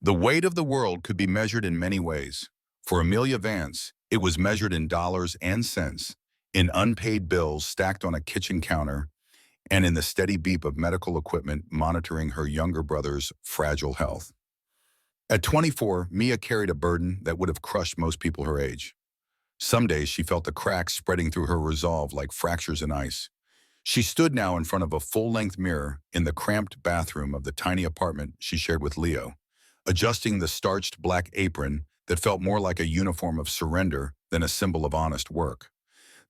The weight of the world could be measured in many ways. For Amelia Vance, it was measured in dollars and cents, in unpaid bills stacked on a kitchen counter, and in the steady beep of medical equipment monitoring her younger brother's fragile health. At 24, Mia carried a burden that would have crushed most people her age. Some days she felt the cracks spreading through her resolve like fractures in ice. She stood now in front of a full-length mirror in the cramped bathroom of the tiny apartment she shared with Leo, adjusting the starched black apron that felt more like a uniform of surrender than a symbol of honest work.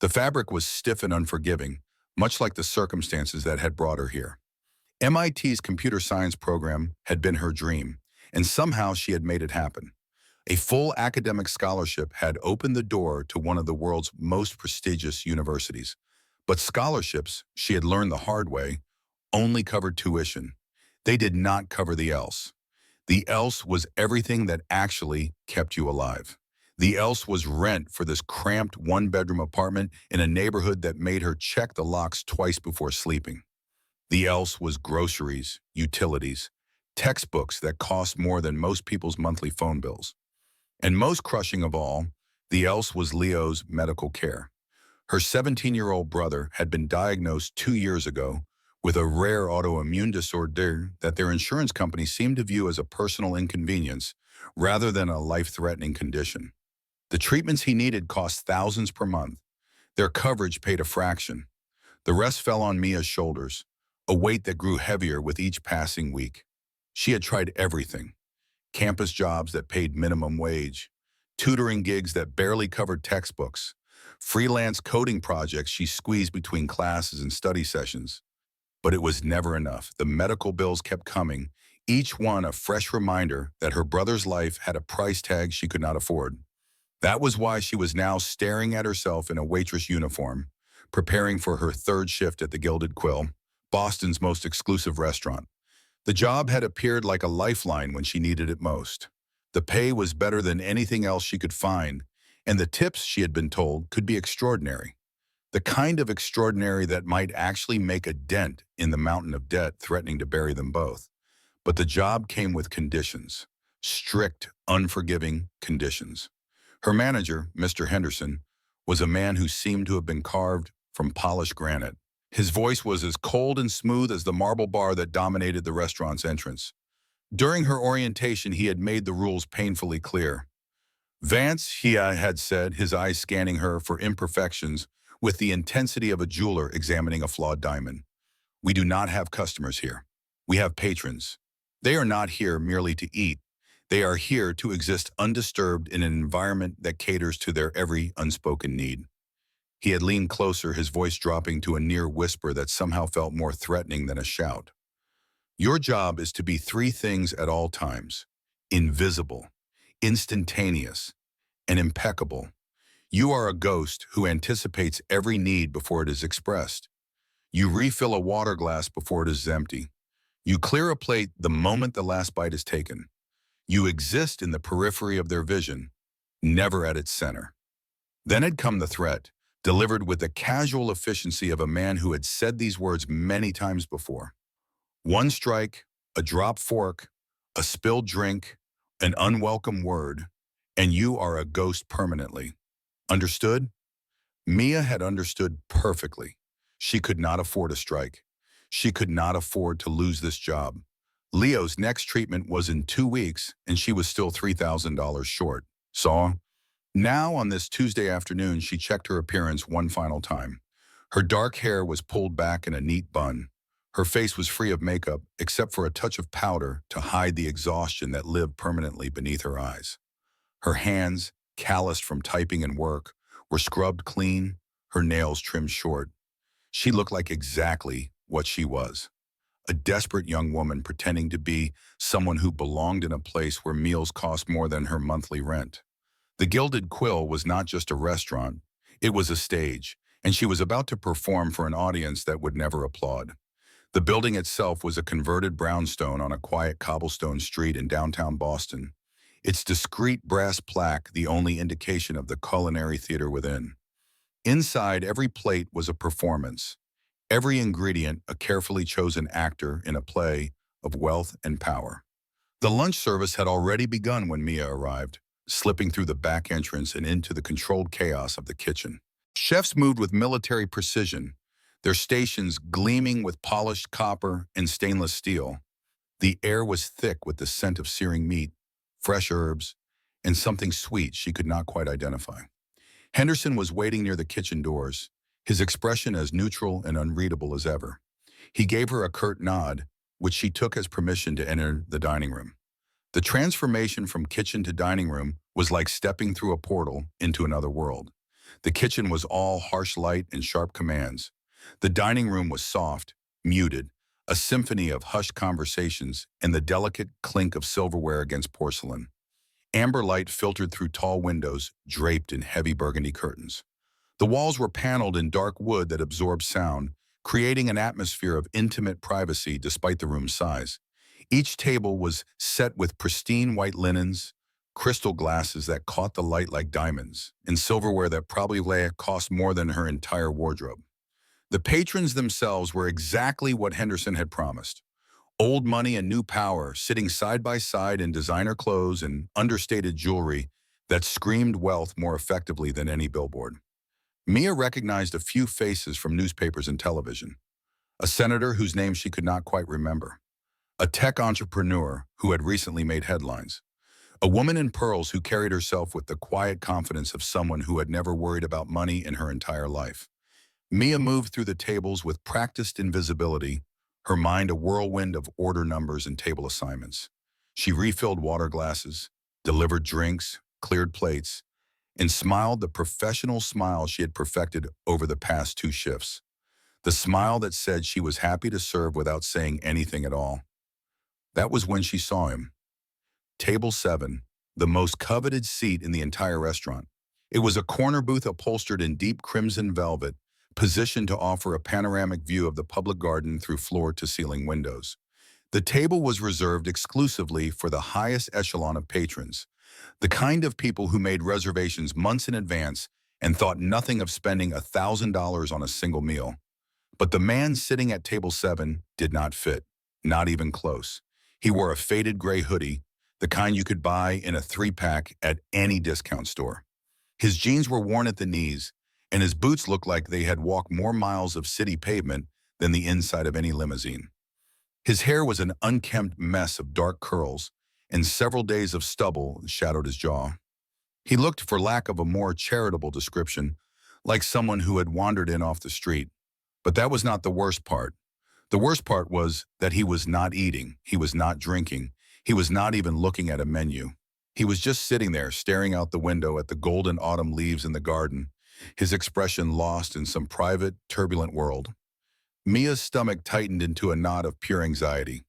The fabric was stiff and unforgiving, much like the circumstances that had brought her here. MIT's computer science program had been her dream, and somehow she had made it happen. A full academic scholarship had opened the door to one of the world's most prestigious universities. But scholarships, she had learned the hard way, only covered tuition. They did not cover the else. The else was everything that actually kept you alive. The else was rent for this cramped one-bedroom apartment in a neighborhood that made her check the locks twice before sleeping. The else was groceries, utilities, textbooks that cost more than most people's monthly phone bills. And most crushing of all, the else was Leo's medical care. Her 17-year-old brother had been diagnosed 2 years ago with a rare autoimmune disorder that their insurance company seemed to view as a personal inconvenience rather than a life-threatening condition. The treatments he needed cost thousands per month. Their coverage paid a fraction. The rest fell on Mia's shoulders, a weight that grew heavier with each passing week. She had tried everything: campus jobs that paid minimum wage, tutoring gigs that barely covered textbooks, freelance coding projects she squeezed between classes and study sessions. But it was never enough. The medical bills kept coming, each one a fresh reminder that her brother's life had a price tag she could not afford. That was why she was now staring at herself in a waitress uniform, preparing for her third shift at the Gilded Quill, Boston's most exclusive restaurant. The job had appeared like a lifeline when she needed it most. The pay was better than anything else she could find, and the tips, she had been told, could be extraordinary. The kind of extraordinary that might actually make a dent in the mountain of debt threatening to bury them both. But the job came with conditions. Strict, unforgiving conditions. Her manager, Mr. Henderson, was a man who seemed to have been carved from polished granite. His voice was as cold and smooth as the marble bar that dominated the restaurant's entrance. During her orientation, he had made the rules painfully clear. Vance, he had said, his eyes scanning her for imperfections with the intensity of a jeweler examining a flawed diamond. We do not have customers here. We have patrons. They are not here merely to eat. They are here to exist undisturbed in an environment that caters to their every unspoken need. He had leaned closer, his voice dropping to a near whisper that somehow felt more threatening than a shout. Your job is to be three things at all times: invisible, instantaneous, and impeccable. You are a ghost who anticipates every need before it is expressed. You refill a water glass before it is empty. You clear a plate the moment the last bite is taken. You exist in the periphery of their vision, never at its center. Then had come the threat, delivered with the casual efficiency of a man who had said these words many times before. One strike, a dropped fork, a spilled drink, an unwelcome word, and you are a ghost permanently. Understood? Mia had understood perfectly. She could not afford a strike. She could not afford to lose this job. Leo's next treatment was in 2 weeks, and she was still $3,000 short. Saw? Now, on this Tuesday afternoon, she checked her appearance one final time. Her dark hair was pulled back in a neat bun. Her face was free of makeup, except for a touch of powder to hide the exhaustion that lived permanently beneath her eyes. Her hands, calloused from typing and work, were scrubbed clean, her nails trimmed short. She looked like exactly what she was: a desperate young woman pretending to be someone who belonged in a place where meals cost more than her monthly rent. The Gilded Quill was not just a restaurant, it was a stage, and she was about to perform for an audience that would never applaud. The building itself was a converted brownstone on a quiet cobblestone street in downtown Boston, its discreet brass plaque the only indication of the culinary theater within. Inside, every plate was a performance, every ingredient a carefully chosen actor in a play of wealth and power. The lunch service had already begun when Mia arrived, slipping through the back entrance and into the controlled chaos of the kitchen. Chefs moved with military precision, their stations gleaming with polished copper and stainless steel. The air was thick with the scent of searing meat, fresh herbs, and something sweet she could not quite identify. Henderson was waiting near the kitchen doors, his expression as neutral and unreadable as ever. He gave her a curt nod, which she took as permission to enter the dining room. The transformation from kitchen to dining room was like stepping through a portal into another world. The kitchen was all harsh light and sharp commands. The dining room was soft, muted, a symphony of hushed conversations and the delicate clink of silverware against porcelain. Amber light filtered through tall windows draped in heavy burgundy curtains. The walls were paneled in dark wood that absorbed sound, creating an atmosphere of intimate privacy despite the room's size. Each table was set with pristine white linens, crystal glasses that caught the light like diamonds, and silverware that probably cost more than her entire wardrobe. The patrons themselves were exactly what Henderson had promised. Old money and new power sitting side by side in designer clothes and understated jewelry that screamed wealth more effectively than any billboard. Mia recognized a few faces from newspapers and television. A senator whose name she could not quite remember. A tech entrepreneur who had recently made headlines. A woman in pearls who carried herself with the quiet confidence of someone who had never worried about money in her entire life. Mia moved through the tables with practiced invisibility, her mind a whirlwind of order numbers and table assignments. She refilled water glasses, delivered drinks, cleared plates, and smiled the professional smile she had perfected over the past 2 shifts. The smile that said she was happy to serve without saying anything at all. That was when she saw him. Table 7, the most coveted seat in the entire restaurant. It was a corner booth upholstered in deep crimson velvet, positioned to offer a panoramic view of the public garden through floor-to-ceiling windows. The table was reserved exclusively for the highest echelon of patrons, the kind of people who made reservations months in advance and thought nothing of spending $1,000 on a single meal. But the man sitting at table 7 did not fit, not even close. He wore a faded gray hoodie, the kind you could buy in a 3-pack at any discount store. His jeans were worn at the knees, and his boots looked like they had walked more miles of city pavement than the inside of any limousine. His hair was an unkempt mess of dark curls, and several days of stubble shadowed his jaw. He looked, for lack of a more charitable description, like someone who had wandered in off the street. But that was not the worst part. The worst part was that he was not eating, he was not drinking, he was not even looking at a menu. He was just sitting there, staring out the window at the golden autumn leaves in the garden, his expression lost in some private, turbulent world. Mia's stomach tightened into a knot of pure anxiety.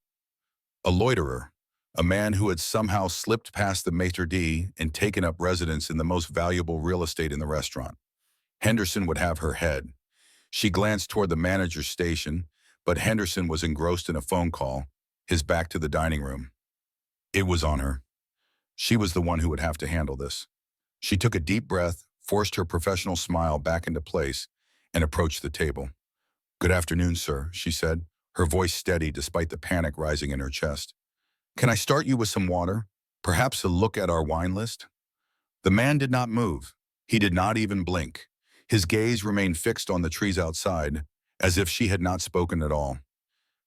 A loiterer, a man who had somehow slipped past the maitre d' and taken up residence in the most valuable real estate in the restaurant. Henderson would have her head. She glanced toward the manager's station, but Henderson was engrossed in a phone call, his back to the dining room. It was on her. She was the one who would have to handle this. She took a deep breath, forced her professional smile back into place, and approached the table. "Good afternoon, sir," she said, her voice steady despite the panic rising in her chest. "Can I start you with some water? Perhaps a look at our wine list?" The man did not move. He did not even blink. His gaze remained fixed on the trees outside, as if she had not spoken at all.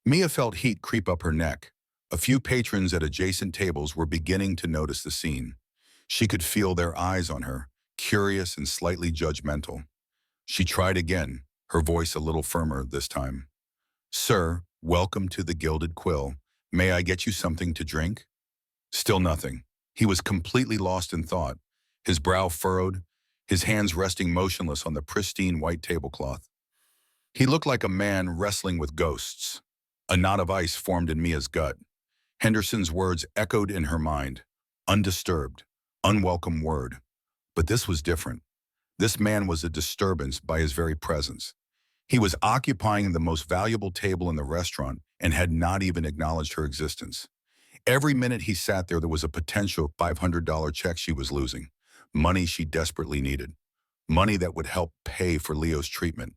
Mia felt heat creep up her neck. A few patrons at adjacent tables were beginning to notice the scene. She could feel their eyes on her, curious and slightly judgmental. She tried again, her voice a little firmer this time. "Sir, welcome to the Gilded Quill. May I get you something to drink?" Still nothing. He was completely lost in thought, his brow furrowed, his hands resting motionless on the pristine white tablecloth. He looked like a man wrestling with ghosts. A knot of ice formed in Mia's gut. Henderson's words echoed in her mind. Undisturbed, unwelcome word. But this was different. This man was a disturbance by his very presence. He was occupying the most valuable table in the restaurant and had not even acknowledged her existence. Every minute he sat there was a potential $500 check she was losing. Money she desperately needed. Money that would help pay for Leo's treatment.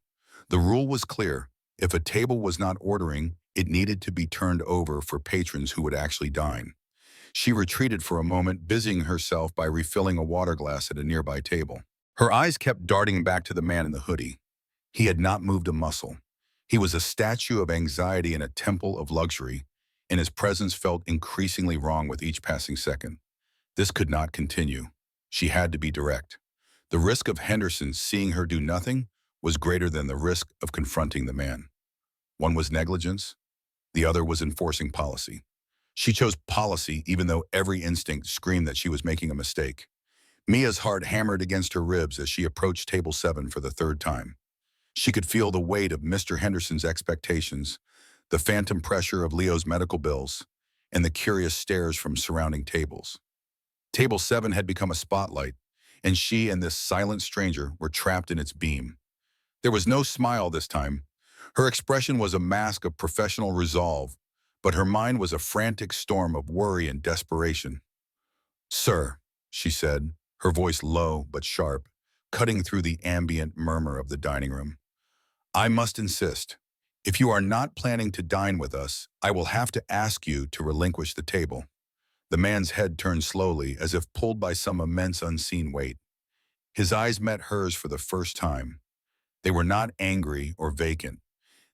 The rule was clear. If a table was not ordering, it needed to be turned over for patrons who would actually dine. She retreated for a moment, busying herself by refilling a water glass at a nearby table. Her eyes kept darting back to the man in the hoodie. He had not moved a muscle. He was a statue of anxiety in a temple of luxury, and his presence felt increasingly wrong with each passing second. This could not continue. She had to be direct. The risk of Henderson seeing her do nothing was greater than the risk of confronting the man. One was negligence, the other was enforcing policy. She chose policy even though every instinct screamed that she was making a mistake. Mia's heart hammered against her ribs as she approached table 7 for the third time. She could feel the weight of Mr. Henderson's expectations, the phantom pressure of Leo's medical bills, and the curious stares from surrounding tables. Table 7 had become a spotlight, and she and this silent stranger were trapped in its beam. There was no smile this time. Her expression was a mask of professional resolve, but her mind was a frantic storm of worry and desperation. "Sir," she said, her voice low but sharp, cutting through the ambient murmur of the dining room. "I must insist. If you are not planning to dine with us, I will have to ask you to relinquish the table." The man's head turned slowly, as if pulled by some immense unseen weight. His eyes met hers for the first time. They were not angry or vacant.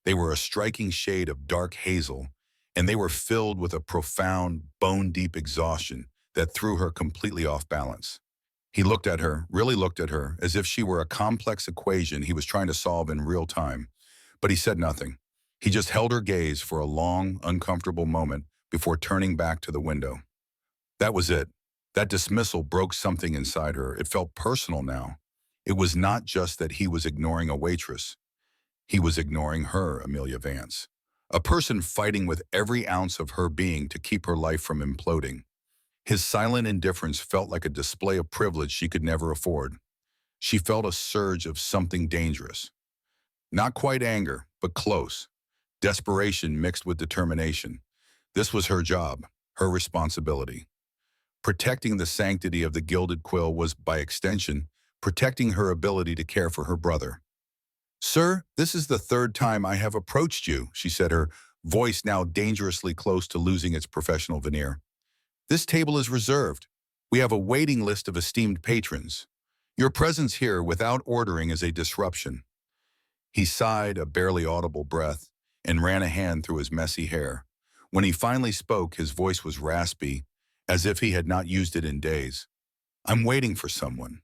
They were a striking shade of dark hazel, and they were filled with a profound, bone-deep exhaustion that threw her completely off balance. He looked at her, really looked at her, as if she were a complex equation he was trying to solve in real time. But he said nothing. He just held her gaze for a long, uncomfortable moment before turning back to the window. That was it. That dismissal broke something inside her. It felt personal now. It was not just that he was ignoring a waitress. He was ignoring her, Amelia Vance. A person fighting with every ounce of her being to keep her life from imploding. His silent indifference felt like a display of privilege she could never afford. She felt a surge of something dangerous. Not quite anger, but close. Desperation mixed with determination. This was her job, her responsibility. Protecting the sanctity of the Gilded Quill was, by extension, protecting her ability to care for her brother. "Sir, this is the third time I have approached you," she said, her voice now dangerously close to losing its professional veneer. "This table is reserved. We have a waiting list of esteemed patrons. Your presence here without ordering is a disruption." He sighed a barely audible breath and ran a hand through his messy hair. When he finally spoke, his voice was raspy, as if he had not used it in days. "I'm waiting for someone."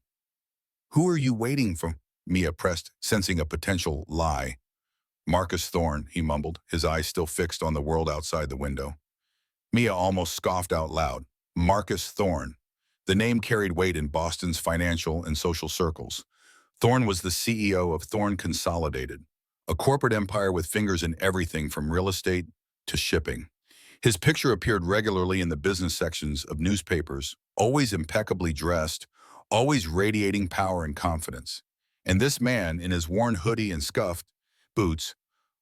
"Who are you waiting for?" Mia pressed, sensing a potential lie. "Marcus Thorne," he mumbled, his eyes still fixed on the world outside the window. Mia almost scoffed out loud. Marcus Thorne. The name carried weight in Boston's financial and social circles. Thorne was the CEO of Thorne Consolidated, a corporate empire with fingers in everything from real estate to shipping. His picture appeared regularly in the business sections of newspapers, always impeccably dressed, always radiating power and confidence. And this man, in his worn hoodie and scuffed boots,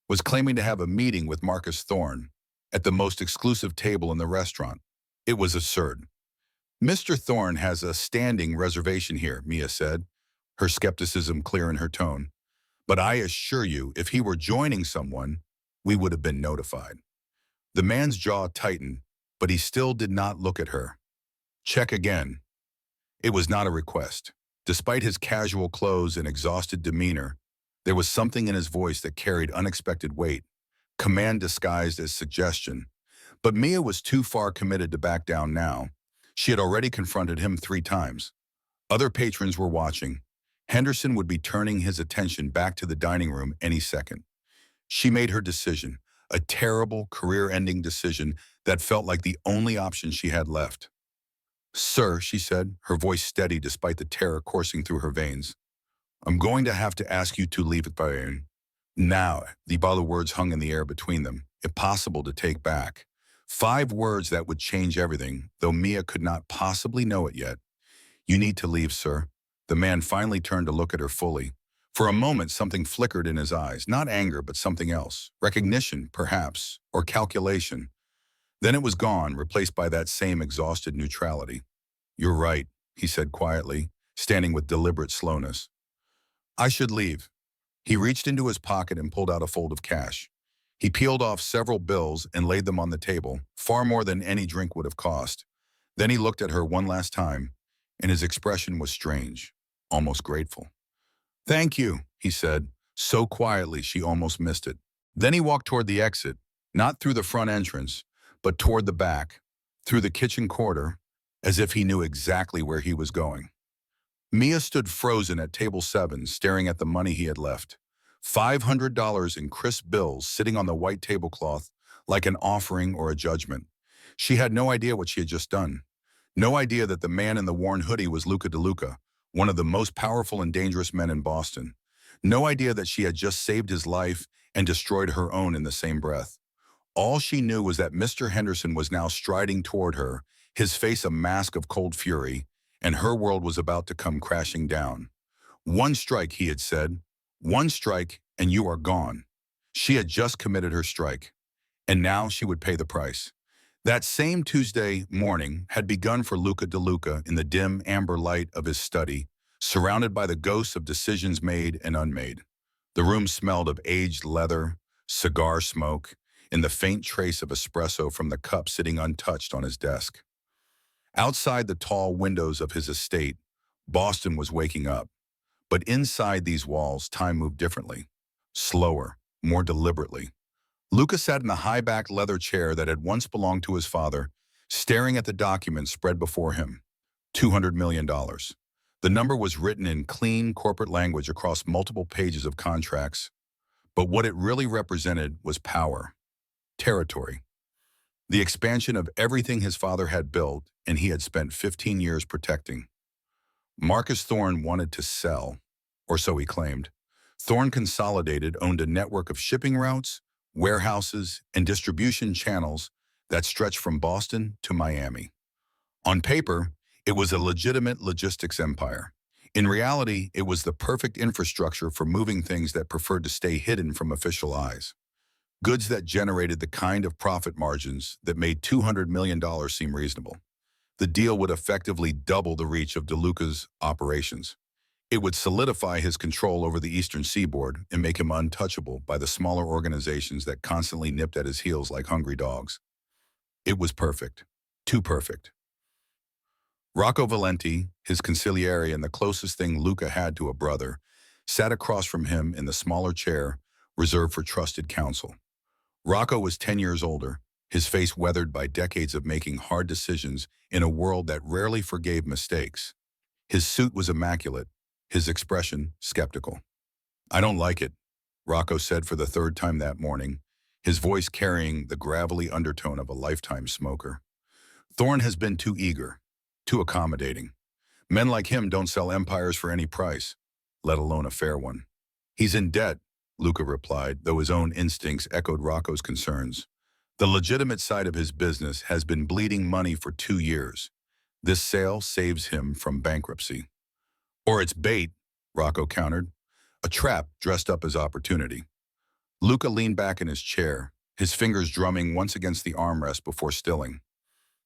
was claiming to have a meeting with Marcus Thorne at the most exclusive table in the restaurant. It was absurd. "Mr. Thorne has a standing reservation here," Mia said, her skepticism clear in her tone. "But I assure you, if he were joining someone, we would have been notified." The man's jaw tightened, but he still did not look at her. "Check again." It was not a request. Despite his casual clothes and exhausted demeanor, there was something in his voice that carried unexpected weight, command disguised as suggestion. But Mia was too far committed to back down now. She had already confronted him 3 times. Other patrons were watching. Henderson would be turning his attention back to the dining room any second. She made her decision, a terrible, career-ending decision that felt like the only option she had left. "Sir," she said, her voice steady despite the terror coursing through her veins, "I'm going to have to ask you to leave it by now." The bottle words hung in the air between them, impossible to take back. 5 words that would change everything, though Mia could not possibly know it yet. "You need to leave, sir." The man finally turned to look at her fully. For a moment, something flickered in his eyes, not anger, but something else. Recognition, perhaps, or calculation. Then it was gone, replaced by that same exhausted neutrality. "You're right," he said quietly, standing with deliberate slowness. "I should leave." He reached into his pocket and pulled out a fold of cash. He peeled off several bills and laid them on the table, far more than any drink would have cost. Then he looked at her one last time, and his expression was strange, almost grateful. "Thank you," he said, so quietly she almost missed it. Then he walked toward the exit, not through the front entrance, but toward the back, through the kitchen corridor, as if he knew exactly where he was going. Mia stood frozen at table 7, staring at the money he had left. $500 in crisp bills sitting on the white tablecloth like an offering or a judgment. She had no idea what she had just done. No idea that the man in the worn hoodie was Luca DeLuca, one of the most powerful and dangerous men in Boston. No idea that she had just saved his life and destroyed her own in the same breath. All she knew was that Mr. Henderson was now striding toward her, his face a mask of cold fury, and her world was about to come crashing down. "One strike," he had said. "One strike, and you are gone." She had just committed her strike, and now she would pay the price. That same Tuesday morning had begun for Luca DeLuca in the dim amber light of his study, surrounded by the ghosts of decisions made and unmade. The room smelled of aged leather, cigar smoke, and the faint trace of espresso from the cup sitting untouched on his desk. Outside the tall windows of his estate, Boston was waking up. But inside these walls, time moved differently, slower, more deliberately. Luca sat in the high-backed leather chair that had once belonged to his father, staring at the documents spread before him. $200 million. The number was written in clean corporate language across multiple pages of contracts, but what it really represented was power, territory, the expansion of everything his father had built and he had spent 15 years protecting. Marcus Thorne wanted to sell, or so he claimed. Thorne Consolidated owned a network of shipping routes, warehouses, and distribution channels that stretched from Boston to Miami. On paper, it was a legitimate logistics empire. In reality, it was the perfect infrastructure for moving things that preferred to stay hidden from official eyes. Goods that generated the kind of profit margins that made $200 million seem reasonable. The deal would effectively double the reach of DeLuca's operations. It would solidify his control over the eastern seaboard and make him untouchable by the smaller organizations that constantly nipped at his heels like hungry dogs. It was perfect. Too perfect. Rocco Valenti, his consigliere and the closest thing Luca had to a brother, sat across from him in the smaller chair reserved for trusted counsel. Rocco was 10 years older, his face weathered by decades of making hard decisions in a world that rarely forgave mistakes. His suit was immaculate, his expression skeptical. "I don't like it," Rocco said for the third time that morning, his voice carrying the gravelly undertone of a lifetime smoker. "Thorne has been too eager, too accommodating. Men like him don't sell empires for any price, let alone a fair one." "He's in debt," Luca replied, though his own instincts echoed Rocco's concerns. "The legitimate side of his business has been bleeding money for 2 years. This sale saves him from bankruptcy." "Or it's bait," Rocco countered. "A trap dressed up as opportunity." Luca leaned back in his chair, his fingers drumming once against the armrest before stilling.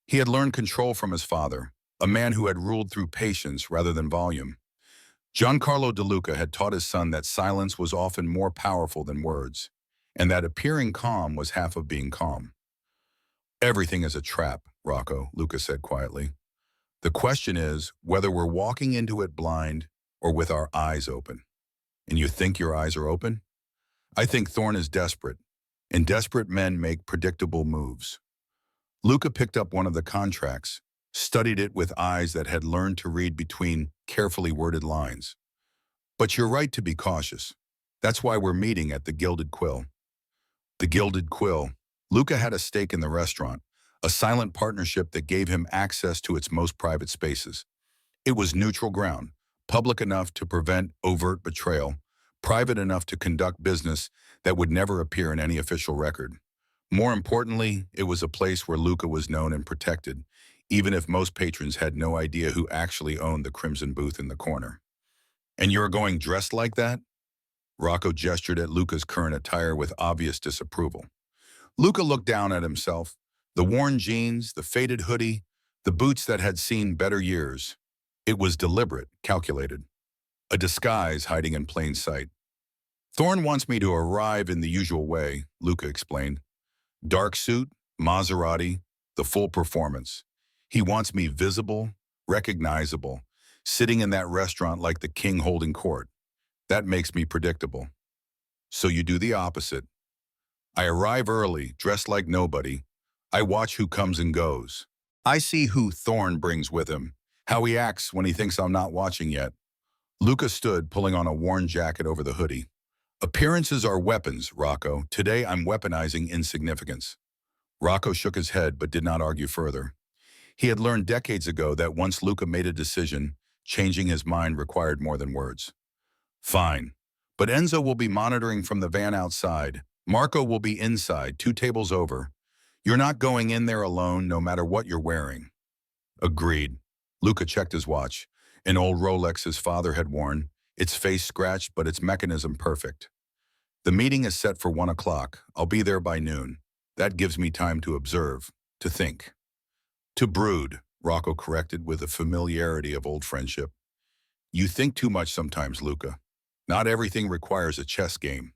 He had learned control from his father, a man who had ruled through patience rather than volume. Giancarlo DeLuca had taught his son that silence was often more powerful than words, and that appearing calm was half of being calm. "Everything is a trap, Rocco," Luca said quietly. "The question is whether we're walking into it blind or with our eyes open." "And you think your eyes are open?" "I think Thorne is desperate, and desperate men make predictable moves." Luca picked up one of the contracts, studied it with eyes that had learned to read between carefully worded lines. "But you're right to be cautious. That's why we're meeting at the Gilded Quill." The Gilded Quill. Luca had a stake in the restaurant, a silent partnership that gave him access to its most private spaces. It was neutral ground, public enough to prevent overt betrayal, private enough to conduct business that would never appear in any official record. More importantly, it was a place where Luca was known and protected, even if most patrons had no idea who actually owned the crimson booth in the corner. "And you're going dressed like that?" Rocco gestured at Luca's current attire with obvious disapproval. Luca looked down at himself, the worn jeans, the faded hoodie, the boots that had seen better years. It was deliberate, calculated. A disguise hiding in plain sight. "Thorne wants me to arrive in the usual way," Luca explained. "Dark suit, Maserati, the full performance. He wants me visible, recognizable, sitting in that restaurant like the king holding court. That makes me predictable. So you do the opposite. I arrive early, dressed like nobody. I watch who comes and goes. I see who Thorne brings with him, how he acts when he thinks I'm not watching yet. Luca stood, pulling on a worn jacket over the hoodie. Appearances are weapons, Rocco. Today I'm weaponizing insignificance. Rocco shook his head but did not argue further. He had learned decades ago that once Luca made a decision, changing his mind required more than words. Fine. But Enzo will be monitoring from the van outside. Marco will be inside, 2 tables over. You're not going in there alone, no matter what you're wearing. Agreed. Luca checked his watch. An old Rolex his father had worn, its face scratched but its mechanism perfect. The meeting is set for 1 o'clock. I'll be there by noon. That gives me time to observe, to think. To brood, Rocco corrected with the familiarity of old friendship. You think too much sometimes, Luca. Not everything requires a chess game.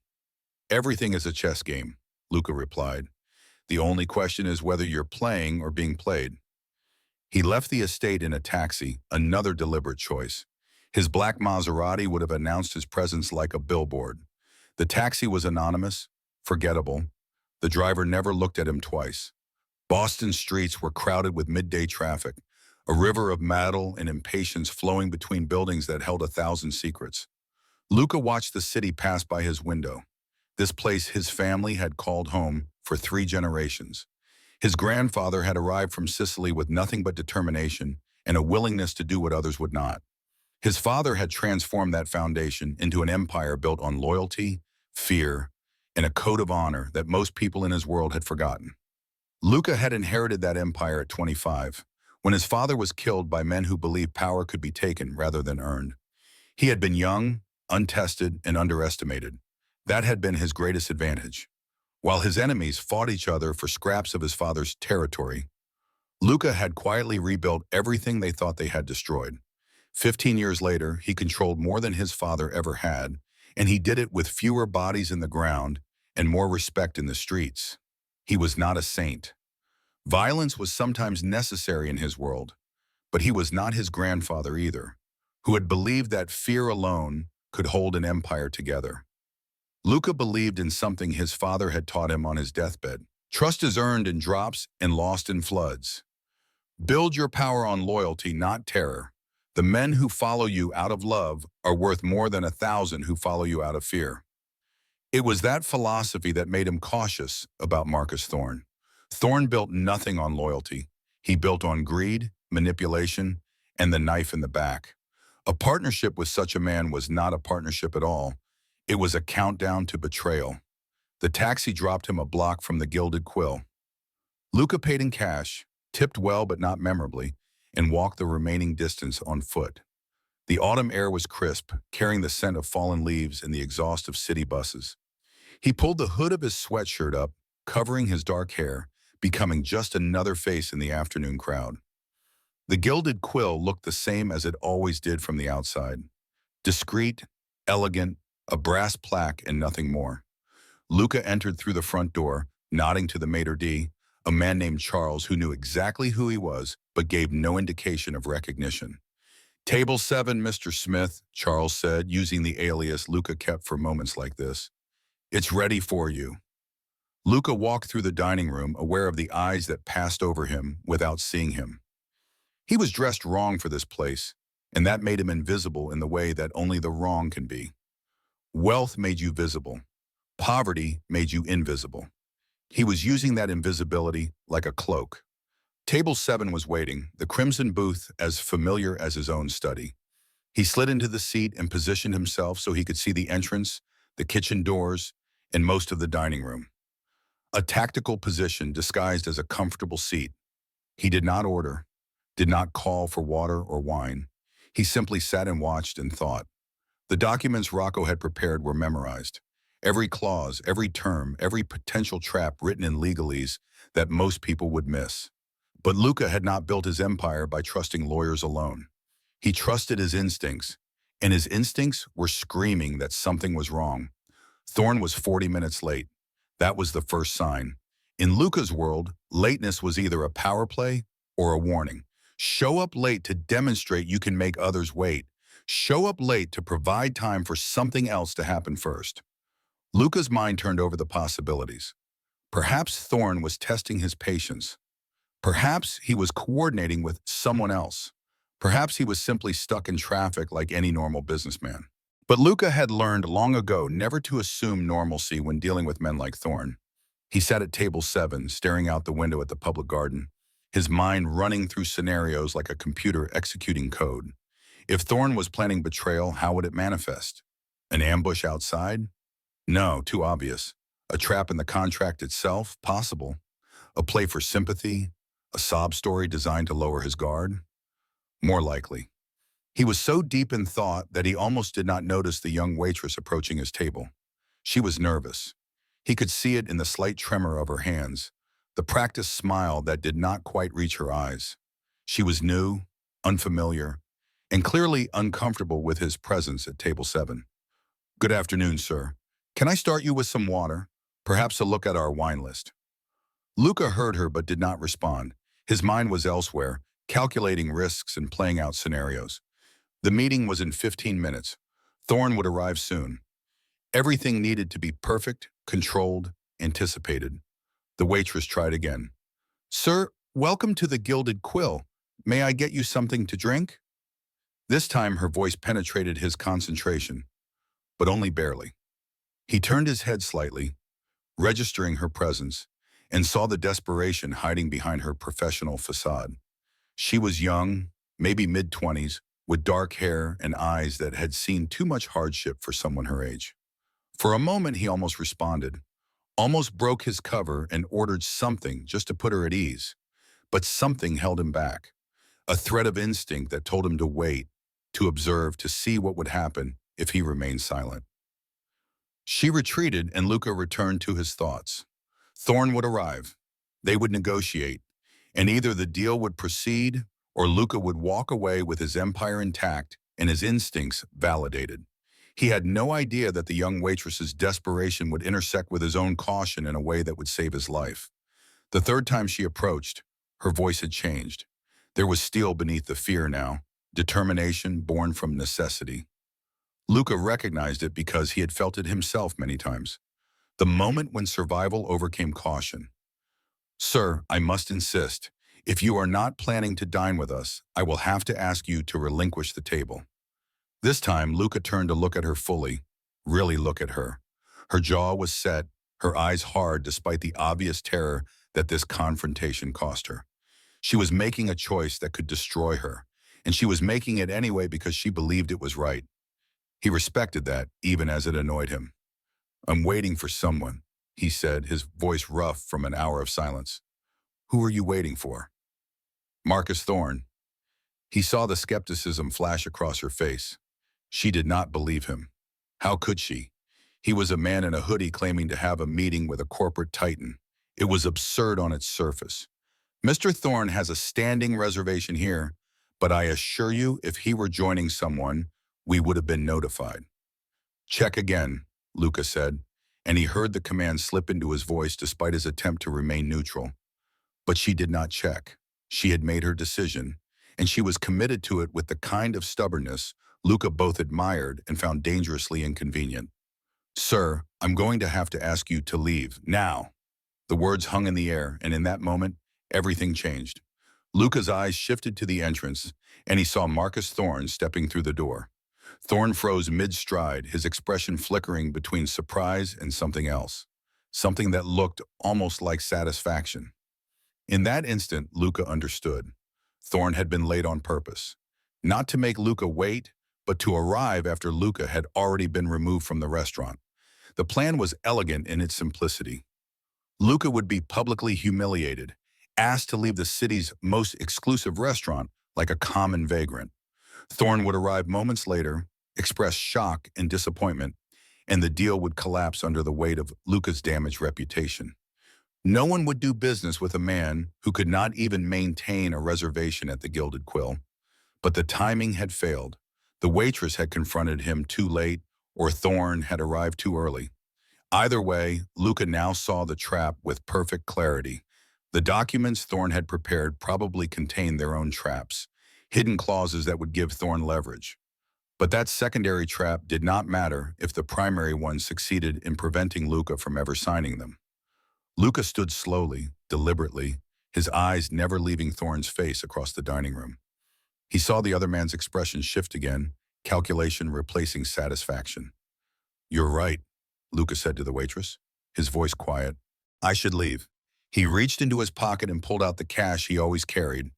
Everything is a chess game, Luca replied. The only question is whether you're playing or being played. He left the estate in a taxi, another deliberate choice. His black Maserati would have announced his presence like a billboard. The taxi was anonymous, forgettable. The driver never looked at him twice. Boston streets were crowded with midday traffic, a river of metal and impatience flowing between buildings that held 1,000 secrets. Luca watched the city pass by his window. This place his family had called home for 3 generations. His grandfather had arrived from Sicily with nothing but determination and a willingness to do what others would not. His father had transformed that foundation into an empire built on loyalty, fear, and a code of honor that most people in his world had forgotten. Luca had inherited that empire at 25, when his father was killed by men who believed power could be taken rather than earned. He had been young, untested, and underestimated. That had been his greatest advantage. While his enemies fought each other for scraps of his father's territory, Luca had quietly rebuilt everything they thought they had destroyed. 15 years later, he controlled more than his father ever had, and he did it with fewer bodies in the ground and more respect in the streets. He was not a saint. Violence was sometimes necessary in his world, but he was not his grandfather either, who had believed that fear alone could hold an empire together. Luca believed in something his father had taught him on his deathbed. Trust is earned in drops and lost in floods. Build your power on loyalty, not terror. The men who follow you out of love are worth more than 1,000 who follow you out of fear. It was that philosophy that made him cautious about Marcus Thorne. Thorne built nothing on loyalty. He built on greed, manipulation, and the knife in the back. A partnership with such a man was not a partnership at all. It was a countdown to betrayal. The taxi dropped him a block from the Gilded Quill. Luca paid in cash, tipped well but not memorably, and walked the remaining distance on foot. The autumn air was crisp, carrying the scent of fallen leaves and the exhaust of city buses. He pulled the hood of his sweatshirt up, covering his dark hair, becoming just another face in the afternoon crowd. The Gilded Quill looked the same as it always did from the outside. Discreet, elegant, a brass plaque and nothing more. Luca entered through the front door, nodding to the maitre d', a man named Charles who knew exactly who he was but gave no indication of recognition. Table 7, Mr. Smith, Charles said, using the alias Luca kept for moments like this. It's ready for you. Luca walked through the dining room, aware of the eyes that passed over him without seeing him. He was dressed wrong for this place, and that made him invisible in the way that only the wrong can be. Wealth made you visible. Poverty made you invisible. He was using that invisibility like a cloak. Table 7 was waiting, the crimson booth as familiar as his own study. He slid into the seat and positioned himself so he could see the entrance, the kitchen doors, and most of the dining room. A tactical position disguised as a comfortable seat. He did not order, did not call for water or wine. He simply sat and watched and thought. The documents Rocco had prepared were memorized. Every clause, every term, every potential trap written in legalese that most people would miss. But Luca had not built his empire by trusting lawyers alone. He trusted his instincts, and his instincts were screaming that something was wrong. Thorne was 40 minutes late. That was the first sign. In Luca's world, lateness was either a power play or a warning. Show up late to demonstrate you can make others wait. Show up late to provide time for something else to happen first. Luca's mind turned over the possibilities. Perhaps Thorne was testing his patience. Perhaps he was coordinating with someone else. Perhaps he was simply stuck in traffic like any normal businessman. But Luca had learned long ago never to assume normalcy when dealing with men like Thorne. He sat at table 7, staring out the window at the public garden, his mind running through scenarios like a computer executing code. If Thorne was planning betrayal, how would it manifest? An ambush outside? No, too obvious. A trap in the contract itself? Possible. A play for sympathy? A sob story designed to lower his guard? More likely. He was so deep in thought that he almost did not notice the young waitress approaching his table. She was nervous. He could see it in the slight tremor of her hands, the practiced smile that did not quite reach her eyes. She was new, unfamiliar, and clearly uncomfortable with his presence at table 7. "Good afternoon, sir. Can I start you with some water? Perhaps a look at our wine list." Luca heard her but did not respond. His mind was elsewhere, calculating risks and playing out scenarios. The meeting was in 15 minutes. Thorne would arrive soon. Everything needed to be perfect, controlled, anticipated. The waitress tried again. "Sir, welcome to the Gilded Quill. May I get you something to drink?" This time her voice penetrated his concentration, but only barely. He turned his head slightly, registering her presence, and saw the desperation hiding behind her professional facade. She was young, maybe mid-20s, with dark hair and eyes that had seen too much hardship for someone her age. For a moment he almost responded, almost broke his cover and ordered something just to put her at ease. But something held him back, a thread of instinct that told him to wait, to observe, to see what would happen if he remained silent. She retreated and Luca returned to his thoughts. Thorne would arrive. They would negotiate, and either the deal would proceed or Luca would walk away with his empire intact and his instincts validated. He had no idea that the young waitress's desperation would intersect with his own caution in a way that would save his life. The third time she approached, her voice had changed. There was steel beneath the fear now, determination born from necessity. Luca recognized it because he had felt it himself many times. The moment when survival overcame caution. "Sir, I must insist. If you are not planning to dine with us, I will have to ask you to relinquish the table." This time, Luca turned to look at her fully, really look at her. Her jaw was set, her eyes hard despite the obvious terror that this confrontation cost her. She was making a choice that could destroy her, and she was making it anyway because she believed it was right. He respected that, even as it annoyed him. "I'm waiting for someone," he said, his voice rough from an hour of silence. "Who are you waiting for?" "Marcus Thorne." He saw the skepticism flash across her face. She did not believe him. How could she? He was a man in a hoodie claiming to have a meeting with a corporate titan. It was absurd on its surface. "Mr. Thorne has a standing reservation here, but I assure you if he were joining someone, we would have been notified." "Check again," Luca said, and he heard the command slip into his voice despite his attempt to remain neutral. But she did not check. She had made her decision, and she was committed to it with the kind of stubbornness Luca both admired and found dangerously inconvenient. "Sir, I'm going to have to ask you to leave, now." The words hung in the air, and in that moment, everything changed. Luca's eyes shifted to the entrance, and he saw Marcus Thorne stepping through the door. Thorne froze mid-stride, his expression flickering between surprise and something else, something that looked almost like satisfaction. In that instant, Luca understood. Thorne had been late on purpose, not to make Luca wait, but to arrive after Luca had already been removed from the restaurant. The plan was elegant in its simplicity. Luca would be publicly humiliated, asked to leave the city's most exclusive restaurant like a common vagrant. Thorne would arrive moments later, express shock and disappointment, and the deal would collapse under the weight of Luca's damaged reputation. No one would do business with a man who could not even maintain a reservation at the Gilded Quill. But the timing had failed. The waitress had confronted him too late, or Thorne had arrived too early. Either way, Luca now saw the trap with perfect clarity. The documents Thorne had prepared probably contained their own traps, hidden clauses that would give Thorne leverage. But that secondary trap did not matter if the primary one succeeded in preventing Luca from ever signing them. Luca stood slowly, deliberately, his eyes never leaving Thorne's face across the dining room. He saw the other man's expression shift again, calculation replacing satisfaction. "You're right," Luca said to the waitress, his voice quiet. "I should leave." He reached into his pocket and pulled out the cash he always carried,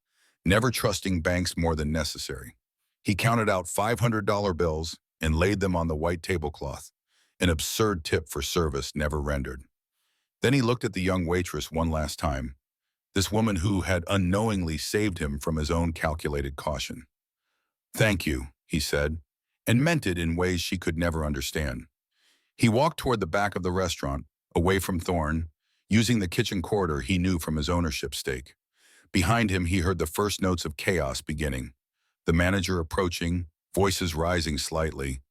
never trusting banks more than necessary. He counted out $500 bills and laid them on the white tablecloth, an absurd tip for service never rendered. Then he looked at the young waitress one last time, this woman who had unknowingly saved him from his own calculated caution. "Thank you," he said, and meant it in ways she could never understand. He walked toward the back of the restaurant, away from Thorne, using the kitchen corridor he knew from his ownership stake. Behind him, he heard the first notes of chaos beginning, the manager approaching, voices rising slightly.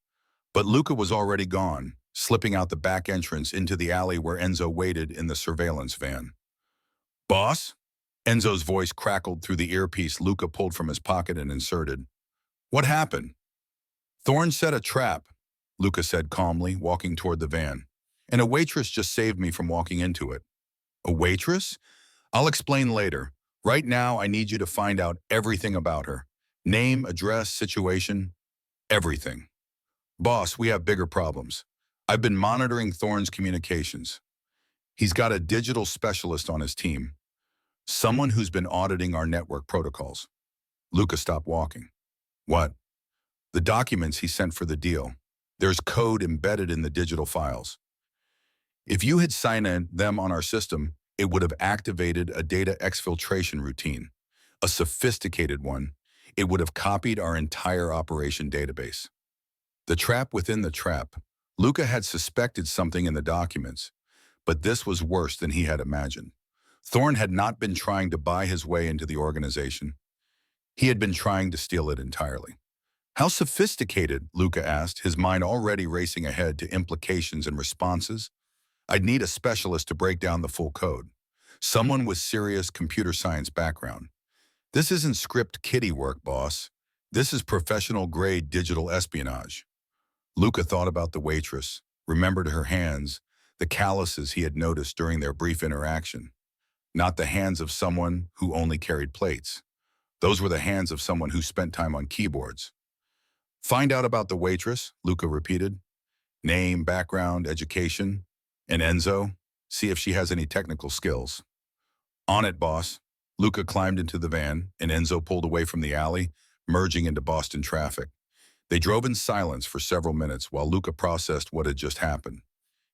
But Luca was already gone, slipping out the back entrance into the alley where Enzo waited in the surveillance van. "Boss?" Enzo's voice crackled through the earpiece Luca pulled from his pocket and inserted. "What happened?" "Thorne set a trap," Luca said calmly, walking toward the van. "And a waitress just saved me from walking into it." "A waitress?" "I'll explain later. Right now, I need you to find out everything about her. Name, address, situation, everything." "Boss, we have bigger problems. I've been monitoring Thorne's communications. He's got a digital specialist on his team, someone who's been auditing our network protocols." Luca stopped walking. "What?" "The documents he sent for the deal. There's code embedded in the digital files. If you had signed them on our system, it would have activated a data exfiltration routine, a sophisticated one. It would have copied our entire operation database." The trap within the trap. Luca had suspected something in the documents, but this was worse than he had imagined. Thorne had not been trying to buy his way into the organization. He had been trying to steal it entirely. "How sophisticated?" Luca asked, his mind already racing ahead to implications and responses. "I'd need a specialist to break down the full code. Someone with serious computer science background. This isn't script kiddie work, boss. This is professional-grade digital espionage." Luca thought about the waitress, remembered her hands, the calluses he had noticed during their brief interaction. Not the hands of someone who only carried plates. Those were the hands of someone who spent time on keyboards. "Find out about the waitress," Luca repeated. "Name, background, education. And Enzo, see if she has any technical skills." "On it, boss." Luca climbed into the van, and Enzo pulled away from the alley, merging into Boston traffic. They drove in silence for several minutes while Luca processed what had just happened.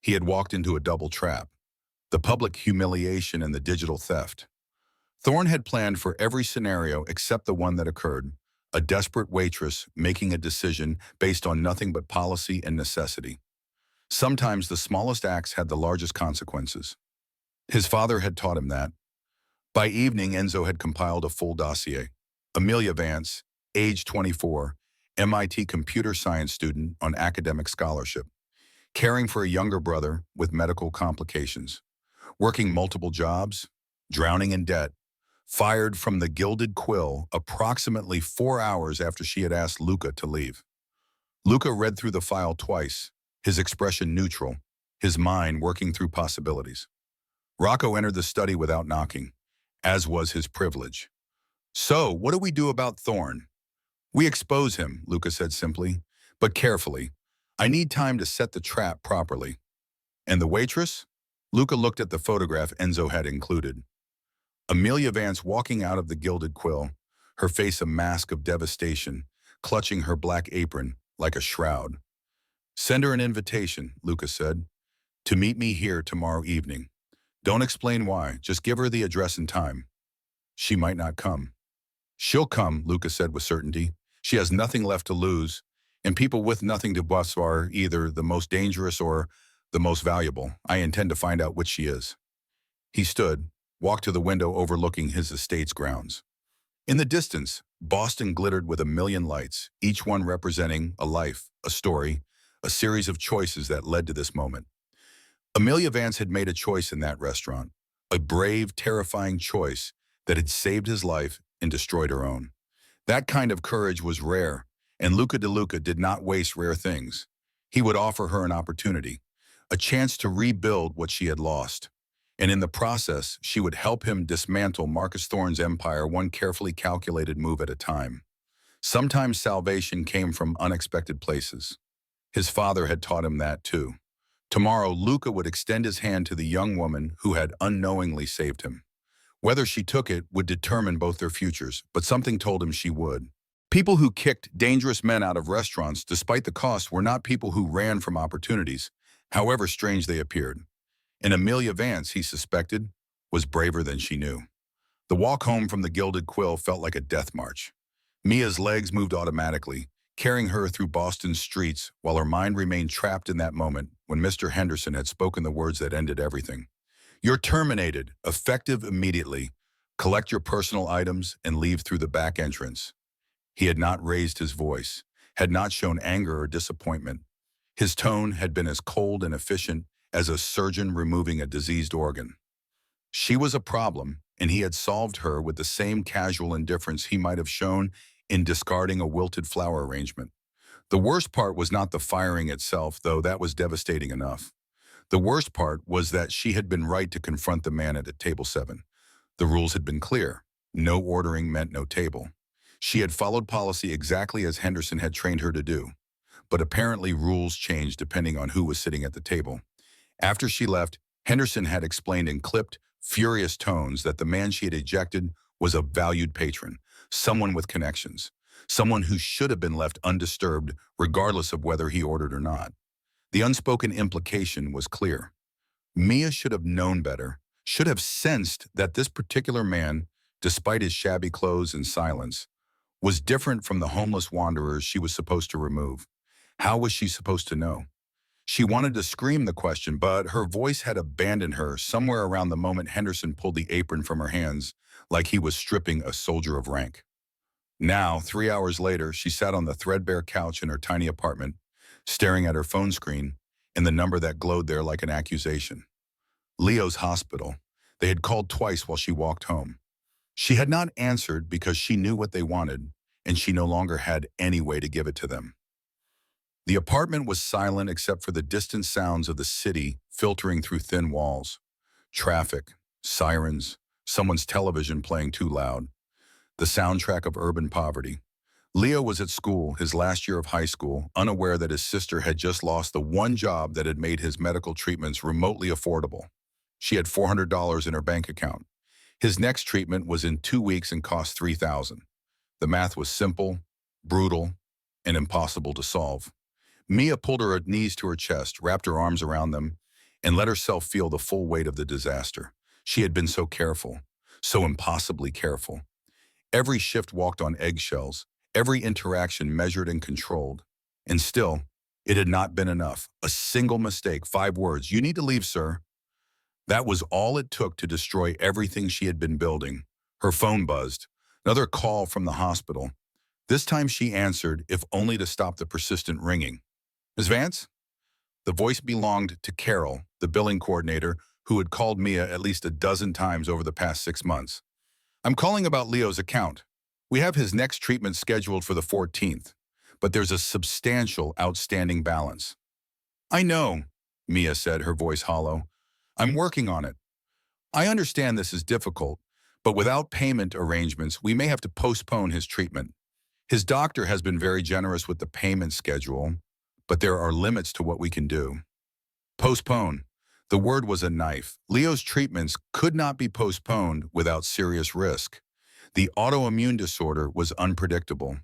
He had walked into a double trap, the public humiliation and the digital theft. Thorne had planned for every scenario except the one that occurred, a desperate waitress making a decision based on nothing but policy and necessity. Sometimes the smallest acts had the largest consequences. His father had taught him that. By evening, Enzo had compiled a full dossier. Amelia Vance, age 24, MIT computer science student on academic scholarship, caring for a younger brother with medical complications, working multiple jobs, drowning in debt, fired from the Gilded Quill approximately 4 hours after she had asked Luca to leave. Luca read through the file twice, his expression neutral, his mind working through possibilities. Rocco entered the study without knocking, as was his privilege. "So, what do we do about Thorne?" "We expose him," Luca said simply, "but carefully. I need time to set the trap properly." "And the waitress?" Luca looked at the photograph Enzo had included. Amelia Vance walking out of the Gilded Quill, her face a mask of devastation, clutching her black apron like a shroud. "Send her an invitation," Luca said, "to meet me here tomorrow evening. Don't explain why, just give her the address and time." "She might not come." "She'll come," Luca said with certainty. "She has nothing left to lose, and people with nothing to lose are either the most dangerous or the most valuable. I intend to find out which she is." He stood, walked to the window overlooking his estate's grounds. In the distance, Boston glittered with a million lights, each one representing a life, a story, a series of choices that led to this moment. Amelia Vance had made a choice in that restaurant, a brave, terrifying choice that had saved his life and destroyed her own. That kind of courage was rare, and Luca De Luca did not waste rare things. He would offer her an opportunity, a chance to rebuild what she had lost. And in the process, she would help him dismantle Marcus Thorne's empire one carefully calculated move at a time. Sometimes salvation came from unexpected places. His father had taught him that too. Tomorrow, Luca would extend his hand to the young woman who had unknowingly saved him. Whether she took it would determine both their futures, but something told him she would. People who kicked dangerous men out of restaurants despite the cost were not people who ran from opportunities, however strange they appeared. And Amelia Vance, he suspected, was braver than she knew. The walk home from the Gilded Quill felt like a death march. Mia's legs moved automatically, carrying her through Boston's streets while her mind remained trapped in that moment when Mr. Henderson had spoken the words that ended everything. "You're terminated, effective immediately. Collect your personal items and leave through the back entrance." He had not raised his voice, had not shown anger or disappointment. His tone had been as cold and efficient as a surgeon removing a diseased organ. She was a problem, and he had solved her with the same casual indifference he might have shown in discarding a wilted flower arrangement. The worst part was not the firing itself, though that was devastating enough. The worst part was that she had been right to confront the man at table 7. The rules had been clear. No ordering meant no table. She had followed policy exactly as Henderson had trained her to do. But apparently rules changed depending on who was sitting at the table. After she left, Henderson had explained in clipped, furious tones that the man she had ejected was a valued patron, someone with connections, someone who should have been left undisturbed regardless of whether he ordered or not. The unspoken implication was clear. Mia should have known better, should have sensed that this particular man, despite his shabby clothes and silence, was different from the homeless wanderers she was supposed to remove. How was she supposed to know? She wanted to scream the question, but her voice had abandoned her somewhere around the moment Henderson pulled the apron from her hands, like he was stripping a soldier of rank. Now, 3 hours later, she sat on the threadbare couch in her tiny apartment, staring at her phone screen and the number that glowed there like an accusation. Leo's hospital. They had called twice while she walked home. She had not answered because she knew what they wanted, and she no longer had any way to give it to them. The apartment was silent except for the distant sounds of the city filtering through thin walls. Traffic, sirens, someone's television playing too loud. The soundtrack of urban poverty. Leo was at school, his last year of high school, unaware that his sister had just lost the one job that had made his medical treatments remotely affordable. She had $400 in her bank account. His next treatment was in 2 weeks and cost $3,000. The math was simple, brutal, and impossible to solve. Mia pulled her knees to her chest, wrapped her arms around them, and let herself feel the full weight of the disaster. She had been so careful, so impossibly careful. Every shift walked on eggshells, every interaction measured and controlled. And still, it had not been enough. A single mistake, 5 words, "You need to leave, sir." That was all it took to destroy everything she had been building. Her phone buzzed. Another call from the hospital. This time she answered, if only to stop the persistent ringing. "Ms. Vance?" The voice belonged to Carol, the billing coordinator, who had called Mia at least a dozen times over the past 6 months. "I'm calling about Leo's account. We have his next treatment scheduled for the 14th, but there's a substantial outstanding balance." "I know," Mia said, her voice hollow. "I'm working on it. I understand this is difficult, but without payment arrangements, we may have to postpone his treatment. His doctor has been very generous with the payment schedule, but there are limits to what we can do." Postpone. The word was a knife. Leo's treatments could not be postponed without serious risk. The autoimmune disorder was unpredictable.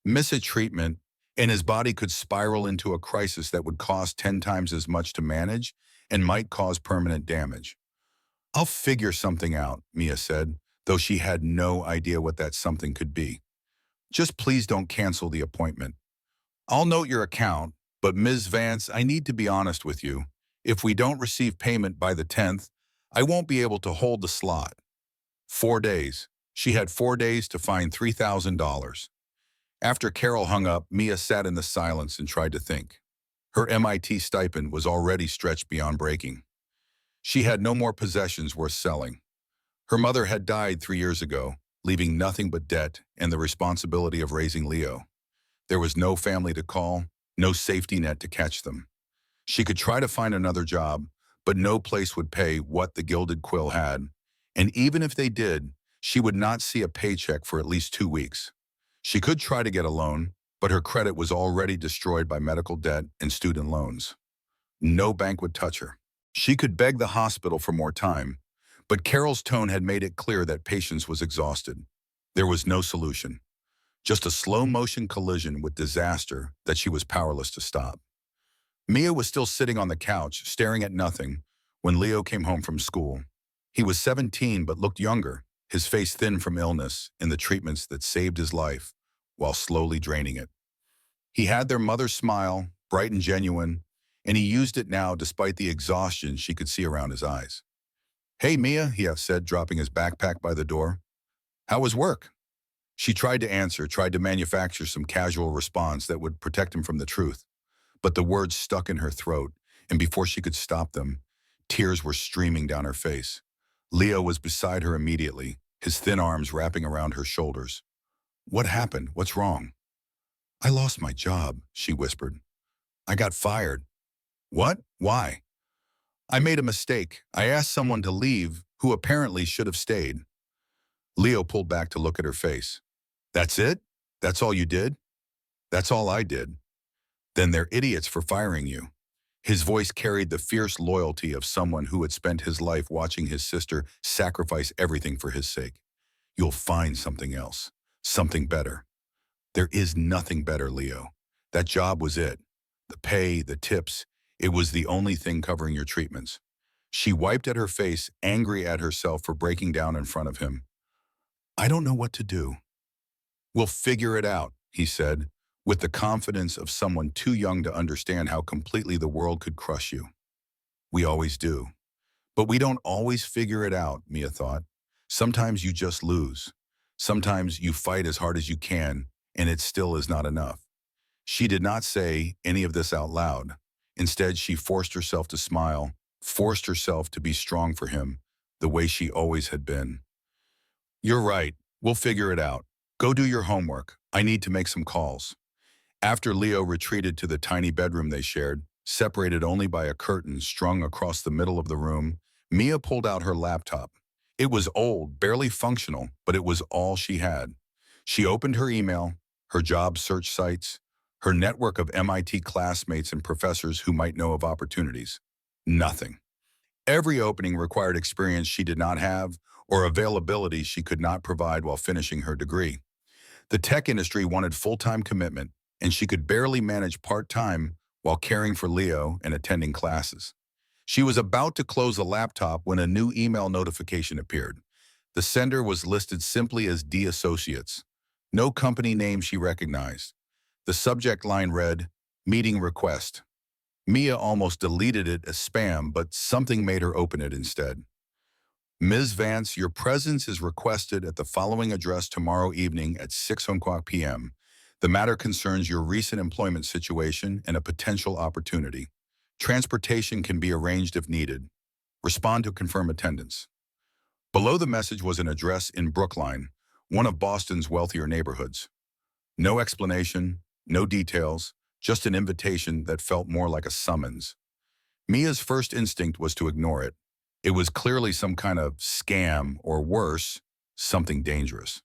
Miss a treatment, and his body could spiral into a crisis that would cost 10 times as much to manage and might cause permanent damage. "I'll figure something out," Mia said, though she had no idea what that something could be. "Just please don't cancel the appointment. I'll note your account, but Ms. Vance, I need to be honest with you. If we don't receive payment by the 10th, I won't be able to hold the slot." 4 days. She had 4 days to find $3,000. After Carol hung up, Mia sat in the silence and tried to think. Her MIT stipend was already stretched beyond breaking. She had no more possessions worth selling. Her mother had died 3 years ago, leaving nothing but debt and the responsibility of raising Leo. There was no family to call, no safety net to catch them. She could try to find another job, but no place would pay what the Gilded Quill had. And even if they did, she would not see a paycheck for at least 2 weeks. She could try to get a loan, but her credit was already destroyed by medical debt and student loans. No bank would touch her. She could beg the hospital for more time, but Carol's tone had made it clear that patience was exhausted. There was no solution, just a slow-motion collision with disaster that she was powerless to stop. Mia was still sitting on the couch, staring at nothing, when Leo came home from school. He was 17 but looked younger, his face thin from illness and the treatments that saved his life while slowly draining it. He had their mother's smile, bright and genuine, and he used it now despite the exhaustion she could see around his eyes. "Hey, Mia," he said, dropping his backpack by the door. "How was work?" She tried to answer, tried to manufacture some casual response that would protect him from the truth. But the words stuck in her throat, and before she could stop them, tears were streaming down her face. Leo was beside her immediately, his thin arms wrapping around her shoulders. "What happened? What's wrong?" "I lost my job," she whispered. "I got fired." "What? Why?" "I made a mistake. I asked someone to leave who apparently should have stayed." Leo pulled back to look at her face. "That's it? That's all you did?" "That's all I did." "Then they're idiots for firing you." His voice carried the fierce loyalty of someone who had spent his life watching his sister sacrifice everything for his sake. "You'll find something else, something better." "There is nothing better, Leo. That job was it. The pay, the tips, it was the only thing covering your treatments." She wiped at her face, angry at herself for breaking down in front of him. "I don't know what to do." "We'll figure it out," he said, with the confidence of someone too young to understand how completely the world could crush you. "We always do. But we don't always figure it out," Mia thought. "Sometimes you just lose. Sometimes you fight as hard as you can, and it still is not enough." She did not say any of this out loud. Instead, she forced herself to smile, forced herself to be strong for him, the way she always had been. "You're right. We'll figure it out. Go do your homework. I need to make some calls." After Leo retreated to the tiny bedroom they shared, separated only by a curtain strung across the middle of the room, Mia pulled out her laptop. It was old, barely functional, but it was all she had. She opened her email, her job search sites, her network of MIT classmates and professors who might know of opportunities. Nothing. Every opening required experience she did not have or availability she could not provide while finishing her degree. The tech industry wanted full-time commitment, and she could barely manage part-time while caring for Leo and attending classes. She was about to close the laptop when a new email notification appeared. The sender was listed simply as D Associates. No company name she recognized. The subject line read, "Meeting Request." Mia almost deleted it as spam, but something made her open it instead. "Ms. Vance, your presence is requested at the following address tomorrow evening at 6 o'clock p.m. The matter concerns your recent employment situation and a potential opportunity. Transportation can be arranged if needed. Respond to confirm attendance." Below the message was an address in Brookline, one of Boston's wealthier neighborhoods. No explanation, no details, just an invitation that felt more like a summons. Mia's first instinct was to ignore it. It was clearly some kind of scam, or worse, something dangerous.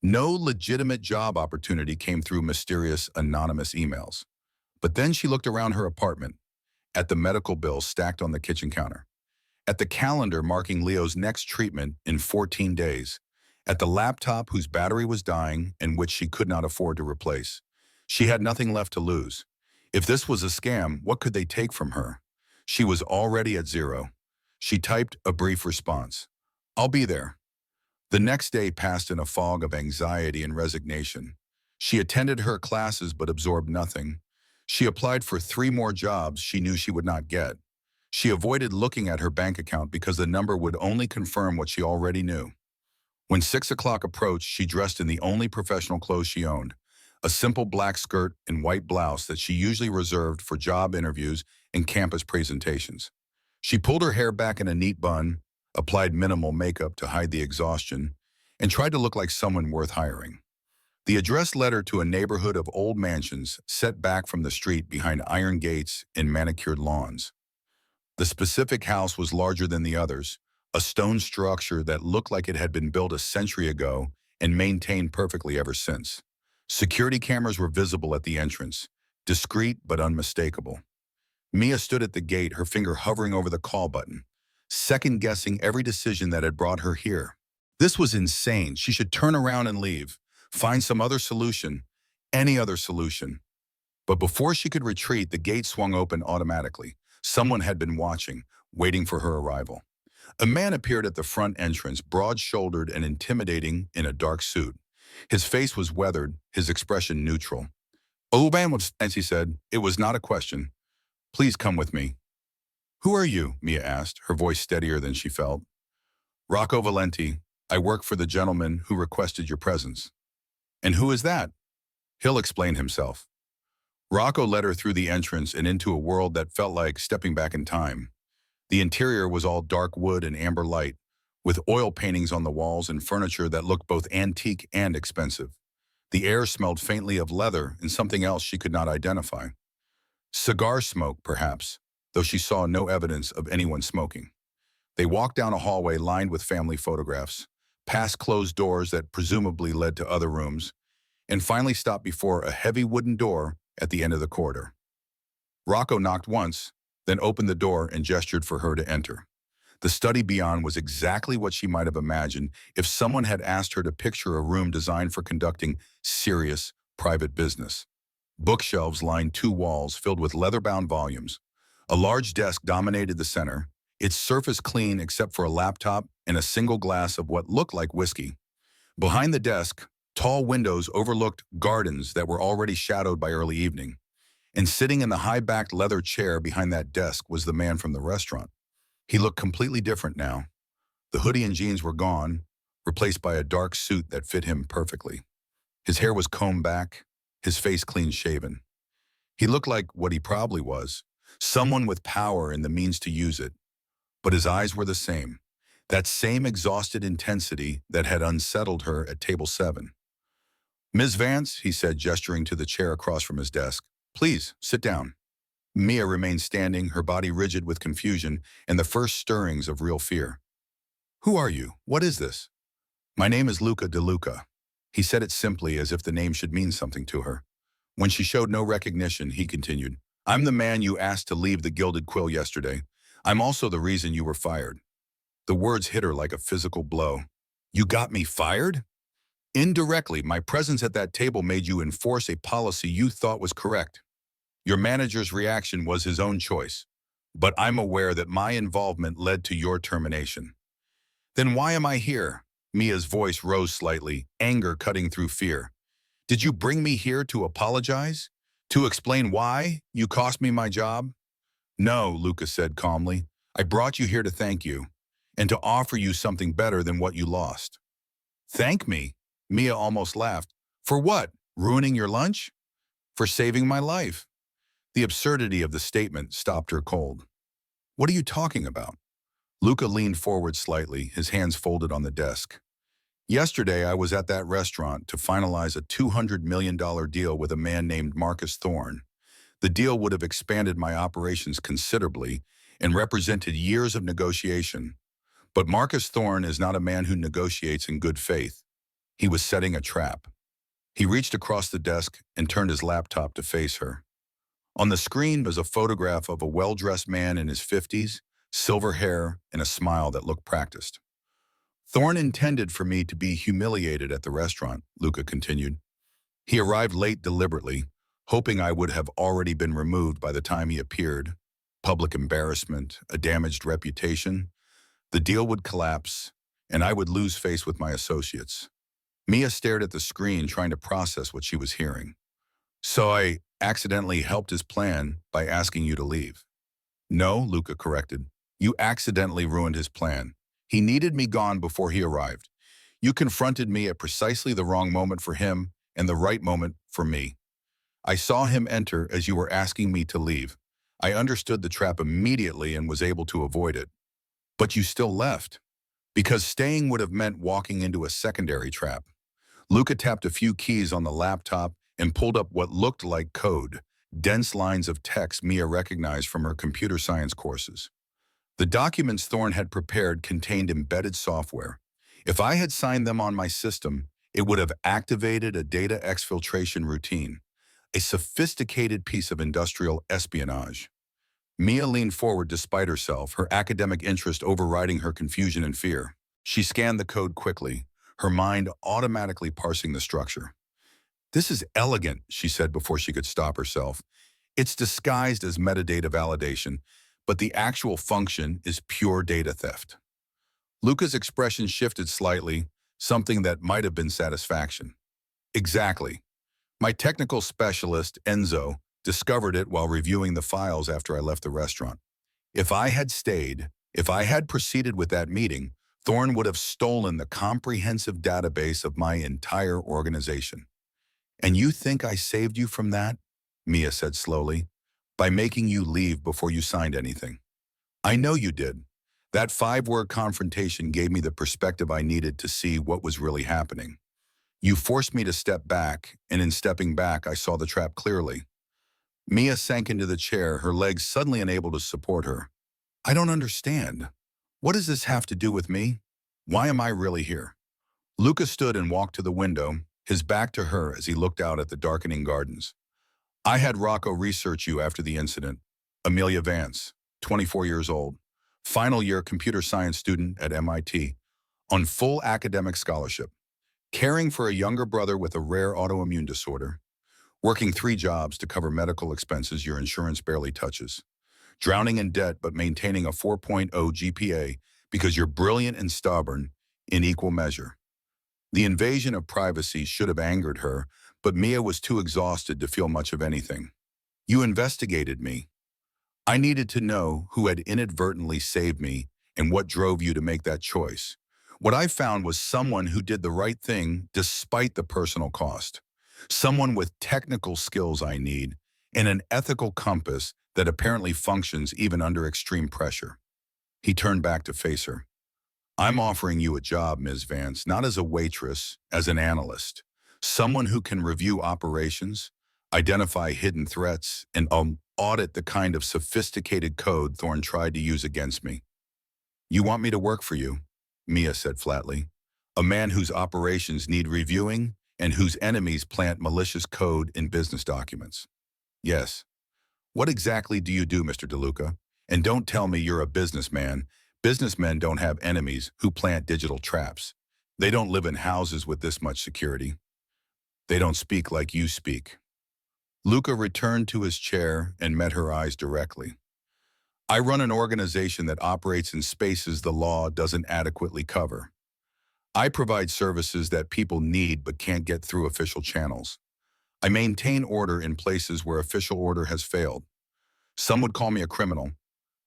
No legitimate job opportunity came through mysterious, anonymous emails. But then she looked around her apartment, at the medical bills stacked on the kitchen counter, at the calendar marking Leo's next treatment in 14 days, at the laptop whose battery was dying and which she could not afford to replace. She had nothing left to lose. If this was a scam, what could they take from her? She was already at zero. She typed a brief response. "I'll be there." The next day passed in a fog of anxiety and resignation. She attended her classes but absorbed nothing. She applied for 3 more jobs she knew she would not get. She avoided looking at her bank account because the number would only confirm what she already knew. When 6 o'clock approached, she dressed in the only professional clothes she owned, a simple black skirt and white blouse that she usually reserved for job interviews and campus presentations. She pulled her hair back in a neat bun, applied minimal makeup to hide the exhaustion, and tried to look like someone worth hiring. The address led her to a neighborhood of old mansions set back from the street behind iron gates and manicured lawns. The specific house was larger than the others, a stone structure that looked like it had been built a century ago and maintained perfectly ever since. Security cameras were visible at the entrance, discreet but unmistakable. Mia stood at the gate, her finger hovering over the call button, second-guessing every decision that had brought her here. This was insane. She should turn around and leave, find some other solution, any other solution. But before she could retreat, the gate swung open automatically. Someone had been watching, waiting for her arrival. A man appeared at the front entrance, broad-shouldered and intimidating in a dark suit. His face was weathered, his expression neutral. "Oh, man," he said. "It was not a question. Please come with me." "Who are you?" Mia asked, her voice steadier than she felt. "Rocco Valenti. I work for the gentleman who requested your presence." "And who is that?" "He'll explain himself." Rocco led her through the entrance and into a world that felt like stepping back in time. The interior was all dark wood and amber light, with oil paintings on the walls and furniture that looked both antique and expensive. The air smelled faintly of leather and something else she could not identify. Cigar smoke, perhaps, though she saw no evidence of anyone smoking. They walked down a hallway lined with family photographs, past closed doors that presumably led to other rooms, and finally stopped before a heavy wooden door at the end of the corridor. Rocco knocked once, then opened the door and gestured for her to enter. The study beyond was exactly what she might have imagined if someone had asked her to picture a room designed for conducting serious, private business. Bookshelves lined two walls filled with leather-bound volumes. A large desk dominated the center, its surface clean except for a laptop and a single glass of what looked like whiskey. Behind the desk, tall windows overlooked gardens that were already shadowed by early evening. And sitting in the high-backed leather chair behind that desk was the man from the restaurant. He looked completely different now. The hoodie and jeans were gone, replaced by a dark suit that fit him perfectly. His hair was combed back, his face clean-shaven. He looked like what he probably was, someone with power and the means to use it. But his eyes were the same, that same exhausted intensity that had unsettled her at table 7. "Ms. Vance," he said, gesturing to the chair across from his desk, "please, sit down." Mia remained standing, her body rigid with confusion and the first stirrings of real fear. "Who are you? What is this?" "My name is Luca De Luca." He said it simply, as if the name should mean something to her. When she showed no recognition, he continued, "I'm the man you asked to leave the Gilded Quill yesterday. I'm also the reason you were fired." The words hit her like a physical blow. "You got me fired?" "Indirectly, my presence at that table made you enforce a policy you thought was correct. Your manager's reaction was his own choice, but I'm aware that my involvement led to your termination." "Then why am I here?" Mia's voice rose slightly, anger cutting through fear. "Did you bring me here to apologize? To explain why you cost me my job?" "No," Luca said calmly. "I brought you here to thank you, and to offer you something better than what you lost." "Thank me?" Mia almost laughed. "For what? Ruining your lunch?" "For saving my life." The absurdity of the statement stopped her cold. "What are you talking about?" Luca leaned forward slightly, his hands folded on the desk. "Yesterday, I was at that restaurant to finalize a $200 million deal with a man named Marcus Thorne. The deal would have expanded my operations considerably and represented years of negotiation. But Marcus Thorne is not a man who negotiates in good faith. He was setting a trap." He reached across the desk and turned his laptop to face her. On the screen was a photograph of a well-dressed man in his 50s, silver hair, and a smile that looked practiced. "Thorne intended for me to be humiliated at the restaurant," Luca continued. "He arrived late deliberately, hoping I would have already been removed by the time he appeared. Public embarrassment, a damaged reputation. The deal would collapse, and I would lose face with my associates." Mia stared at the screen, trying to process what she was hearing. "So I accidentally helped his plan by asking you to leave." "No," Luca corrected. "You accidentally ruined his plan. He needed me gone before he arrived. You confronted me at precisely the wrong moment for him and the right moment for me. I saw him enter as you were asking me to leave. I understood the trap immediately and was able to avoid it. But you still left, because staying would have meant walking into a secondary trap. Luca tapped a few keys on the laptop and pulled up what looked like code, dense lines of text Mia recognized from her computer science courses. The documents Thorne had prepared contained embedded software. If I had signed them on my system, it would have activated a data exfiltration routine, a sophisticated piece of industrial espionage. Mia leaned forward despite herself, her academic interest overriding her confusion and fear. She scanned the code quickly, her mind automatically parsing the structure. "This is elegant," she said before she could stop herself. "It's disguised as metadata validation, but the actual function is pure data theft." Luca's expression shifted slightly, something that might have been satisfaction. "Exactly. My technical specialist, Enzo, discovered it while reviewing the files after I left the restaurant. If I had stayed, if I had proceeded with that meeting, Thorne would have stolen the comprehensive database of my entire organization." "And you think I saved you from that?" Mia said slowly. "By making you leave before you signed anything. I know you did. That 5-word confrontation gave me the perspective I needed to see what was really happening. You forced me to step back, and in stepping back, I saw the trap clearly." Mia sank into the chair, her legs suddenly unable to support her. "I don't understand. What does this have to do with me? Why am I really here?" Luca stood and walked to the window, his back to her as he looked out at the darkening gardens. "I had Rocco research you after the incident. Amelia Vance, 24 years old, final year computer science student at MIT, on full academic scholarship, caring for a younger brother with a rare autoimmune disorder, working 3 jobs to cover medical expenses your insurance barely touches, drowning in debt but maintaining a 4.0 GPA because you're brilliant and stubborn in equal measure." The invasion of privacy should have angered her, but Mia was too exhausted to feel much of anything. "You investigated me. I needed to know who had inadvertently saved me and what drove you to make that choice. What I found was someone who did the right thing despite the personal cost. Someone with technical skills I need and an ethical compass that apparently functions even under extreme pressure." He turned back to face her. "I'm offering you a job, Ms. Vance, not as a waitress, as an analyst. Someone who can review operations, identify hidden threats, and audit the kind of sophisticated code Thorne tried to use against me." "You want me to work for you," Mia said flatly. "A man whose operations need reviewing and whose enemies plant malicious code in business documents." "Yes. What exactly do you do, Mr. DeLuca? And don't tell me you're a businessman. Businessmen don't have enemies who plant digital traps. They don't live in houses with this much security. They don't speak like you speak." Luca returned to his chair and met her eyes directly. "I run an organization that operates in spaces the law doesn't adequately cover. I provide services that people need but can't get through official channels. I maintain order in places where official order has failed. Some would call me a criminal.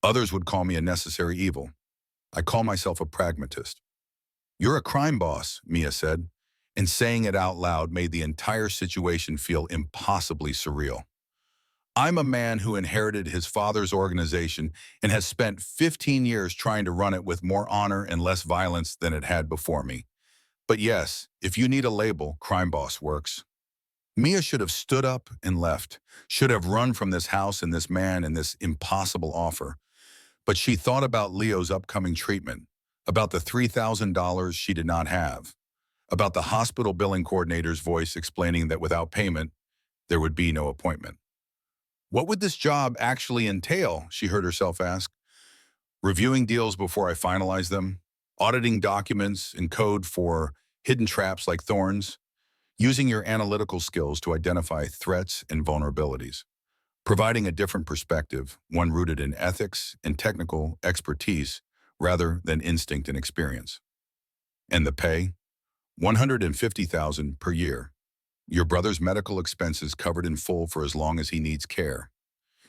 Others would call me a necessary evil. I call myself a pragmatist." "You're a crime boss," Mia said, and saying it out loud made the entire situation feel impossibly surreal. "I'm a man who inherited his father's organization and has spent 15 years trying to run it with more honor and less violence than it had before me. But yes, if you need a label, crime boss works." Mia should have stood up and left, should have run from this house and this man and this impossible offer. But she thought about Leo's upcoming treatment, about the $3,000 she did not have, about the hospital billing coordinator's voice explaining that without payment, there would be no appointment. "What would this job actually entail?" she heard herself ask. "Reviewing deals before I finalize them, auditing documents and code for hidden traps like thorns, using your analytical skills to identify threats and vulnerabilities, providing a different perspective, one rooted in ethics and technical expertise rather than instinct and experience. And the pay? $150,000 per year. Your brother's medical expenses covered in full for as long as he needs care.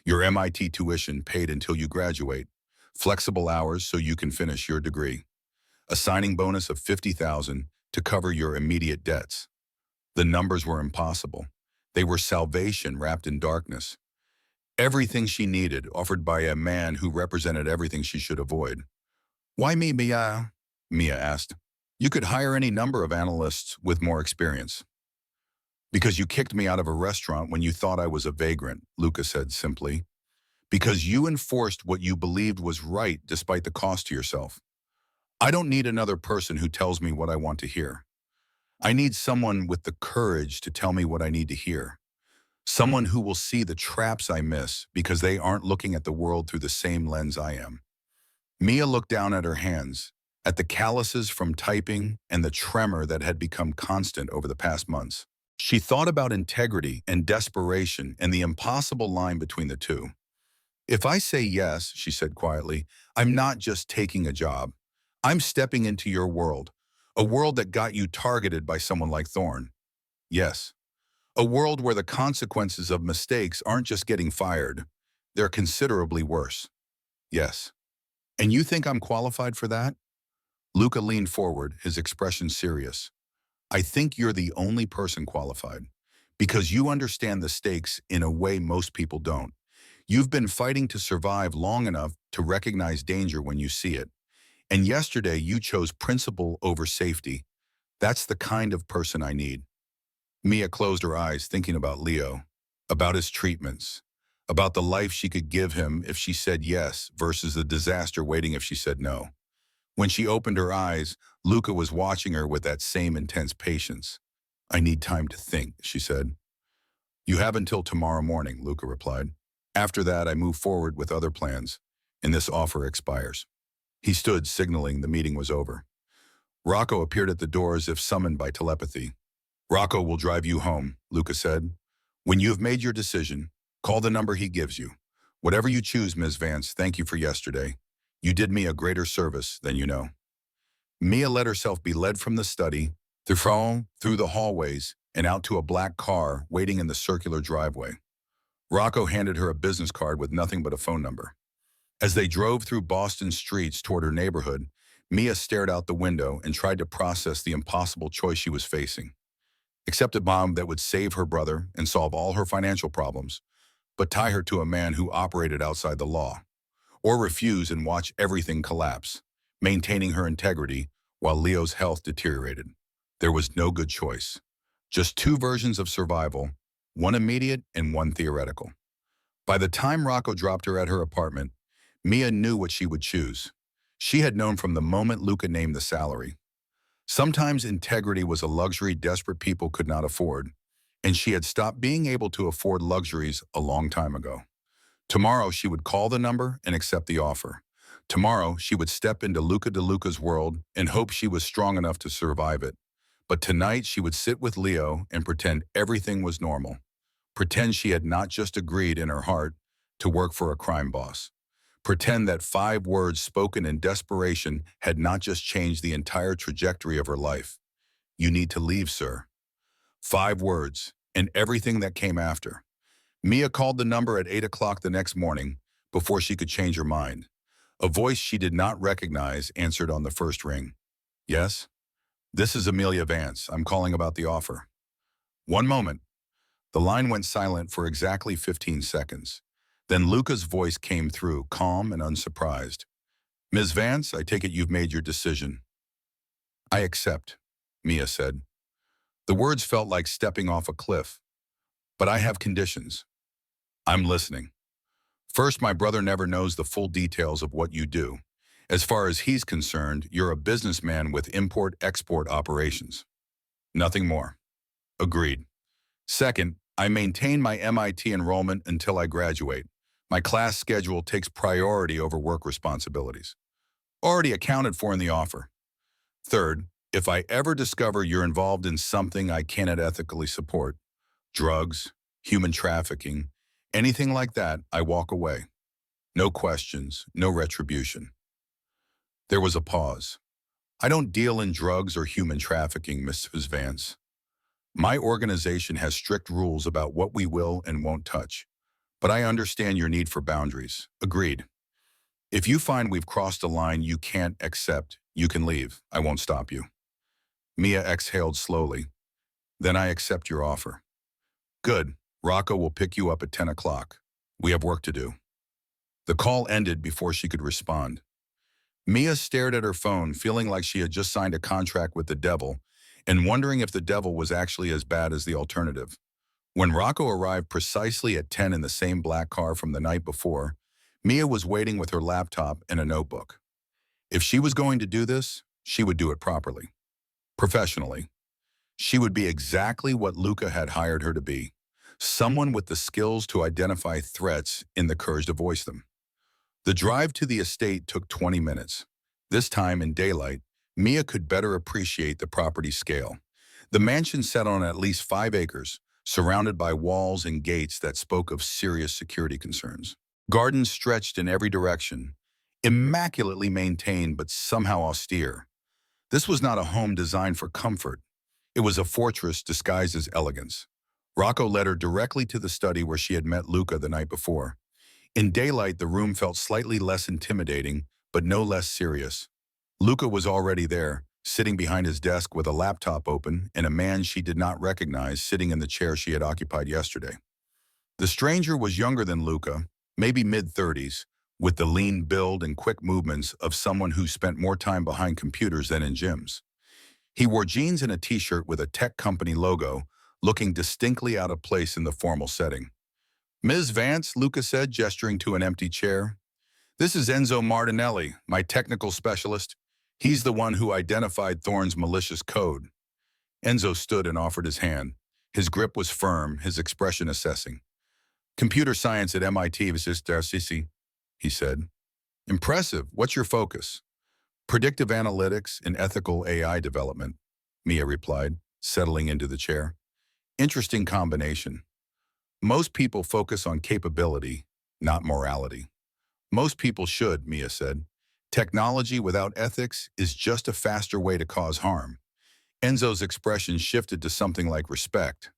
Your MIT tuition paid until you graduate. Flexible hours so you can finish your degree. A signing bonus of $50,000 to cover your immediate debts." The numbers were impossible. They were salvation wrapped in darkness. Everything she needed, offered by a man who represented everything she should avoid. Why me, Mia? Mia asked. You could hire any number of analysts with more experience. Because you kicked me out of a restaurant when you thought I was a vagrant, Luca said simply. Because you enforced what you believed was right despite the cost to yourself. I don't need another person who tells me what I want to hear. I need someone with the courage to tell me what I need to hear. Someone who will see the traps I miss because they aren't looking at the world through the same lens I am. Mia looked down at her hands, at the calluses from typing and the tremor that had become constant over the past months. She thought about integrity and desperation and the impossible line between the two. If I say yes, she said quietly, I'm not just taking a job. I'm stepping into your world, a world that got you targeted by someone like Thorne. Yes, a world where the consequences of mistakes aren't just getting fired, they're considerably worse. Yes. And you think I'm qualified for that? Luca leaned forward, his expression serious. I think you're the only person qualified, because you understand the stakes in a way most people don't. You've been fighting to survive long enough to recognize danger when you see it. And yesterday you chose principle over safety. That's the kind of person I need. Mia closed her eyes, thinking about Leo, about his treatments, about the life she could give him if she said yes versus the disaster waiting if she said no. When she opened her eyes, Luca was watching her with that same intense patience. I need time to think, she said. You have until tomorrow morning, Luca replied. After that, I move forward with other plans, and this offer expires. He stood, signaling the meeting was over. Rocco appeared at the door as if summoned by telepathy. Rocco will drive you home, Luca said. When you have made your decision, call the number he gives you. Whatever you choose, Ms. Vance, thank you for yesterday. You did me a greater service than you know. Mia let herself be led from the study, through the hallways, and out to a black car waiting in the circular driveway. Rocco handed her a business card with nothing but a phone number. As they drove through Boston streets toward her neighborhood, Mia stared out the window and tried to process the impossible choice she was facing. Accept a bomb that would save her brother and solve all her financial problems, but tie her to a man who operated outside the law. Or refuse and watch everything collapse, maintaining her integrity while Leo's health deteriorated. There was no good choice. Just two versions of survival, one immediate and one theoretical. By the time Rocco dropped her at her apartment, Mia knew what she would choose. She had known from the moment Luca named the salary. Sometimes integrity was a luxury desperate people could not afford, and she had stopped being able to afford luxuries a long time ago. Tomorrow, she would call the number and accept the offer. Tomorrow, she would step into Luca de Luca's world and hope she was strong enough to survive it. But tonight, she would sit with Leo and pretend everything was normal. Pretend she had not just agreed in her heart to work for a crime boss. Pretend that 5 words spoken in desperation had not just changed the entire trajectory of her life. You need to leave, sir. 5 words, and everything that came after. Mia called the number at 8 o'clock the next morning before she could change her mind. A voice she did not recognize answered on the first ring. Yes? This is Amelia Vance. I'm calling about the offer. One moment. The line went silent for exactly 15 seconds. Then Luca's voice came through, calm and unsurprised. Ms. Vance, I take it you've made your decision. I accept, Mia said. The words felt like stepping off a cliff. But I have conditions. I'm listening. First, my brother never knows the full details of what you do. As far as he's concerned, you're a businessman with import-export operations. Nothing more. Agreed. Second, I maintain my MIT enrollment until I graduate. My class schedule takes priority over work responsibilities. Already accounted for in the offer. Third, if I ever discover you're involved in something I cannot ethically support, drugs, human trafficking, anything like that, I walk away. No questions, no retribution. There was a pause. I don't deal in drugs or human trafficking, Mrs. Vance. My organization has strict rules about what we will and won't touch. But I understand your need for boundaries. Agreed. If you find we've crossed a line you can't accept, you can leave. I won't stop you. Mia exhaled slowly. Then I accept your offer. Good. Rocco will pick you up at 10 o'clock. We have work to do. The call ended before she could respond. Mia stared at her phone, feeling like she had just signed a contract with the devil and wondering if the devil was actually as bad as the alternative. When Rocco arrived precisely at 10 in the same black car from the night before, Mia was waiting with her laptop and a notebook. If she was going to do this, she would do it properly, professionally. She would be exactly what Luca had hired her to be, someone with the skills to identify threats and the courage to voice them. The drive to the estate took 20 minutes. This time in daylight, Mia could better appreciate the property's scale. The mansion sat on at least 5 acres, surrounded by walls and gates that spoke of serious security concerns. Gardens stretched in every direction, immaculately maintained but somehow austere. This was not a home designed for comfort. It was a fortress disguised as elegance. Rocco led her directly to the study where she had met Luca the night before. In daylight, the room felt slightly less intimidating, but no less serious. Luca was already there, sitting behind his desk with a laptop open and a man she did not recognize sitting in the chair she had occupied yesterday. The stranger was younger than Luca, maybe mid-30s, with the lean build and quick movements of someone who spent more time behind computers than in gyms. He wore jeans and a t-shirt with a tech company logo, looking distinctly out of place in the formal setting. "Ms. Vance," Luca said, gesturing to an empty chair. "This is Enzo Martinelli, my technical specialist. He's the one who identified Thorne's malicious code." Enzo stood and offered his hand. His grip was firm, his expression assessing. "Computer science at MIT, he said. "Impressive. What's your focus?" "Predictive analytics and ethical AI development," Mia replied, settling into the chair. "Interesting combination. Most people focus on capability, not morality." "Most people should," Mia said. "Technology without ethics is just a faster way to cause harm." Enzo's expression shifted to something like respect.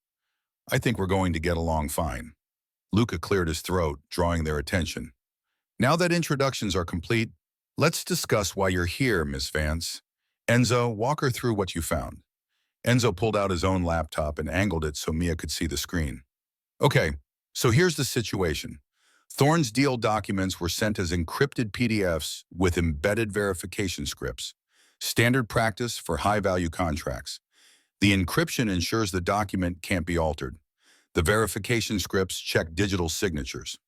"I think we're going to get along fine." Luca cleared his throat, drawing their attention. "Now that introductions are complete, let's discuss why you're here, Miss Vance. Enzo, walk her through what you found." Enzo pulled out his own laptop and angled it so Mia could see the screen. "Okay, so here's the situation. Thorne's deal documents were sent as encrypted PDFs with embedded verification scripts, standard practice for high-value contracts. The encryption ensures the document can't be altered. The verification scripts check digital signatures."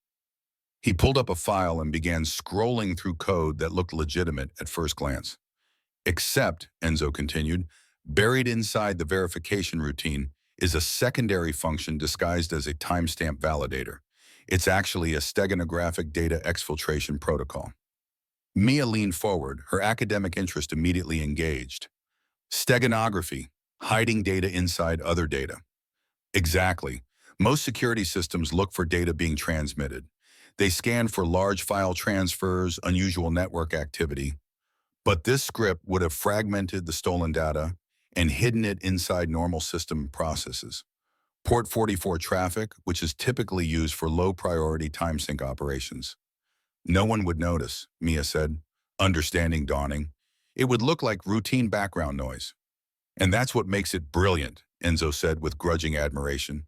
He pulled up a file and began scrolling through code that looked legitimate at first glance. "Except," Enzo continued, "buried inside the verification routine is a secondary function disguised as a timestamp validator. It's actually a steganographic data exfiltration protocol." Mia leaned forward, her academic interest immediately engaged. Steganography, hiding data inside other data. Exactly. Most security systems look for data being transmitted. They scan for large file transfers, unusual network activity. But this script would have fragmented the stolen data and hidden it inside normal system processes. Port 44 traffic, which is typically used for low-priority time sync operations. "No one would notice," Mia said, understanding dawning. "It would look like routine background noise." "And that's what makes it brilliant," Enzo said with grudging admiration.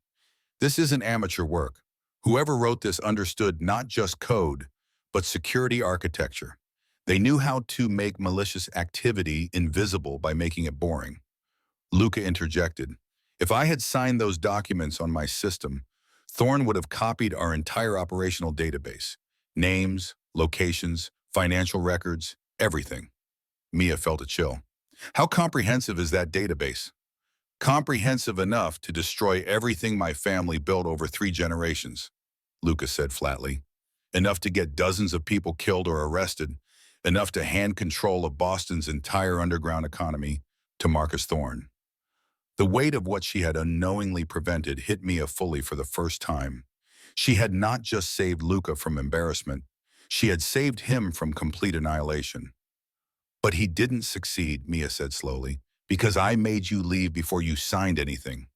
"This isn't amateur work. Whoever wrote this understood not just code, but security architecture. They knew how to make malicious activity invisible by making it boring." Luca interjected. "If I had signed those documents on my system, Thorne would have copied our entire operational database. Names, locations, financial records, everything." Mia felt a chill. "How comprehensive is that database?" "Comprehensive enough to destroy everything my family built over 3 generations," Luca said flatly. "Enough to get dozens of people killed or arrested, enough to hand control of Boston's entire underground economy to Marcus Thorne." The weight of what she had unknowingly prevented hit Mia fully for the first time. She had not just saved Luca from embarrassment, she had saved him from complete annihilation. "But he didn't succeed," Mia said slowly, "because I made you leave before you signed anything.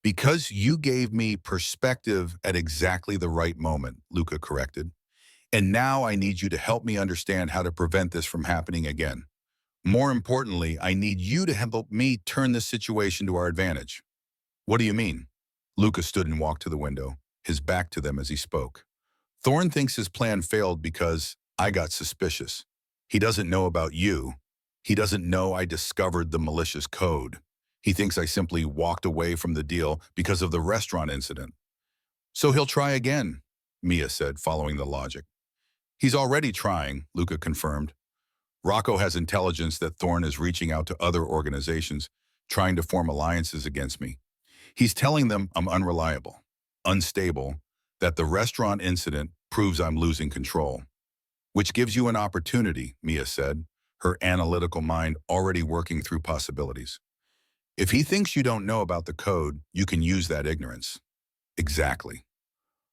Because you gave me perspective at exactly the right moment," Luca corrected. "And now I need you to help me understand how to prevent this from happening again. More importantly, I need you to help me turn this situation to our advantage." "What do you mean?" Luca stood and walked to the window, his back to them as he spoke. Thorne thinks his plan failed because I got suspicious. He doesn't know about you. He doesn't know I discovered the malicious code. He thinks I simply walked away from the deal because of the restaurant incident. So he'll try again, Mia said, following the logic. He's already trying, Luca confirmed. Rocco has intelligence that Thorne is reaching out to other organizations, trying to form alliances against me. He's telling them I'm unreliable, unstable, that the restaurant incident proves I'm losing control. Which gives you an opportunity, Mia said, her analytical mind already working through possibilities. If he thinks you don't know about the code, you can use that ignorance. Exactly.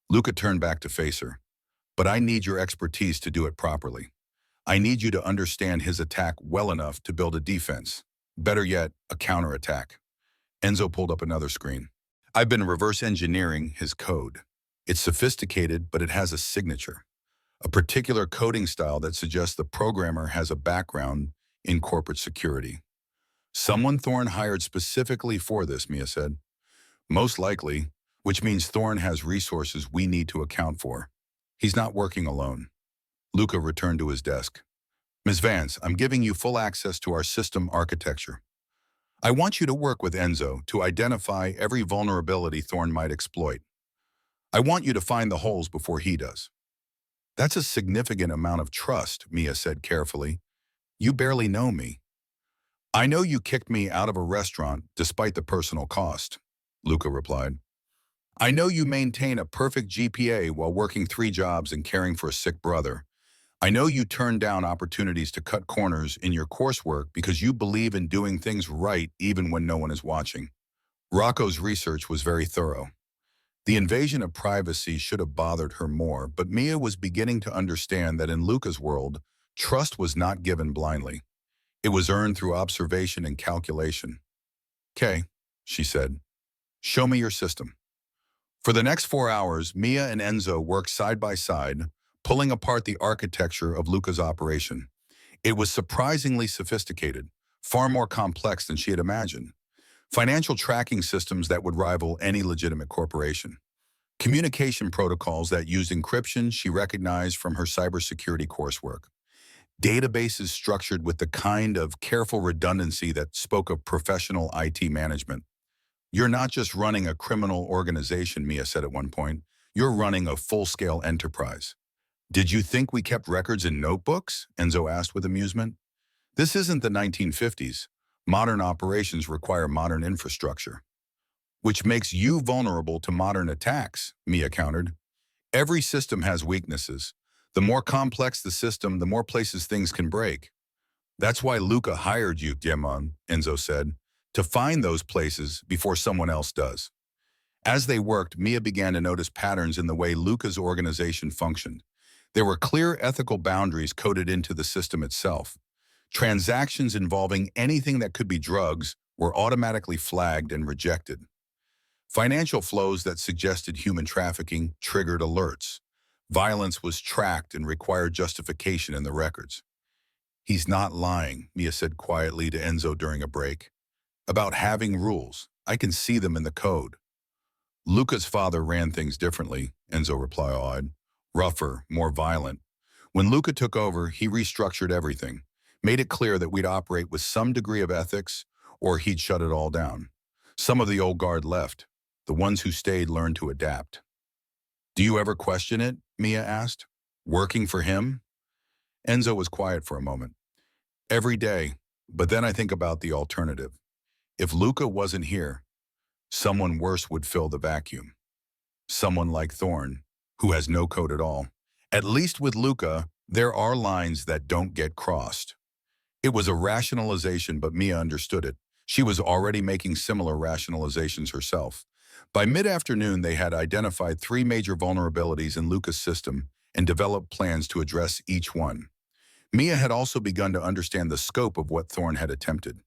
Luca turned back to face her. But I need your expertise to do it properly. I need you to understand his attack well enough to build a defense. Better yet, a counterattack. Enzo pulled up another screen. I've been reverse engineering his code. It's sophisticated, but it has a signature. A particular coding style that suggests the programmer has a background in corporate security. Someone Thorne hired specifically for this, Mia said. Most likely, which means Thorne has resources we need to account for. He's not working alone. Luca returned to his desk. Ms. Vance, I'm giving you full access to our system architecture. I want you to work with Enzo to identify every vulnerability Thorne might exploit. I want you to find the holes before he does. That's a significant amount of trust, Mia said carefully. You barely know me. I know you kicked me out of a restaurant despite the personal cost, Luca replied. I know you maintain a perfect GPA while working 3 jobs and caring for a sick brother. I know you turn down opportunities to cut corners in your coursework because you believe in doing things right even when no one is watching. Rocco's research was very thorough. The invasion of privacy should have bothered her more, but Mia was beginning to understand that in Luca's world, trust was not given blindly. It was earned through observation and calculation. "Okay," she said. "Show me your system." For the next 4 hours, Mia and Enzo worked side by side, pulling apart the architecture of Luca's operation. It was surprisingly sophisticated, far more complex than she had imagined. Financial tracking systems that would rival any legitimate corporation. Communication protocols that used encryption she recognized from her cybersecurity coursework. Databases structured with the kind of careful redundancy that spoke of professional IT management. You're not just running a criminal organization, Mia said at one point. You're running a full-scale enterprise. Did you think we kept records in notebooks? Enzo asked with amusement. This isn't the 1950s. Modern operations require modern infrastructure. Which makes you vulnerable to modern attacks, Mia countered. Every system has weaknesses. The more complex the system, the more places things can break. That's why Luca hired you, Diamond, Enzo said, to find those places before someone else does. As they worked, Mia began to notice patterns in the way Luca's organization functioned. There were clear ethical boundaries coded into the system itself. Transactions involving anything that could be drugs were automatically flagged and rejected. Financial flows that suggested human trafficking triggered alerts. Violence was tracked and required justification in the records. He's not lying, Mia said quietly to Enzo during a break. About having rules. I can see them in the code. Luca's father ran things differently, Enzo replied. Rougher, more violent. When Luca took over, he restructured everything, made it clear that we'd operate with some degree of ethics or he'd shut it all down. Some of the old guard left. The ones who stayed learned to adapt. Do you ever question it? Mia asked. Working for him? Enzo was quiet for a moment. Every day, but then I think about the alternative. If Luca wasn't here, someone worse would fill the vacuum. Someone like Thorne, who has no code at all. At least with Luca, there are lines that don't get crossed. It was a rationalization, but Mia understood it. She was already making similar rationalizations herself. By mid-afternoon, they had identified 3 major vulnerabilities in Luca's system and developed plans to address each one. Mia had also begun to understand the scope of what Thorne had attempted.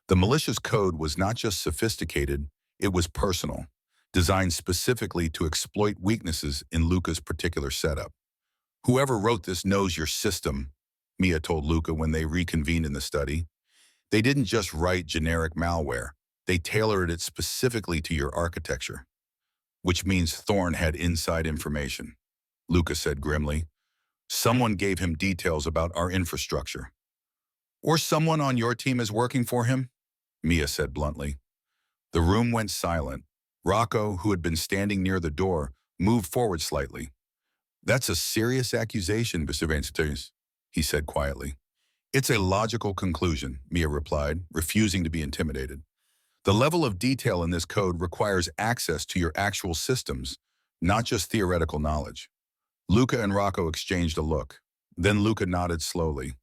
The malicious code was not just sophisticated, it was personal, designed specifically to exploit weaknesses in Luca's particular setup. Whoever wrote this knows your system, Mia told Luca when they reconvened in the study. They didn't just write generic malware. They tailored it specifically to your architecture, which means Thorne had inside information. Luca said grimly. Someone gave him details about our infrastructure. Or someone on your team is working for him? Mia said bluntly. The room went silent. Rocco, who had been standing near the door, moved forward slightly. That's a serious accusation, Mr. Vance, he said quietly. It's a logical conclusion, Mia replied, refusing to be intimidated. The level of detail in this code requires access to your actual systems, not just theoretical knowledge. Luca and Rocco exchanged a look. Then Luca nodded slowly.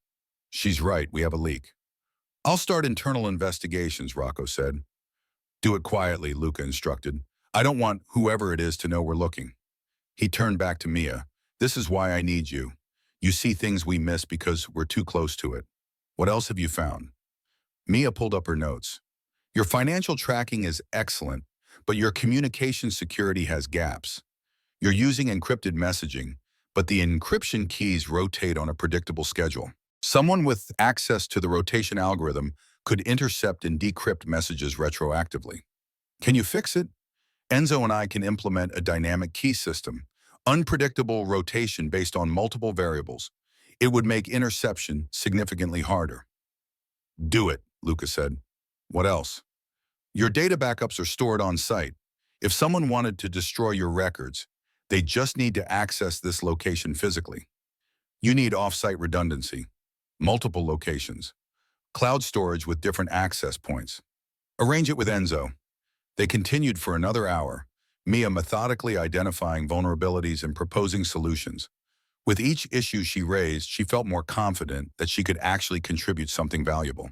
She's right, we have a leak. I'll start internal investigations, Rocco said. Do it quietly, Luca instructed. I don't want whoever it is to know we're looking. He turned back to Mia. This is why I need you. You see things we miss because we're too close to it. What else have you found? Mia pulled up her notes. Your financial tracking is excellent, but your communication security has gaps. You're using encrypted messaging, but the encryption keys rotate on a predictable schedule. Someone with access to the rotation algorithm could intercept and decrypt messages retroactively. Can you fix it? Enzo and I can implement a dynamic key system, unpredictable rotation based on multiple variables. It would make interception significantly harder. Do it, Luca said. What else? Your data backups are stored on site. If someone wanted to destroy your records, they just need to access this location physically. You need off-site redundancy, multiple locations, cloud storage with different access points. Arrange it with Enzo. They continued for another hour, Mia methodically identifying vulnerabilities and proposing solutions. With each issue she raised, she felt more confident that she could actually contribute something valuable.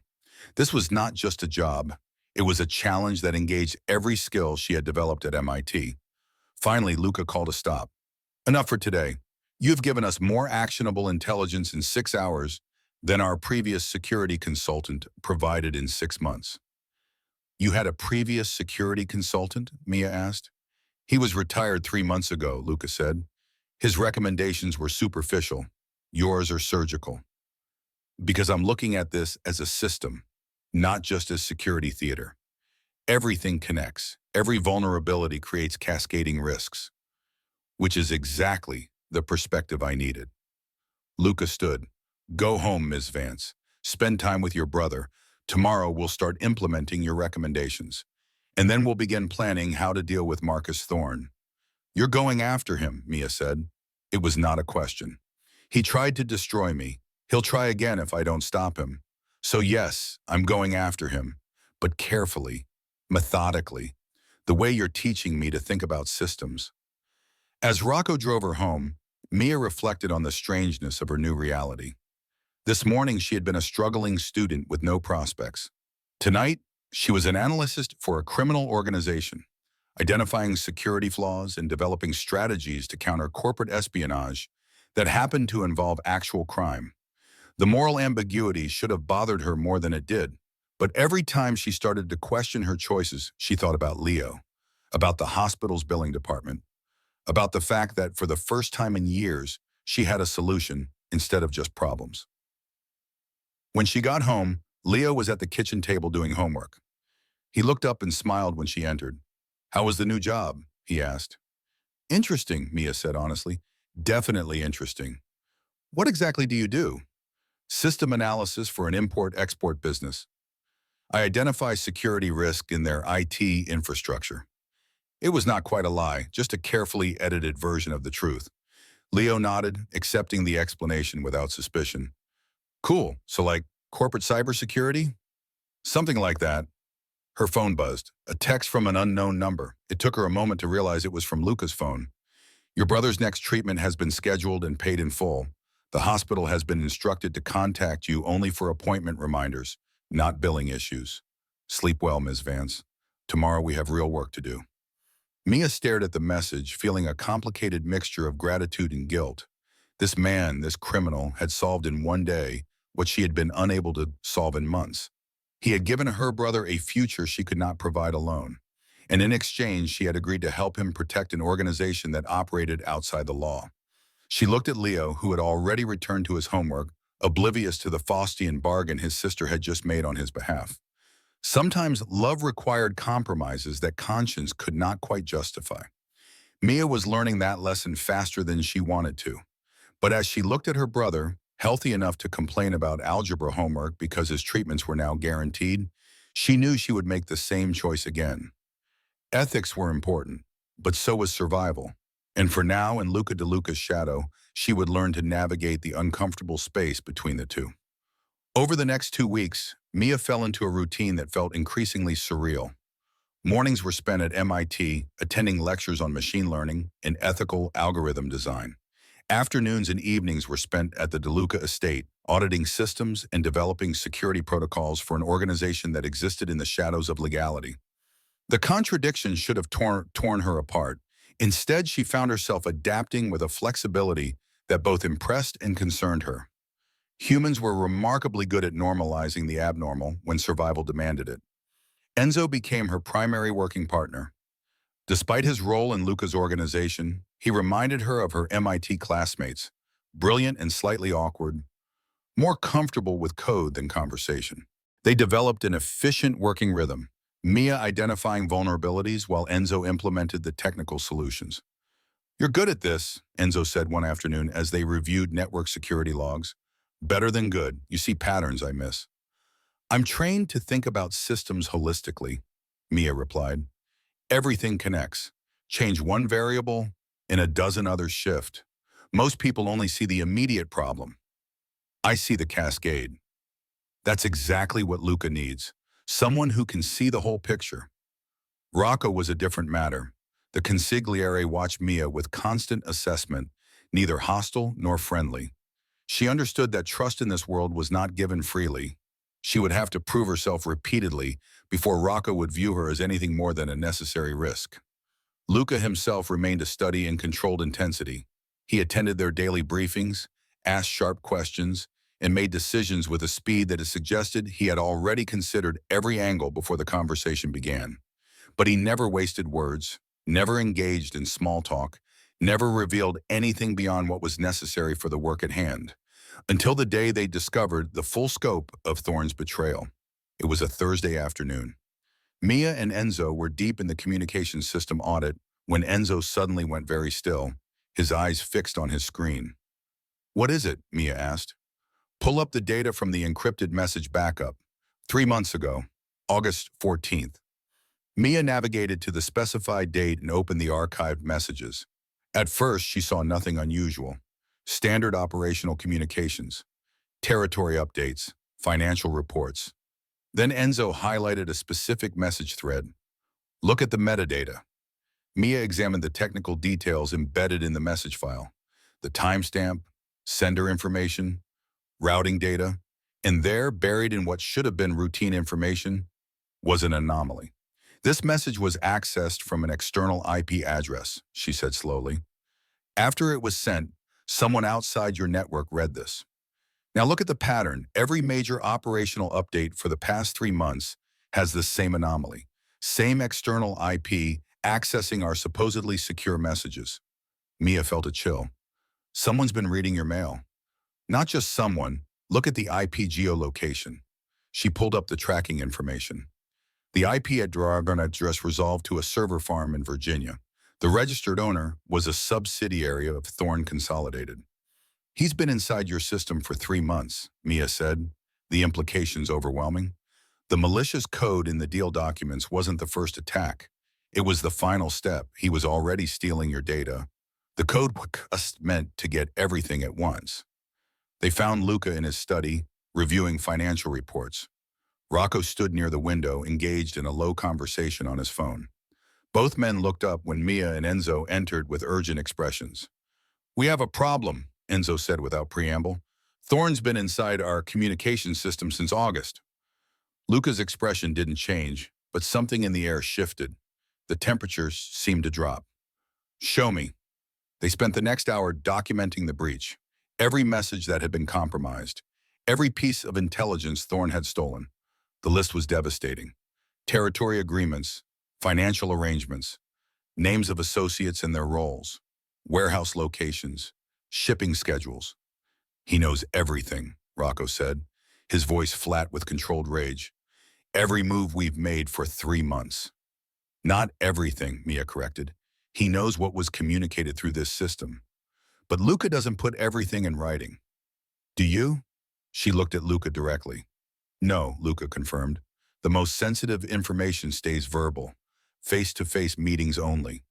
This was not just a job. It was a challenge that engaged every skill she had developed at MIT. Finally, Luca called a stop. Enough for today. You have given us more actionable intelligence in 6 hours than our previous security consultant provided in 6 months. You had a previous security consultant? Mia asked. He was retired 3 months ago, Luca said. His recommendations were superficial. Yours are surgical. Because I'm looking at this as a system, not just as security theater. Everything connects. Every vulnerability creates cascading risks, which is exactly the perspective I needed. Luca stood. Go home, Ms. Vance. Spend time with your brother. Tomorrow we'll start implementing your recommendations. And then we'll begin planning how to deal with Marcus Thorne. You're going after him, Mia said. It was not a question. He tried to destroy me. He'll try again if I don't stop him. So yes, I'm going after him, but carefully, methodically, the way you're teaching me to think about systems. As Rocco drove her home, Mia reflected on the strangeness of her new reality. This morning, she had been a struggling student with no prospects. Tonight, she was an analyst for a criminal organization, identifying security flaws and developing strategies to counter corporate espionage that happened to involve actual crime. The moral ambiguity should have bothered her more than it did, but every time she started to question her choices, she thought about Leo, about the hospital's billing department, about the fact that for the first time in years, she had a solution instead of just problems. When she got home, Leo was at the kitchen table doing homework. He looked up and smiled when she entered. How was the new job? He asked. Interesting, Mia said honestly. Definitely interesting. What exactly do you do? System analysis for an import-export business. I identify security risk in their IT infrastructure. It was not quite a lie, just a carefully edited version of the truth. Leo nodded, accepting the explanation without suspicion. Cool, so like corporate cybersecurity? Something like that. Her phone buzzed, a text from an unknown number. It took her a moment to realize it was from Luca's phone. Your brother's next treatment has been scheduled and paid in full. The hospital has been instructed to contact you only for appointment reminders, not billing issues. Sleep well, Ms. Vance. Tomorrow we have real work to do. Mia stared at the message, feeling a complicated mixture of gratitude and guilt. This man, this criminal, had solved in one day what she had been unable to solve in months. He had given her brother a future she could not provide alone. And in exchange, she had agreed to help him protect an organization that operated outside the law. She looked at Leo, who had already returned to his homework, oblivious to the Faustian bargain his sister had just made on his behalf. Sometimes love required compromises that conscience could not quite justify. Mia was learning that lesson faster than she wanted to. But as she looked at her brother, healthy enough to complain about algebra homework because his treatments were now guaranteed, she knew she would make the same choice again. Ethics were important, but so was survival. And for now, in Luca DeLuca's shadow, she would learn to navigate the uncomfortable space between the two. Over the next 2 weeks, Mia fell into a routine that felt increasingly surreal. Mornings were spent at MIT, attending lectures on machine learning and ethical algorithm design. Afternoons and evenings were spent at the DeLuca estate, auditing systems and developing security protocols for an organization that existed in the shadows of legality. The contradiction should have torn her apart. Instead, she found herself adapting with a flexibility that both impressed and concerned her. Humans were remarkably good at normalizing the abnormal when survival demanded it. Enzo became her primary working partner. Despite his role in Luca's organization, he reminded her of her MIT classmates, brilliant and slightly awkward, more comfortable with code than conversation. They developed an efficient working rhythm, Mia identifying vulnerabilities while Enzo implemented the technical solutions. "You're good at this," Enzo said one afternoon as they reviewed network security logs. "Better than good. You see patterns I miss." "I'm trained to think about systems holistically," Mia replied. "Everything connects. Change one variable, and a dozen others shift. Most people only see the immediate problem. I see the cascade." That's exactly what Luca needs. Someone who can see the whole picture. Rocco was a different matter. The consigliere watched Mia with constant assessment, neither hostile nor friendly. She understood that trust in this world was not given freely. She would have to prove herself repeatedly before Rocco would view her as anything more than a necessary risk. Luca himself remained a study in controlled intensity. He attended their daily briefings, asked sharp questions, and made decisions with a speed that suggested he had already considered every angle before the conversation began. But he never wasted words, never engaged in small talk, never revealed anything beyond what was necessary for the work at hand, until the day they discovered the full scope of Thorne's betrayal. It was a Thursday afternoon. Mia and Enzo were deep in the communication system audit when Enzo suddenly went very still, his eyes fixed on his screen. "What is it?" Mia asked. "Pull up the data from the encrypted message backup. 3 months ago, August 14th. Mia navigated to the specified date and opened the archived messages. At first, she saw nothing unusual. Standard operational communications, territory updates, financial reports. Then Enzo highlighted a specific message thread. "Look at the metadata." Mia examined the technical details embedded in the message file, the timestamp, sender information, routing data, and there, buried in what should have been routine information, was an anomaly. "This message was accessed from an external IP address," she said slowly. "After it was sent, someone outside your network read this. Now look at the pattern. Every major operational update for the past 3 months has this same anomaly. Same external IP accessing our supposedly secure messages." Mia felt a chill. "Someone's been reading your mail." "Not just someone. Look at the IP geolocation." She pulled up the tracking information. The IP address resolved to a server farm in Virginia. The registered owner was a subsidiary of Thorne Consolidated. "He's been inside your system for 3 months, Mia said, the implications overwhelming. The malicious code in the deal documents wasn't the first attack. It was the final step. He was already stealing your data. The code was meant to get everything at once." They found Luca in his study, reviewing financial reports. Rocco stood near the window, engaged in a low conversation on his phone. Both men looked up when Mia and Enzo entered with urgent expressions. "We have a problem," Enzo said without preamble. "Thorne's been inside our communication system since August." Luca's expression didn't change, but something in the air shifted. The temperature seemed to drop. "Show me." They spent the next hour documenting the breach, every message that had been compromised, every piece of intelligence Thorne had stolen. The list was devastating. Territory agreements, financial arrangements, names of associates and their roles, warehouse locations, shipping schedules. "He knows everything," Rocco said, his voice flat with controlled rage. "Every move we've made for 3 months." "Not everything," Mia corrected. He knows what was communicated through this system. But Luca doesn't put everything in writing. Do you? She looked at Luca directly. No, Luca confirmed. The most sensitive information stays verbal. Face-to-face meetings only.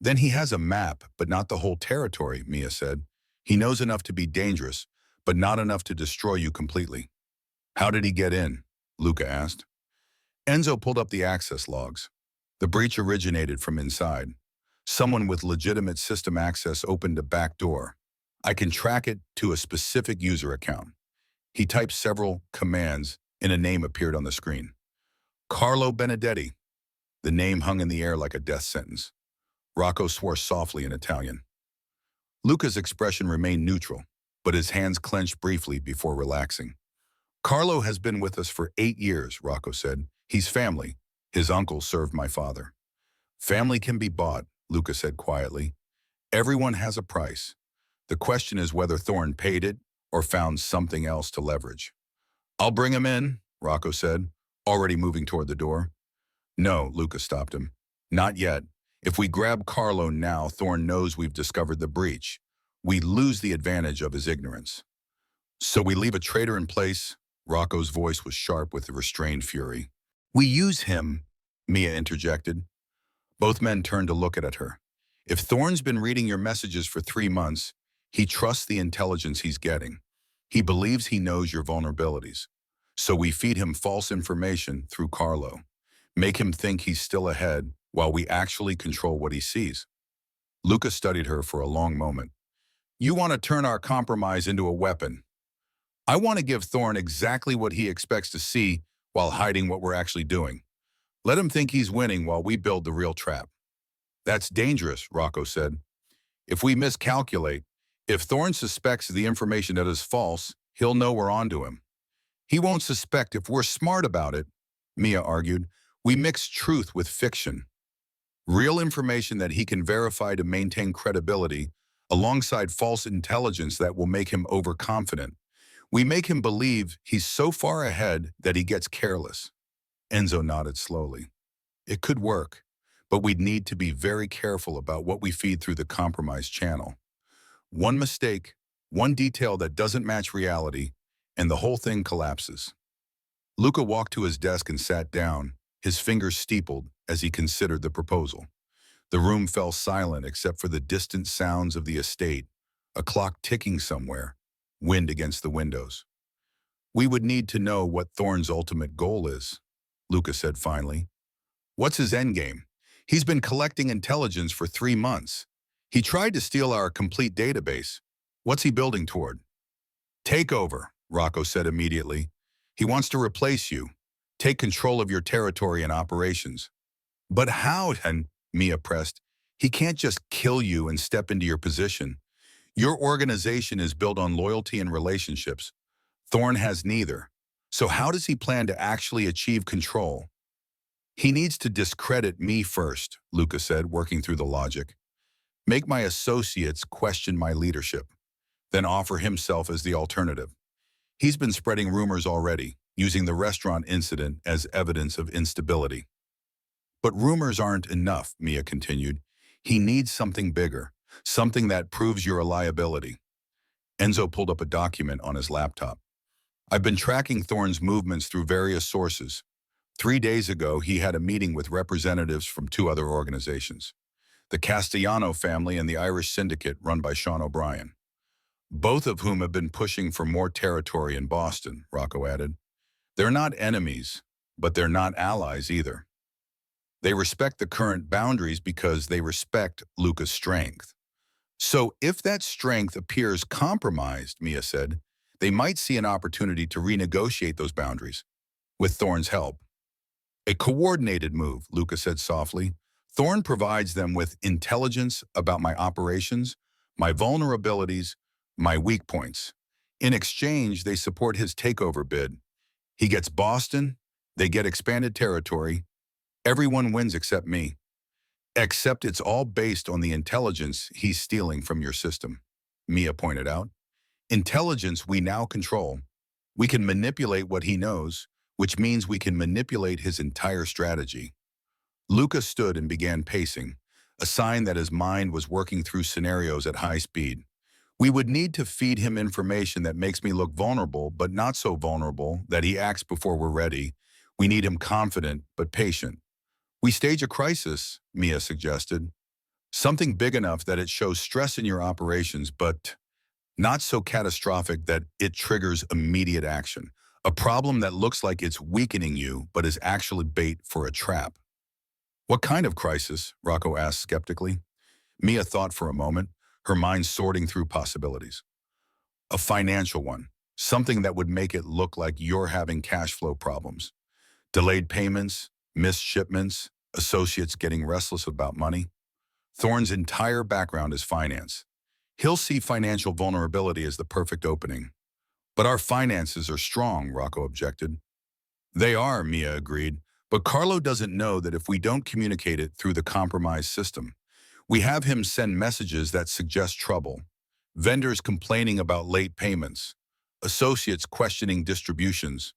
Then he has a map, but not the whole territory, Mia said. He knows enough to be dangerous, but not enough to destroy you completely. How did he get in? Luca asked. Enzo pulled up the access logs. The breach originated from inside. Someone with legitimate system access opened a back door. I can track it to a specific user account. He typed several commands and a name appeared on the screen. Carlo Benedetti. The name hung in the air like a death sentence. Rocco swore softly in Italian. Luca's expression remained neutral, but his hands clenched briefly before relaxing. Carlo has been with us for 8 years, Rocco said. He's family. His uncle served my father. Family can be bought, Luca said quietly. Everyone has a price. The question is whether Thorne paid it or found something else to leverage. I'll bring him in, Rocco said, already moving toward the door. No, Luca stopped him. Not yet. If we grab Carlo now, Thorne knows we've discovered the breach. We lose the advantage of his ignorance. So we leave a traitor in place? Rocco's voice was sharp with restrained fury. We use him, Mia interjected. Both men turned to look at her. If Thorne's been reading your messages for 3 months, he trusts the intelligence he's getting. He believes he knows your vulnerabilities. So we feed him false information through Carlo. Make him think he's still ahead while we actually control what he sees. Luca studied her for a long moment. You want to turn our compromise into a weapon. I want to give Thorne exactly what he expects to see while hiding what we're actually doing. Let him think he's winning while we build the real trap. That's dangerous, Rocco said. If we miscalculate, if Thorne suspects the information that is false, he'll know we're onto him. He won't suspect if we're smart about it, Mia argued. We mix truth with fiction. Real information that he can verify to maintain credibility, alongside false intelligence that will make him overconfident. We make him believe he's so far ahead that he gets careless. Enzo nodded slowly. It could work, but we'd need to be very careful about what we feed through the compromised channel. One mistake, one detail that doesn't match reality, and the whole thing collapses. Luca walked to his desk and sat down, his fingers steepled as he considered the proposal. The room fell silent except for the distant sounds of the estate, a clock ticking somewhere, wind against the windows. We would need to know what Thorne's ultimate goal is, Luca said finally. What's his endgame? He's been collecting intelligence for 3 months. He tried to steal our complete database. What's he building toward? Takeover, Rocco said immediately. He wants to replace you, take control of your territory and operations. But how, then? Mia pressed. He can't just kill you and step into your position. Your organization is built on loyalty and relationships. Thorne has neither. So how does he plan to actually achieve control? He needs to discredit me first, Luca said, working through the logic. Make my associates question my leadership, then offer himself as the alternative. He's been spreading rumors already, using the restaurant incident as evidence of instability. But rumors aren't enough, Mia continued. He needs something bigger, something that proves your reliability. Enzo pulled up a document on his laptop. I've been tracking Thorne's movements through various sources. 3 days ago, he had a meeting with representatives from 2 other organizations, the Castellano family and the Irish syndicate run by Sean O'Brien, both of whom have been pushing for more territory in Boston, Rocco added. They're not enemies, but they're not allies either. They respect the current boundaries because they respect Luca's strength. So if that strength appears compromised, Mia said, they might see an opportunity to renegotiate those boundaries, with Thorne's help. A coordinated move, Luca said softly. Thorne provides them with intelligence about my operations, my vulnerabilities, my weak points. In exchange, they support his takeover bid. He gets Boston, they get expanded territory. Everyone wins except me. Except it's all based on the intelligence he's stealing from your system, Mia pointed out. Intelligence we now control. We can manipulate what he knows, which means we can manipulate his entire strategy. Luca stood and began pacing, a sign that his mind was working through scenarios at high speed. We would need to feed him information that makes me look vulnerable, but not so vulnerable that he acts before we're ready. We need him confident, but patient. We stage a crisis, Mia suggested. Something big enough that it shows stress in your operations, but not so catastrophic that it triggers immediate action. A problem that looks like it's weakening you, but is actually bait for a trap. What kind of crisis? Rocco asked skeptically. Mia thought for a moment, her mind sorting through possibilities. A financial one. Something that would make it look like you're having cash flow problems. Delayed payments, missed shipments, associates getting restless about money. Thorne's entire background is finance. He'll see financial vulnerability as the perfect opening. But our finances are strong, Rocco objected. They are, Mia agreed. But Carlo doesn't know that if we don't communicate it through the compromised system, we have him send messages that suggest trouble. Vendors complaining about late payments. Associates questioning distributions.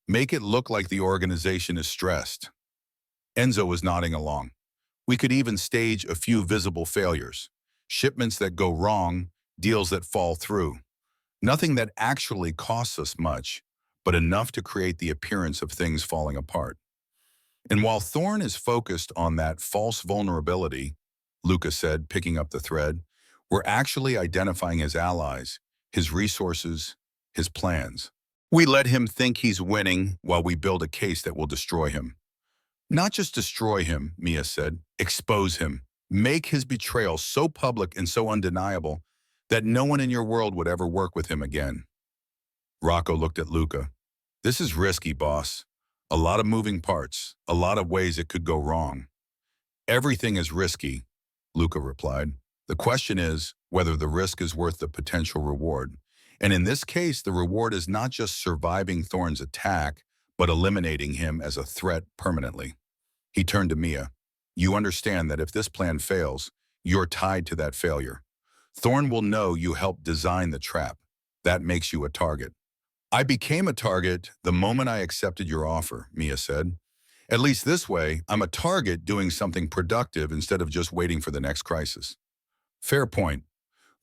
Make it look like the organization is stressed. Enzo was nodding along. We could even stage a few visible failures. Shipments that go wrong, deals that fall through. Nothing that actually costs us much, but enough to create the appearance of things falling apart. And while Thorne is focused on that false vulnerability, Luca said, picking up the thread, we're actually identifying his allies, his resources, his plans. We let him think he's winning while we build a case that will destroy him. Not just destroy him, Mia said, expose him. Make his betrayal so public and so undeniable that no one in your world would ever work with him again. Rocco looked at Luca. This is risky, boss. A lot of moving parts, a lot of ways it could go wrong. Everything is risky, Luca replied. The question is whether the risk is worth the potential reward. And in this case, the reward is not just surviving Thorne's attack, but eliminating him as a threat permanently. He turned to Mia. You understand that if this plan fails, you're tied to that failure. Thorne will know you helped design the trap. That makes you a target. I became a target the moment I accepted your offer, Mia said. At least this way, I'm a target doing something productive instead of just waiting for the next crisis. Fair point.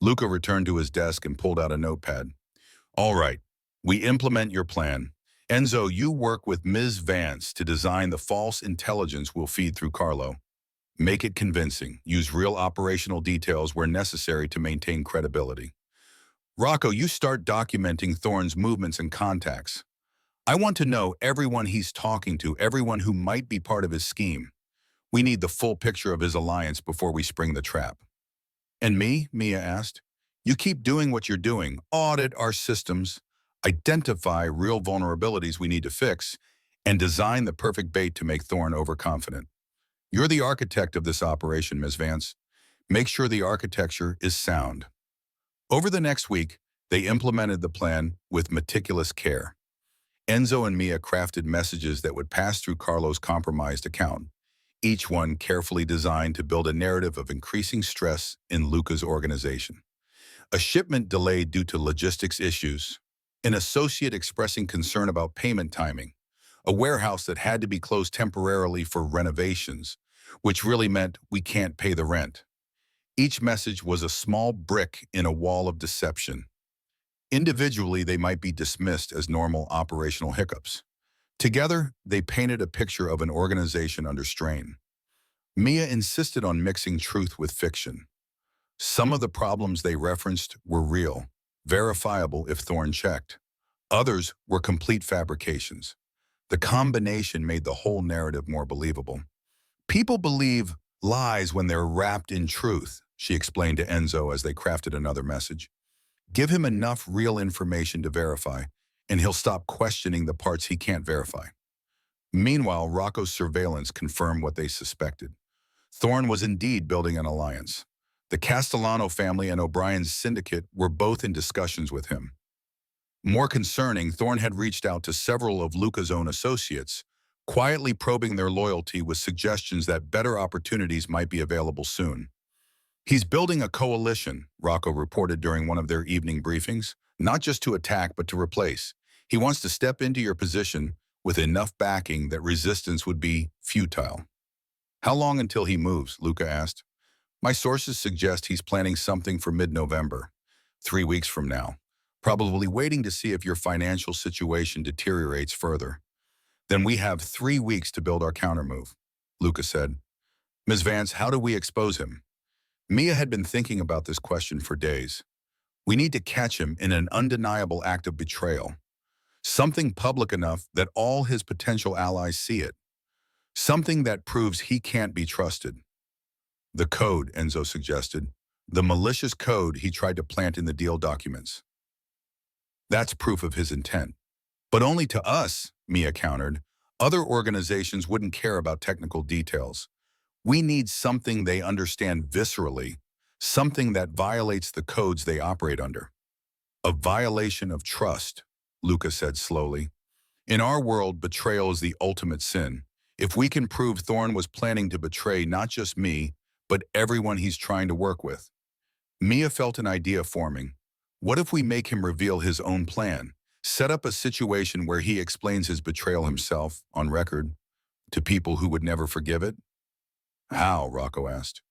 Luca returned to his desk and pulled out a notepad. All right, we implement your plan. Enzo, you work with Ms. Vance to design the false intelligence we'll feed through Carlo. Make it convincing. Use real operational details where necessary to maintain credibility. Rocco, you start documenting Thorne's movements and contacts. I want to know everyone he's talking to, everyone who might be part of his scheme. We need the full picture of his alliance before we spring the trap. And me? Mia asked. You keep doing what you're doing. Audit our systems, identify real vulnerabilities we need to fix, and design the perfect bait to make Thorne overconfident. You're the architect of this operation, Ms. Vance. Make sure the architecture is sound. Over the next week, they implemented the plan with meticulous care. Enzo and Mia crafted messages that would pass through Carlo's compromised account, each one carefully designed to build a narrative of increasing stress in Luca's organization. A shipment delayed due to logistics issues, an associate expressing concern about payment timing, a warehouse that had to be closed temporarily for renovations, which really meant we can't pay the rent. Each message was a small brick in a wall of deception. Individually, they might be dismissed as normal operational hiccups. Together, they painted a picture of an organization under strain. Mia insisted on mixing truth with fiction. Some of the problems they referenced were real, verifiable if Thorne checked. Others were complete fabrications. The combination made the whole narrative more believable. People believe lies when they're wrapped in truth, she explained to Enzo as they crafted another message. Give him enough real information to verify, and he'll stop questioning the parts he can't verify. Meanwhile, Rocco's surveillance confirmed what they suspected. Thorne was indeed building an alliance. The Castellano family and O'Brien's syndicate were both in discussions with him. More concerning, Thorne had reached out to several of Luca's own associates, quietly probing their loyalty with suggestions that better opportunities might be available soon. He's building a coalition, Rocco reported during one of their evening briefings, not just to attack but to replace. He wants to step into your position with enough backing that resistance would be futile. How long until he moves? Luca asked. My sources suggest he's planning something for mid-November, 3 weeks from now, probably waiting to see if your financial situation deteriorates further. Then we have 3 weeks to build our countermove, Luca said. Ms. Vance, how do we expose him? Mia had been thinking about this question for days. We need to catch him in an undeniable act of betrayal. Something public enough that all his potential allies see it. Something that proves he can't be trusted. The code, Enzo suggested. The malicious code he tried to plant in the deal documents. That's proof of his intent. But only to us, Mia countered. Other organizations wouldn't care about technical details. We need something they understand viscerally, something that violates the codes they operate under. A violation of trust, Luca said slowly. In our world, betrayal is the ultimate sin. If we can prove Thorne was planning to betray not just me, but everyone he's trying to work with. Mia felt an idea forming. What if we make him reveal his own plan? Set up a situation where he explains his betrayal himself, on record, to people who would never forgive it? How? Rocco asked.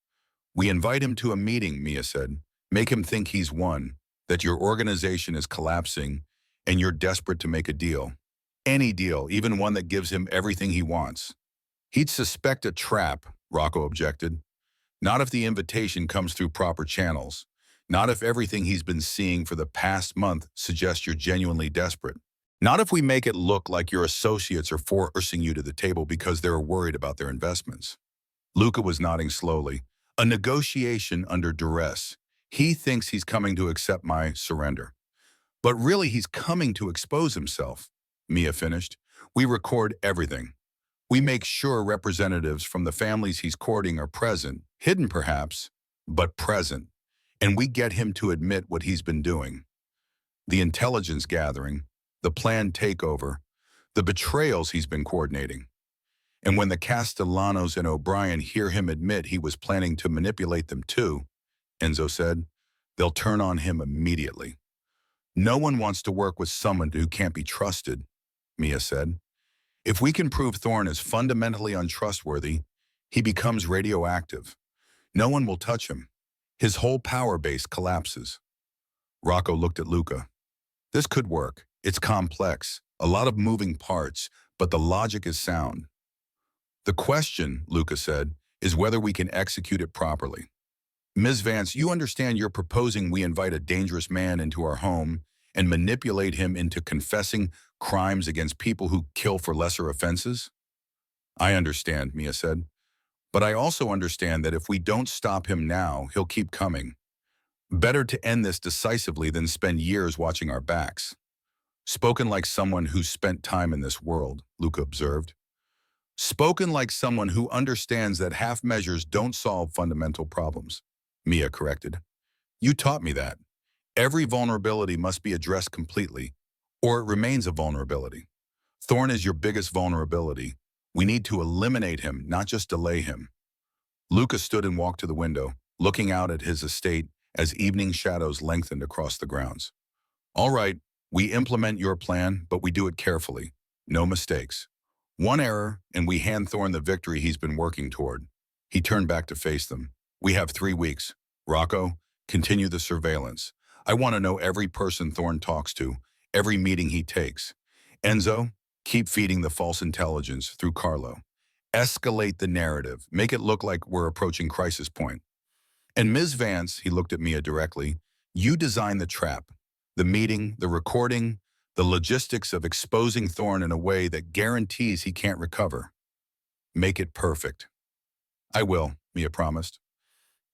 We invite him to a meeting, Mia said. Make him think he's won, that your organization is collapsing, and you're desperate to make a deal. Any deal, even one that gives him everything he wants. He'd suspect a trap, Rocco objected. Not if the invitation comes through proper channels. Not if everything he's been seeing for the past month suggests you're genuinely desperate. Not if we make it look like your associates are forcing you to the table because they're worried about their investments. Luca was nodding slowly. A negotiation under duress. He thinks he's coming to accept my surrender. But really he's coming to expose himself, Mia finished. We record everything. We make sure representatives from the families he's courting are present, hidden perhaps, but present. And we get him to admit what he's been doing. The intelligence gathering, the planned takeover, the betrayals he's been coordinating. And when the Castellanos and O'Brien hear him admit he was planning to manipulate them too, Enzo said, they'll turn on him immediately. No one wants to work with someone who can't be trusted, Mia said. If we can prove Thorne is fundamentally untrustworthy, he becomes radioactive. No one will touch him. His whole power base collapses. Rocco looked at Luca. This could work. It's complex, a lot of moving parts, but the logic is sound. The question, Luca said, is whether we can execute it properly. Ms. Vance, you understand you're proposing we invite a dangerous man into our home and manipulate him into confessing crimes against people who kill for lesser offenses? I understand, Mia said. But I also understand that if we don't stop him now, he'll keep coming. Better to end this decisively than spend years watching our backs. Spoken like someone who's spent time in this world, Luca observed. Spoken like someone who understands that half measures don't solve fundamental problems, Mia corrected. You taught me that. Every vulnerability must be addressed completely, or it remains a vulnerability. Thorne is your biggest vulnerability. We need to eliminate him, not just delay him. Luca stood and walked to the window, looking out at his estate as evening shadows lengthened across the grounds. All right, we implement your plan, but we do it carefully. No mistakes. One error, and we hand Thorne the victory he's been working toward. He turned back to face them. We have 3 weeks. Rocco, continue the surveillance. I want to know every person Thorne talks to, every meeting he takes. Enzo, keep feeding the false intelligence through Carlo. Escalate the narrative. Make it look like we're approaching crisis point. And Ms. Vance, he looked at Mia directly, you design the trap, the meeting, the recording, the logistics of exposing Thorne in a way that guarantees he can't recover. Make it perfect. I will, Mia promised.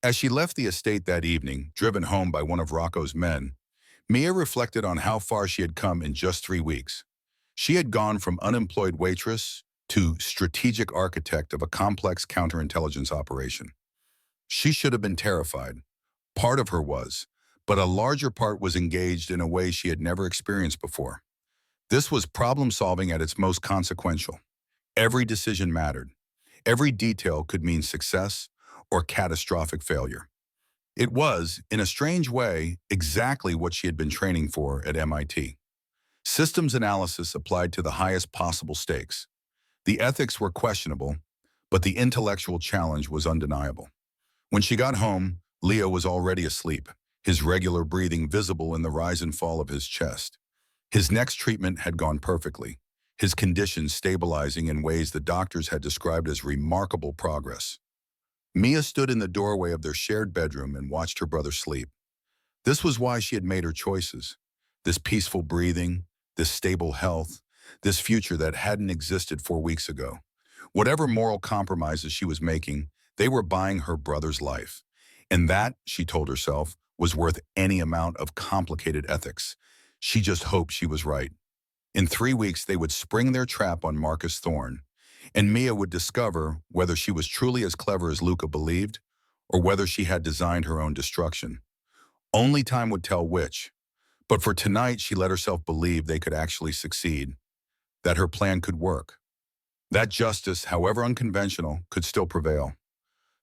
As she left the estate that evening, driven home by one of Rocco's men, Mia reflected on how far she had come in just 3 weeks. She had gone from unemployed waitress to strategic architect of a complex counterintelligence operation. She should have been terrified. Part of her was, but a larger part was engaged in a way she had never experienced before. This was problem-solving at its most consequential. Every decision mattered. Every detail could mean success or catastrophic failure. It was, in a strange way, exactly what she had been training for at MIT. Systems analysis applied to the highest possible stakes. The ethics were questionable, but the intellectual challenge was undeniable. When she got home, Leo was already asleep, his regular breathing visible in the rise and fall of his chest. His next treatment had gone perfectly, his condition stabilizing in ways the doctors had described as remarkable progress. Mia stood in the doorway of their shared bedroom and watched her brother sleep. This was why she had made her choices. This peaceful breathing, this stable health, this future that hadn't existed 4 weeks ago. Whatever moral compromises she was making, they were buying her brother's life. And that, she told herself, was worth any amount of complicated ethics. She just hoped she was right. In 3 weeks, they would spring their trap on Marcus Thorne, and Mia would discover whether she was truly as clever as Luca believed, or whether she had designed her own destruction. Only time would tell which. But for tonight, she let herself believe they could actually succeed, that her plan could work, that justice, however unconventional, could still prevail.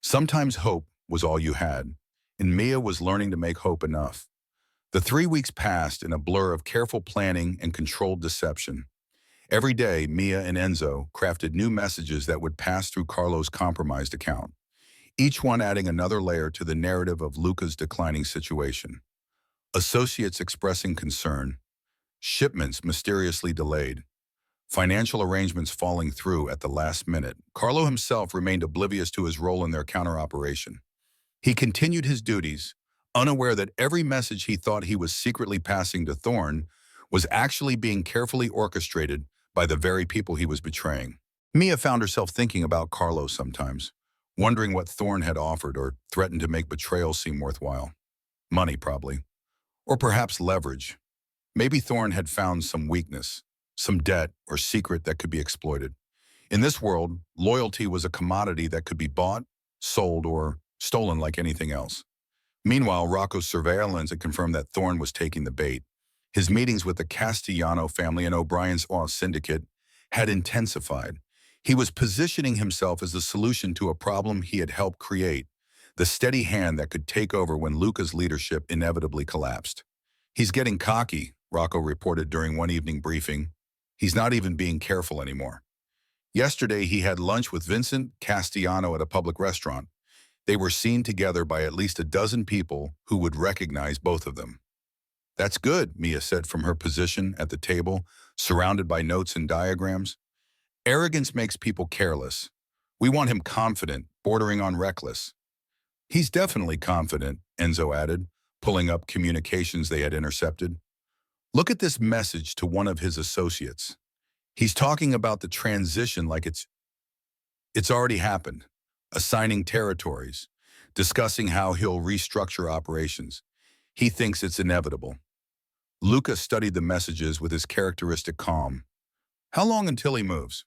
Sometimes hope was all you had, and Mia was learning to make hope enough. The 3 weeks passed in a blur of careful planning and controlled deception. Every day, Mia and Enzo crafted new messages that would pass through Carlo's compromised account, each one adding another layer to the narrative of Luca's declining situation. Associates expressing concern, shipments mysteriously delayed, financial arrangements falling through at the last minute. Carlo himself remained oblivious to his role in their counter-operation. He continued his duties, unaware that every message he thought he was secretly passing to Thorne was actually being carefully orchestrated by the very people he was betraying. Mia found herself thinking about Carlo sometimes, wondering what Thorne had offered or threatened to make betrayal seem worthwhile. Money, probably. Or perhaps leverage. Maybe Thorne had found some weakness, some debt or secret that could be exploited. In this world, loyalty was a commodity that could be bought, sold, or stolen like anything else. Meanwhile, Rocco's surveillance had confirmed that Thorne was taking the bait. His meetings with the Castellano family and O'Brien's syndicate had intensified. He was positioning himself as the solution to a problem he had helped create, the steady hand that could take over when Luca's leadership inevitably collapsed. "He's getting cocky," Rocco reported during one evening briefing. "He's not even being careful anymore." Yesterday, he had lunch with Vincent Castellano at a public restaurant. They were seen together by at least a dozen people who would recognize both of them. "That's good," Mia said from her position at the table, surrounded by notes and diagrams. "Arrogance makes people careless. We want him confident, bordering on reckless." "He's definitely confident," Enzo added, pulling up communications they had intercepted. "Look at this message to one of his associates. He's talking about the transition like it's already happened, assigning territories, discussing how he'll restructure operations. He thinks it's inevitable." Luca studied the messages with his characteristic calm. "How long until he moves?"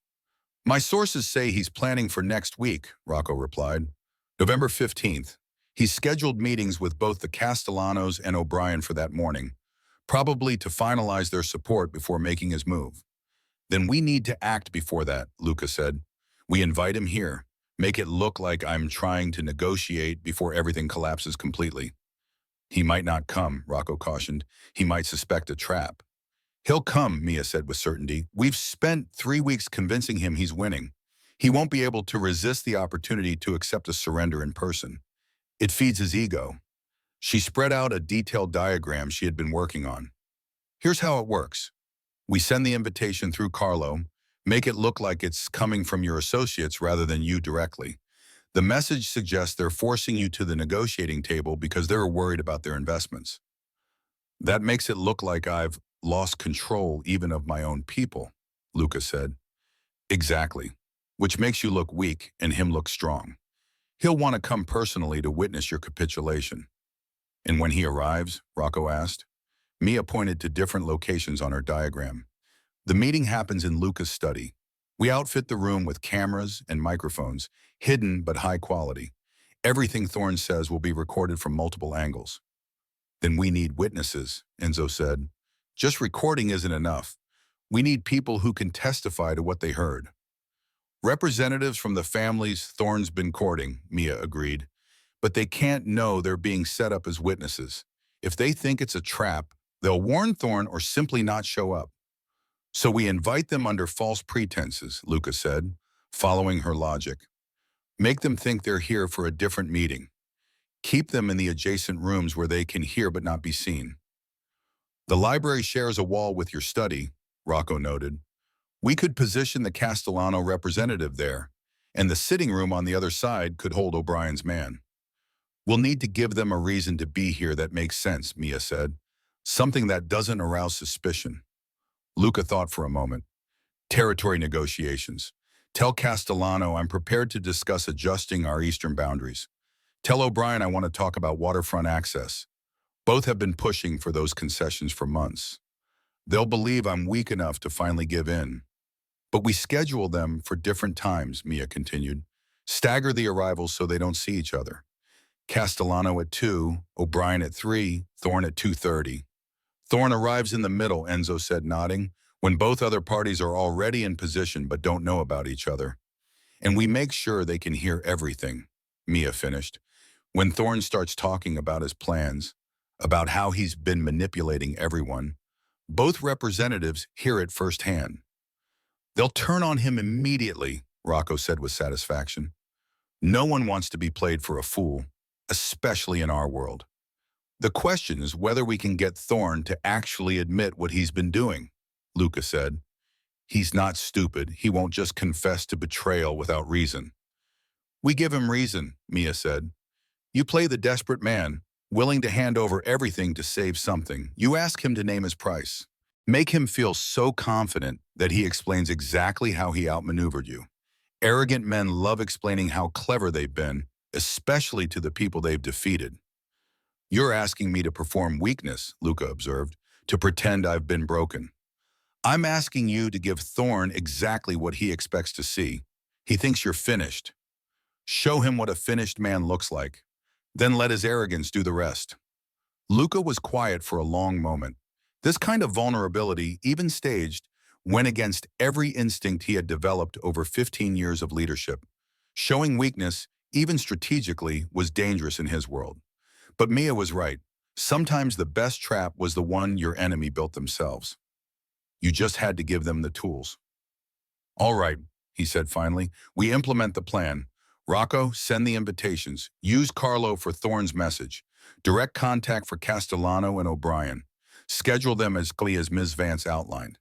"My sources say he's planning for next week," Rocco replied. "November 15th. He's scheduled meetings with both the Castellanos and O'Brien for that morning, probably to finalize their support before making his move." "Then we need to act before that," Luca said. "We invite him here. Make it look like I'm trying to negotiate before everything collapses completely." "He might not come," Rocco cautioned. "He might suspect a trap." "He'll come," Mia said with certainty. "We've spent 3 weeks convincing him he's winning. He won't be able to resist the opportunity to accept a surrender in person. It feeds his ego." She spread out a detailed diagram she had been working on. "Here's how it works. We send the invitation through Carlo, make it look like it's coming from your associates rather than you directly. The message suggests they're forcing you to the negotiating table because they're worried about their investments. That makes it look like I've lost control even of my own people," Luca said. "Exactly. Which makes you look weak and him look strong. He'll want to come personally to witness your capitulation." "And when he arrives?" Rocco asked. Mia pointed to different locations on her diagram. "The meeting happens in Luca's study. We outfit the room with cameras and microphones, hidden but high quality. Everything Thorne says will be recorded from multiple angles." "Then we need witnesses," Enzo said. "Just recording isn't enough. We need people who can testify to what they heard." "Representatives from the families Thorne's been courting," Mia agreed. "But they can't know they're being set up as witnesses. If they think it's a trap, they'll warn Thorne or simply not show up." "So we invite them under false pretenses," Luca said, following her logic. "Make them think they're here for a different meeting. Keep them in the adjacent rooms where they can hear but not be seen. The library shares a wall with your study, Rocco noted. We could position the Castellano representative there, and the sitting room on the other side could hold O'Brien's man. We'll need to give them a reason to be here that makes sense, Mia said. Something that doesn't arouse suspicion. Luca thought for a moment. Territory negotiations. Tell Castellano I'm prepared to discuss adjusting our eastern boundaries. Tell O'Brien I want to talk about waterfront access. Both have been pushing for those concessions for months. They'll believe I'm weak enough to finally give in. But we schedule them for different times, Mia continued. Stagger the arrivals so they don't see each other. Castellano at 2, O'Brien at 3, Thorne at 2:30. Thorne arrives in the middle, Enzo said, nodding, when both other parties are already in position but don't know about each other. And we make sure they can hear everything, Mia finished. When Thorne starts talking about his plans, about how he's been manipulating everyone, both representatives hear it firsthand. They'll turn on him immediately, Rocco said with satisfaction. No one wants to be played for a fool, especially in our world. The question is whether we can get Thorne to actually admit what he's been doing, Luca said. He's not stupid. He won't just confess to betrayal without reason. We give him reason, Mia said. You play the desperate man, willing to hand over everything to save something. You ask him to name his price. Make him feel so confident that he explains exactly how he outmaneuvered you. Arrogant men love explaining how clever they've been, especially to the people they've defeated. You're asking me to perform weakness, Luca observed, to pretend I've been broken. I'm asking you to give Thorne exactly what he expects to see. He thinks you're finished. Show him what a finished man looks like. Then let his arrogance do the rest. Luca was quiet for a long moment. This kind of vulnerability, even staged, went against every instinct he had developed over 15 years of leadership. Showing weakness, even strategically, was dangerous in his world. But Mia was right. Sometimes the best trap was the one your enemy built themselves. You just had to give them the tools. All right, he said finally. We implement the plan. Rocco, send the invitations. Use Carlo for Thorne's message. Direct contact for Castellano and O'Brien. Schedule them as clearly as Ms. Vance outlined.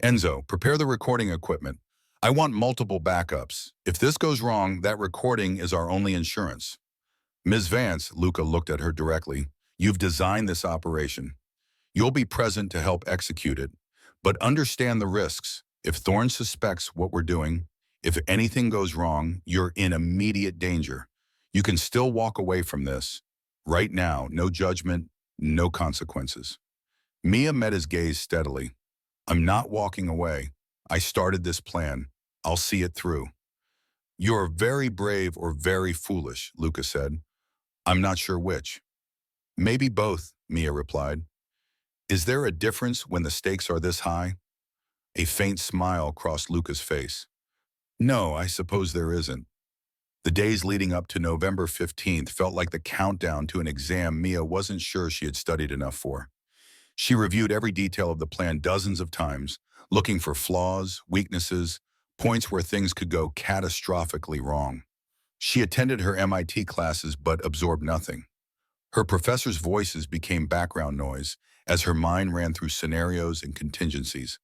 Enzo, prepare the recording equipment. I want multiple backups. If this goes wrong, that recording is our only insurance. Ms. Vance, Luca looked at her directly, you've designed this operation. You'll be present to help execute it, but understand the risks. If Thorne suspects what we're doing, if anything goes wrong, you're in immediate danger. You can still walk away from this. Right now, no judgment, no consequences. Mia met his gaze steadily. I'm not walking away. I started this plan. I'll see it through. You're very brave or very foolish, Luca said. I'm not sure which. Maybe both, Mia replied. Is there a difference when the stakes are this high? A faint smile crossed Luca's face. No, I suppose there isn't. The days leading up to November 15th felt like the countdown to an exam Mia wasn't sure she had studied enough for. She reviewed every detail of the plan dozens of times, looking for flaws, weaknesses, points where things could go catastrophically wrong. She attended her MIT classes but absorbed nothing. Her professors' voices became background noise as her mind ran through scenarios and contingencies.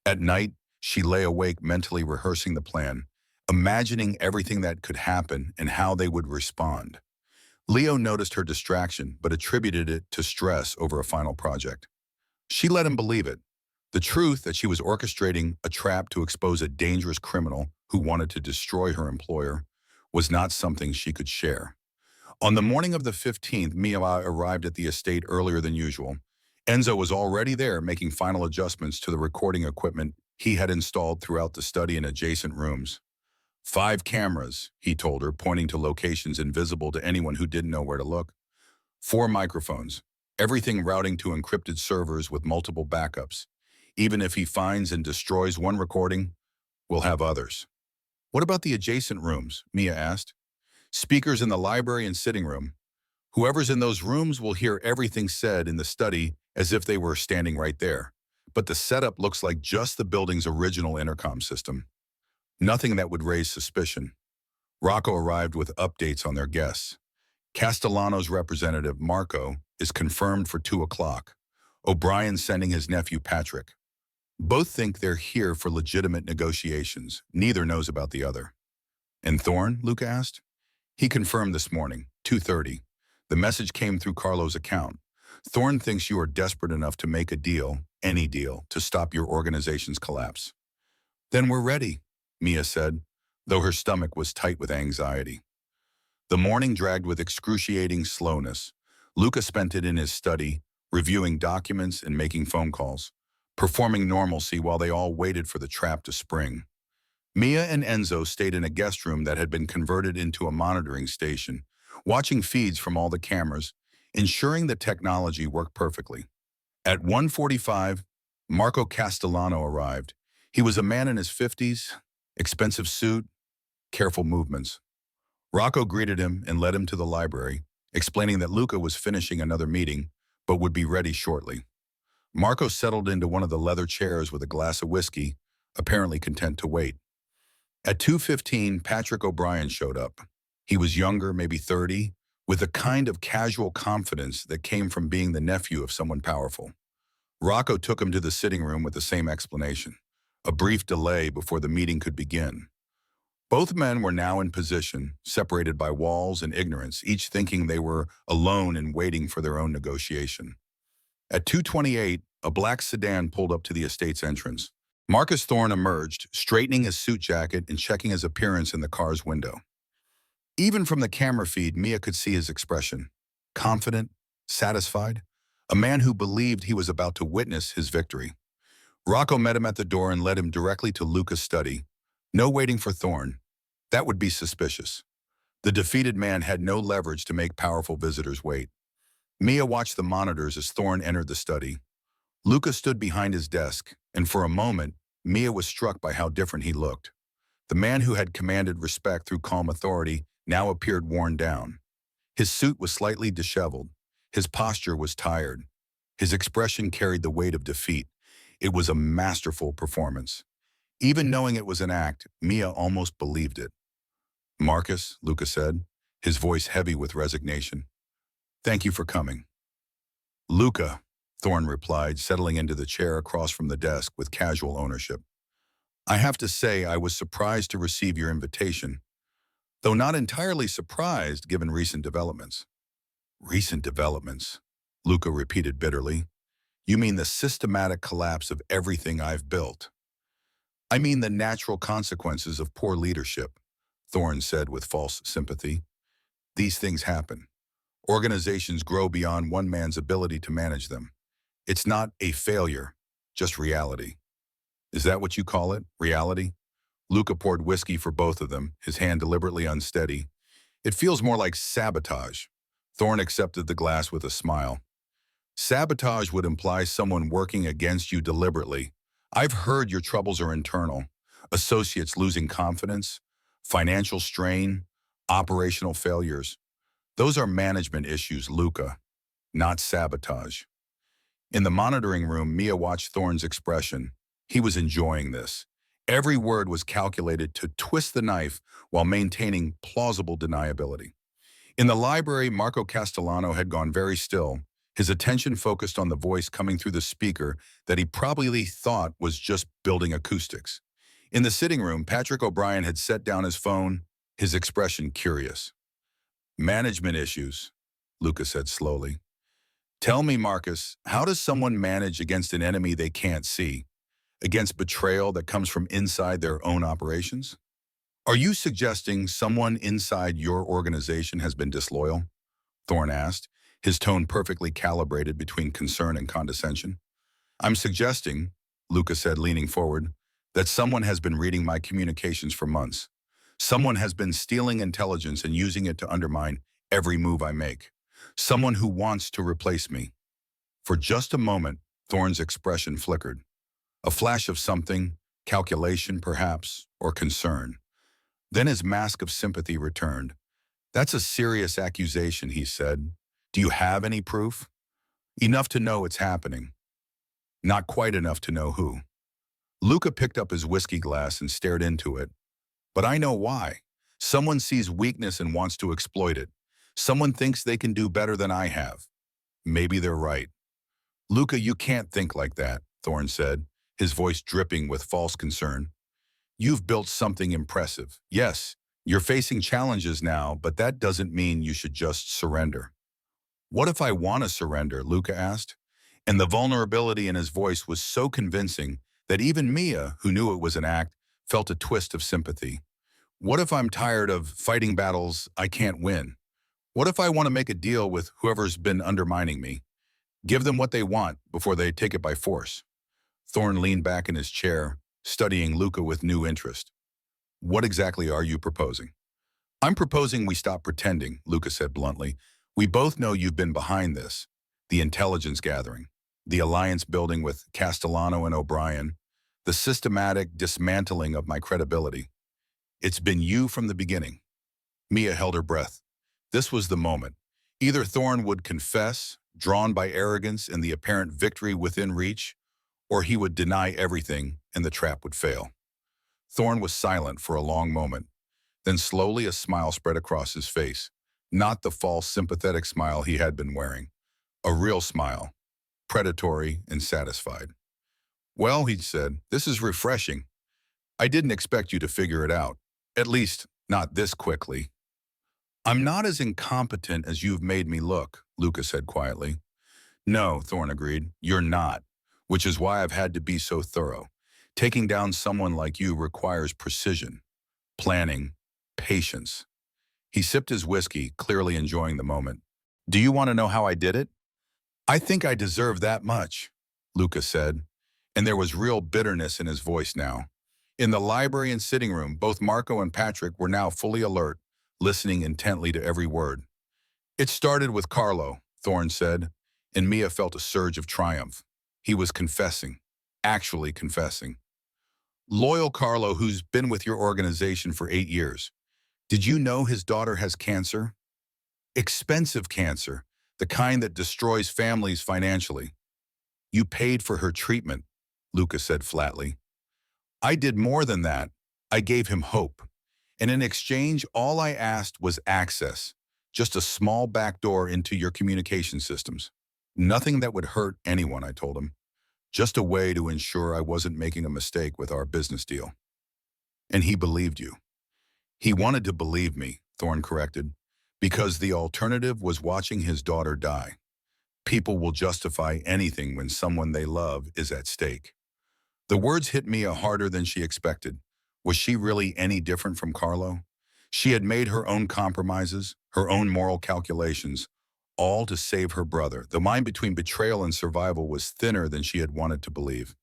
At night, she lay awake mentally rehearsing the plan, imagining everything that could happen and how they would respond. Leo noticed her distraction but attributed it to stress over a final project. She let him believe it. The truth that she was orchestrating a trap to expose a dangerous criminal who wanted to destroy her employer was not something she could share. On the morning of the 15th, Mia arrived at the estate earlier than usual. Enzo was already there making final adjustments to the recording equipment he had installed throughout the study and adjacent rooms. 5 cameras, he told her, pointing to locations invisible to anyone who didn't know where to look. 4 microphones, everything routing to encrypted servers with multiple backups. Even if he finds and destroys one recording, we'll have others. What about the adjacent rooms? Mia asked. Speakers in the library and sitting room. Whoever's in those rooms will hear everything said in the study as if they were standing right there. But the setup looks like just the building's original intercom system. Nothing that would raise suspicion. Rocco arrived with updates on their guests. Castellano's representative, Marco, is confirmed for 2 o'clock. O'Brien's sending his nephew, Patrick. Both think they're here for legitimate negotiations. Neither knows about the other. And Thorne? Luke asked. He confirmed this morning, 2:30. The message came through Carlo's account. Thorne thinks you are desperate enough to make a deal, any deal, to stop your organization's collapse. Then we're ready, Mia said, though her stomach was tight with anxiety. The morning dragged with excruciating slowness. Luca spent it in his study, reviewing documents and making phone calls, performing normalcy while they all waited for the trap to spring. Mia and Enzo stayed in a guest room that had been converted into a monitoring station, watching feeds from all the cameras, ensuring the technology worked perfectly. At 1:45, Marco Castellano arrived. He was a man in his 50s, expensive suit, careful movements. Rocco greeted him and led him to the library, explaining that Luca was finishing another meeting, but would be ready shortly. Marco settled into one of the leather chairs with a glass of whiskey, apparently content to wait. At 2:15, Patrick O'Brien showed up. He was younger, maybe 30, with a kind of casual confidence that came from being the nephew of someone powerful. Rocco took him to the sitting room with the same explanation. A brief delay before the meeting could begin. Both men were now in position, separated by walls and ignorance, each thinking they were alone and waiting for their own negotiation. At 2:28, a black sedan pulled up to the estate's entrance. Marcus Thorne emerged, straightening his suit jacket and checking his appearance in the car's window. Even from the camera feed, Mia could see his expression. Confident, satisfied, a man who believed he was about to witness his victory. Rocco met him at the door and led him directly to Luca's study. No waiting for Thorne. That would be suspicious. The defeated man had no leverage to make powerful visitors wait. Mia watched the monitors as Thorne entered the study. Luca stood behind his desk, and for a moment, Mia was struck by how different he looked. The man who had commanded respect through calm authority now appeared worn down. His suit was slightly disheveled. His posture was tired. His expression carried the weight of defeat. It was a masterful performance. Even knowing it was an act, Mia almost believed it. Marcus, Luca said, his voice heavy with resignation. Thank you for coming. Luca, Thorne replied, settling into the chair across from the desk with casual ownership. I have to say I was surprised to receive your invitation, though not entirely surprised given recent developments. Recent developments, Luca repeated bitterly. You mean the systematic collapse of everything I've built? I mean the natural consequences of poor leadership, Thorne said with false sympathy. These things happen. Organizations grow beyond one man's ability to manage them. It's not a failure, just reality. Is that what you call it, reality? Luca poured whiskey for both of them, his hand deliberately unsteady. It feels more like sabotage. Thorne accepted the glass with a smile. Sabotage would imply someone working against you deliberately. I've heard your troubles are internal. Associates losing confidence, financial strain, operational failures. Those are management issues, Luca, not sabotage. In the monitoring room, Mia watched Thorne's expression. He was enjoying this. Every word was calculated to twist the knife while maintaining plausible deniability. In the library, Marco Castellano had gone very still, his attention focused on the voice coming through the speaker that he probably thought was just building acoustics. In the sitting room, Patrick O'Brien had set down his phone, his expression curious. Management issues, Luca said slowly. Tell me, Marcus, how does someone manage against an enemy they can't see? Against betrayal that comes from inside their own operations? Are you suggesting someone inside your organization has been disloyal? Thorne asked, his tone perfectly calibrated between concern and condescension. I'm suggesting, Luca said, leaning forward, that someone has been reading my communications for months. Someone has been stealing intelligence and using it to undermine every move I make. Someone who wants to replace me. For just a moment, Thorne's expression flickered. A flash of something, calculation perhaps, or concern. Then his mask of sympathy returned. That's a serious accusation, he said. Do you have any proof? Enough to know it's happening. Not quite enough to know who. Luca picked up his whiskey glass and stared into it. But I know why. Someone sees weakness and wants to exploit it. Someone thinks they can do better than I have. Maybe they're right. Luca, you can't think like that, Thorne said, his voice dripping with false concern. You've built something impressive. Yes, you're facing challenges now, but that doesn't mean you should just surrender. What if I want to surrender? Luca asked. And the vulnerability in his voice was so convincing that even Mia, who knew it was an act, felt a twist of sympathy. What if I'm tired of fighting battles I can't win? What if I want to make a deal with whoever's been undermining me? Give them what they want before they take it by force. Thorne leaned back in his chair, studying Luca with new interest. What exactly are you proposing? I'm proposing we stop pretending, Luca said bluntly. We both know you've been behind this. The intelligence gathering, the alliance building with Castellano and O'Brien, the systematic dismantling of my credibility. It's been you from the beginning. Mia held her breath. This was the moment. Either Thorne would confess, drawn by arrogance and the apparent victory within reach, or he would deny everything and the trap would fail. Thorne was silent for a long moment. Then slowly a smile spread across his face, not the false sympathetic smile he had been wearing. A real smile, predatory and satisfied. Well, he said, this is refreshing. I didn't expect you to figure it out. At least, not this quickly. I'm not as incompetent as you've made me look, Luca said quietly. No, Thorne agreed, you're not, which is why I've had to be so thorough. Taking down someone like you requires precision, planning, patience. He sipped his whiskey, clearly enjoying the moment. Do you want to know how I did it? I think I deserve that much, Luca said, and there was real bitterness in his voice now. In the library and sitting room, both Marco and Patrick were now fully alert, listening intently to every word. It started with Carlo, Thorne said, and Mia felt a surge of triumph. He was confessing, actually confessing. Loyal Carlo, who's been with your organization for 8 years. Did you know his daughter has cancer? Expensive cancer, the kind that destroys families financially. You paid for her treatment, Luca said flatly. I did more than that. I gave him hope. And in exchange, all I asked was access, just a small back door into your communication systems. Nothing that would hurt anyone, I told him. Just a way to ensure I wasn't making a mistake with our business deal. And he believed you. He wanted to believe me, Thorne corrected, because the alternative was watching his daughter die. People will justify anything when someone they love is at stake. The words hit Mia harder than she expected. Was she really any different from Carlo? She had made her own compromises, her own moral calculations, all to save her brother. The line between betrayal and survival was thinner than she had wanted to believe.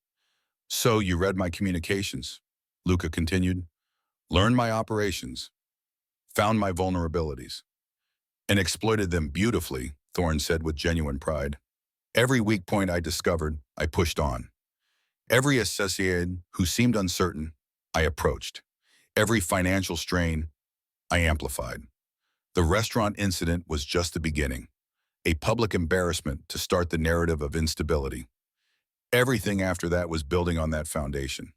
So you read my communications, Luca continued. Learned my operations, found my vulnerabilities, and exploited them beautifully, Thorne said with genuine pride. Every weak point I discovered, I pushed on. Every associate who seemed uncertain, I approached. Every financial strain, I amplified. The restaurant incident was just the beginning, a public embarrassment to start the narrative of instability. Everything after that was building on that foundation.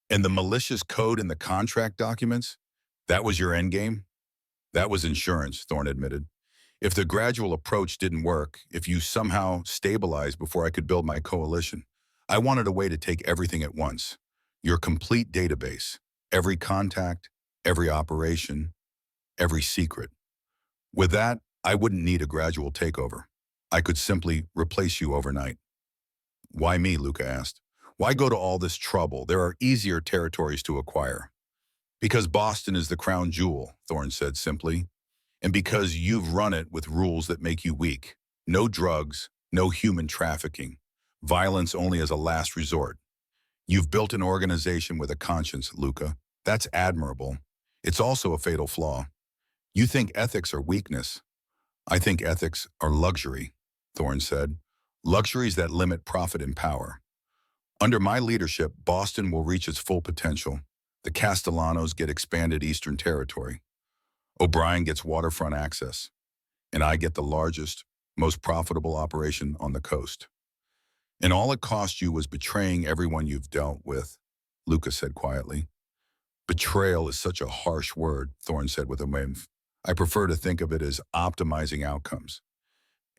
And the malicious code in the contract documents, that was your endgame? That was insurance, Thorne admitted. If the gradual approach didn't work, if you somehow stabilized before I could build my coalition, I wanted a way to take everything at once. Your complete database, every contact, every operation, every secret. With that, I wouldn't need a gradual takeover. I could simply replace you overnight. Why me, Luca asked. Why go to all this trouble? There are easier territories to acquire. Because Boston is the crown jewel, Thorne said simply, and because you've run it with rules that make you weak. No drugs, no human trafficking, violence only as a last resort. You've built an organization with a conscience, Luca. That's admirable. It's also a fatal flaw. You think ethics are weakness. I think ethics are luxury, Thorne said. Luxuries that limit profit and power. Under my leadership, Boston will reach its full potential. The Castellanos get expanded Eastern Territory. O'Brien gets waterfront access. And I get the largest, most profitable operation on the coast. And all it cost you was betraying everyone you've dealt with, Luca said quietly. Betrayal is such a harsh word, Thorne said with a wave. I prefer to think of it as optimizing outcomes.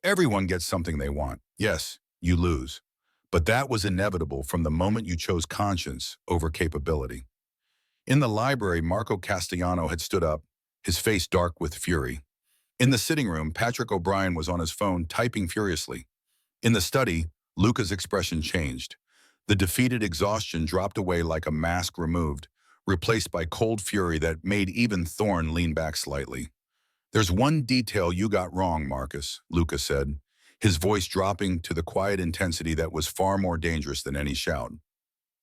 Everyone gets something they want. Yes, you lose. But that was inevitable from the moment you chose conscience over capability. In the library, Marco Castellano had stood up, his face dark with fury. In the sitting room, Patrick O'Brien was on his phone, typing furiously. In the study, Luca's expression changed. The defeated exhaustion dropped away like a mask removed, replaced by cold fury that made even Thorne lean back slightly. "There's one detail you got wrong, Marcus," Luca said, his voice dropping to the quiet intensity that was far more dangerous than any shout.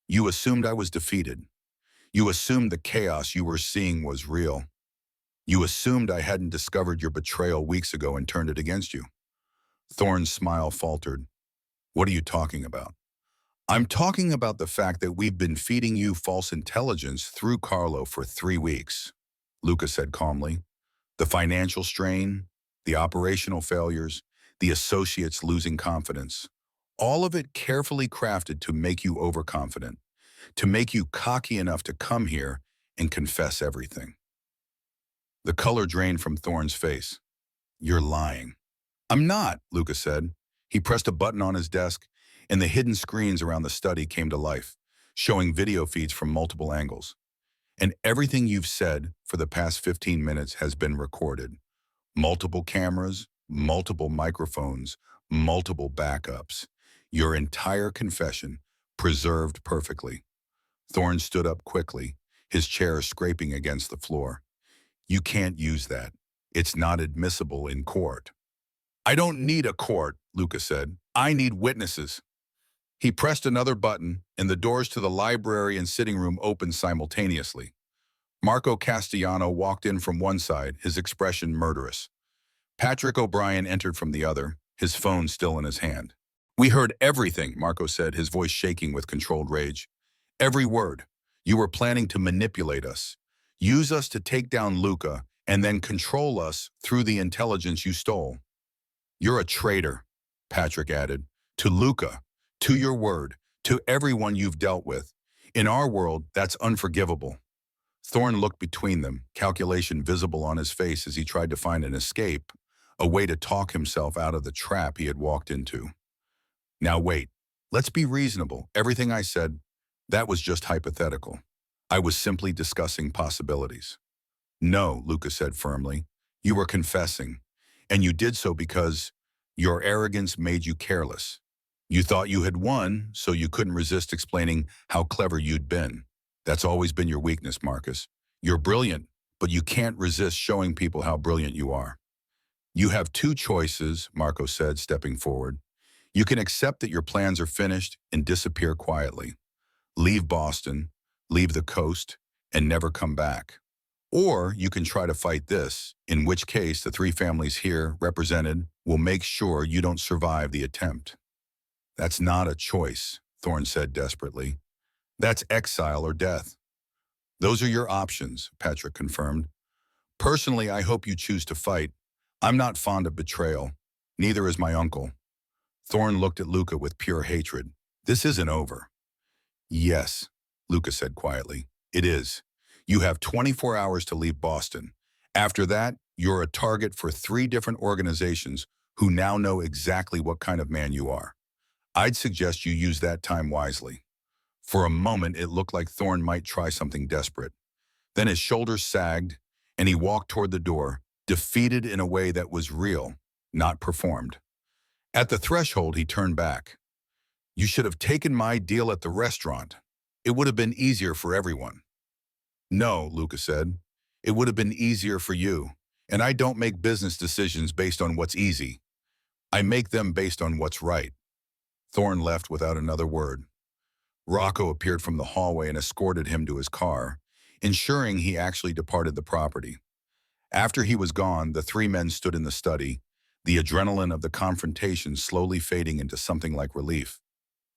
"You assumed I was defeated. You assumed the chaos you were seeing was real. You assumed I hadn't discovered your betrayal weeks ago and turned it against you." Thorne's smile faltered. "What are you talking about?" "I'm talking about the fact that we've been feeding you false intelligence through Carlo for 3 weeks," Luca said calmly. "The financial strain, the operational failures, the associates losing confidence. All of it carefully crafted to make you overconfident, to make you cocky enough to come here and confess everything." The color drained from Thorne's face. "You're lying." "I'm not," Luca said. He pressed a button on his desk, and the hidden screens around the study came to life, showing video feeds from multiple angles. "And everything you've said for the past 15 minutes has been recorded. Multiple cameras, multiple microphones, multiple backups. Your entire confession, preserved perfectly." Thorne stood up quickly, his chair scraping against the floor. "You can't use that. It's not admissible in court." "I don't need a court," Luca said. "I need witnesses." He pressed another button, and the doors to the library and sitting room opened simultaneously. Marco Castellano walked in from one side, his expression murderous. Patrick O'Brien entered from the other, his phone still in his hand. "We heard everything," Marco said, his voice shaking with controlled rage. "Every word. You were planning to manipulate us, use us to take down Luca, and then control us through the intelligence you stole." "You're a traitor," Patrick added, "to Luca, to your word, to everyone you've dealt with. In our world, that's unforgivable." Thorne looked between them, calculation visible on his face as he tried to find an escape, a way to talk himself out of the trap he had walked into. "Now wait, let's be reasonable. Everything I said, that was just hypothetical. I was simply discussing possibilities." "No," Luca said firmly, "you were confessing, and you did so because your arrogance made you careless. You thought you had won, so you couldn't resist explaining how clever you'd been. That's always been your weakness, Marcus. You're brilliant, but you can't resist showing people how brilliant you are." "You have two choices," Marco said, stepping forward. "You can accept that your plans are finished and disappear quietly. Leave Boston, leave the coast, and never come back. Or you can try to fight this, in which case the three families here represented will make sure you don't survive the attempt." "That's not a choice," Thorne said desperately. "That's exile or death." "Those are your options," Patrick confirmed. "Personally, I hope you choose to fight. I'm not fond of betrayal. Neither is my uncle." Thorne looked at Luca with pure hatred. "This isn't over." "Yes," Luca said quietly. "It is. You have 24 hours to leave Boston. After that, you're a target for 3 different organizations who now know exactly what kind of man you are. I'd suggest you use that time wisely." For a moment, it looked like Thorne might try something desperate. Then his shoulders sagged, and he walked toward the door, defeated in a way that was real, not performed. At the threshold, he turned back. "You should have taken my deal at the restaurant. It would have been easier for everyone." "No," Luca said. "It would have been easier for you. And I don't make business decisions based on what's easy. I make them based on what's right." Thorne left without another word. Rocco appeared from the hallway and escorted him to his car, ensuring he actually departed the property. After he was gone, the 3 men stood in the study, the adrenaline of the confrontation slowly fading into something like relief.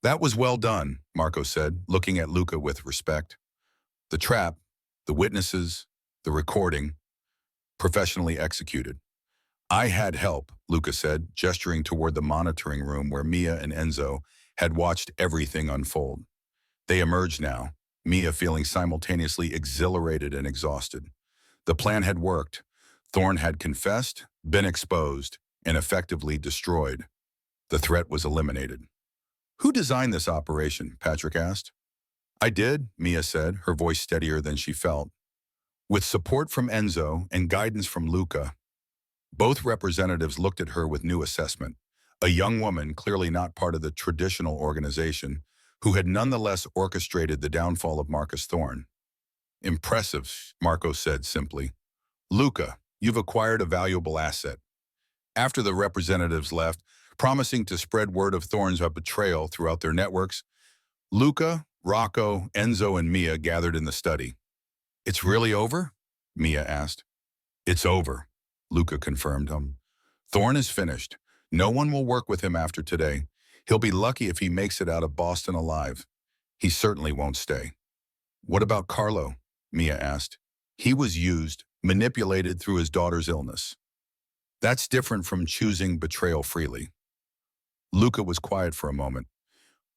"That was well done," Marco said, looking at Luca with respect. "The trap, the witnesses, the recording, professionally executed." "I had help," Luca said, gesturing toward the monitoring room where Mia and Enzo had watched everything unfold. They emerged now, Mia feeling simultaneously exhilarated and exhausted. The plan had worked. Thorne had confessed, been exposed, and effectively destroyed. The threat was eliminated. Who designed this operation? Patrick asked. I did, Mia said, her voice steadier than she felt. With support from Enzo and guidance from Luca, both representatives looked at her with new assessment. A young woman, clearly not part of the traditional organization, who had nonetheless orchestrated the downfall of Marcus Thorne. Impressive, Marco said simply. Luca, you've acquired a valuable asset. After the representatives left, promising to spread word of Thorne's betrayal throughout their networks, Luca, Rocco, Enzo, and Mia gathered in the study. It's really over? Mia asked. It's over, Luca confirmed him. Thorne is finished. No one will work with him after today. He'll be lucky if he makes it out of Boston alive. He certainly won't stay. What about Carlo? Mia asked. He was used, manipulated through his daughter's illness. That's different from choosing betrayal freely. Luca was quiet for a moment.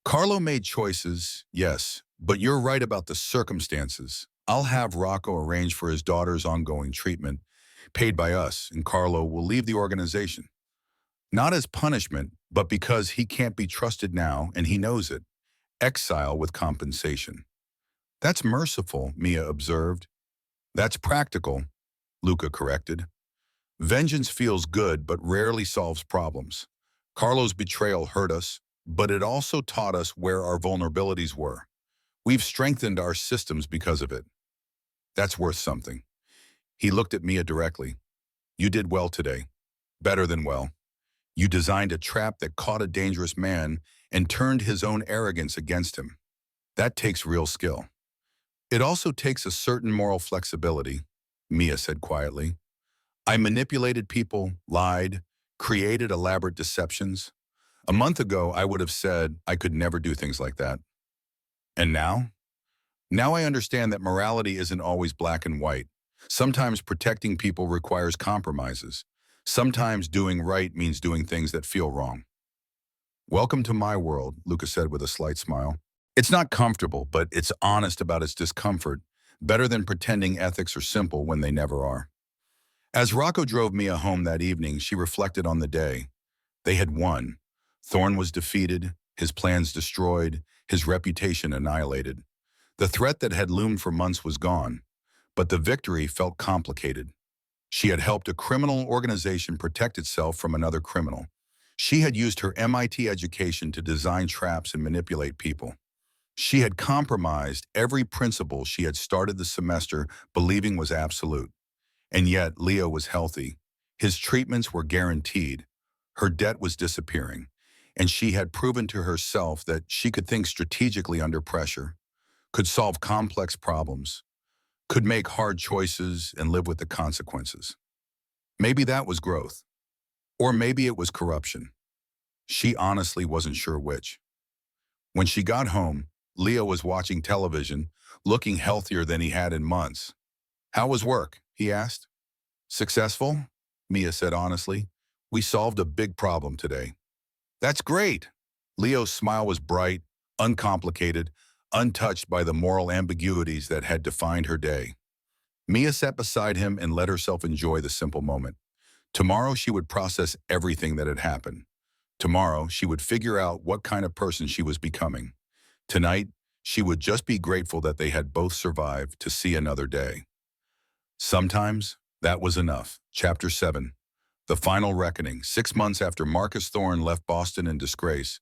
Carlo made choices, yes, but you're right about the circumstances. I'll have Rocco arrange for his daughter's ongoing treatment, paid by us, and Carlo will leave the organization. Not as punishment, but because he can't be trusted now and he knows it. Exile with compensation. That's merciful, Mia observed. That's practical, Luca corrected. Vengeance feels good but rarely solves problems. Carlo's betrayal hurt us, but it also taught us where our vulnerabilities were. We've strengthened our systems because of it. That's worth something. He looked at Mia directly. You did well today. Better than well. You designed a trap that caught a dangerous man and turned his own arrogance against him. That takes real skill. It also takes a certain moral flexibility, Mia said quietly. I manipulated people, lied, created elaborate deceptions. A month ago, I would have said I could never do things like that. And now? Now I understand that morality isn't always black and white. Sometimes protecting people requires compromises. Sometimes doing right means doing things that feel wrong. Welcome to my world, Luca said with a slight smile. It's not comfortable, but it's honest about its discomfort, better than pretending ethics are simple when they never are. As Rocco drove Mia home that evening, she reflected on the day. They had won. Thorne was defeated, his plans destroyed, his reputation annihilated. The threat that had loomed for months was gone, but the victory felt complicated. She had helped a criminal organization protect itself from another criminal. She had used her MIT education to design traps and manipulate people. She had compromised every principle she had started the semester believing was absolute. And yet, Leo was healthy. His treatments were guaranteed. Her debt was disappearing. And she had proven to herself that she could think strategically under pressure, could solve complex problems, could make hard choices and live with the consequences. Maybe that was growth. Or maybe it was corruption. She honestly wasn't sure which. When she got home, Leo was watching television, looking healthier than he had in months. How was work? He asked. Successful? Mia said honestly. We solved a big problem today. That's great. Leo's smile was bright, uncomplicated, untouched by the moral ambiguities that had defined her day. Mia sat beside him and let herself enjoy the simple moment. Tomorrow she would process everything that had happened. Tomorrow she would figure out what kind of person she was becoming. Tonight, she would just be grateful that they had both survived to see another day. Sometimes, that was enough. Chapter 7. The Final Reckoning. 6 months after Marcus Thorne left Boston in disgrace,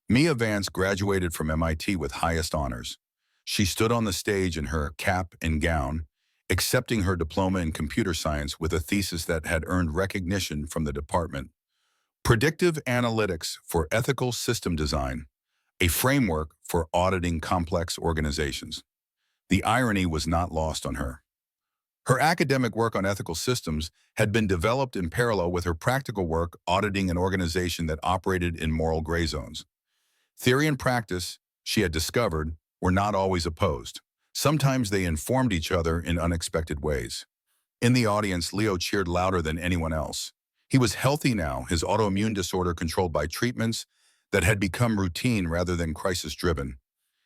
Mia Vance graduated from MIT with highest honors. She stood on the stage in her cap and gown, accepting her diploma in computer science with a thesis that had earned recognition from the department. Predictive Analytics for Ethical System Design, a framework for auditing complex organizations. The irony was not lost on her. Her academic work on ethical systems had been developed in parallel with her practical work auditing an organization that operated in moral gray zones. Theory and practice, she had discovered, were not always opposed. Sometimes they informed each other in unexpected ways. In the audience, Leo cheered louder than anyone else. He was healthy now, his autoimmune disorder controlled by treatments that had become routine rather than crisis-driven.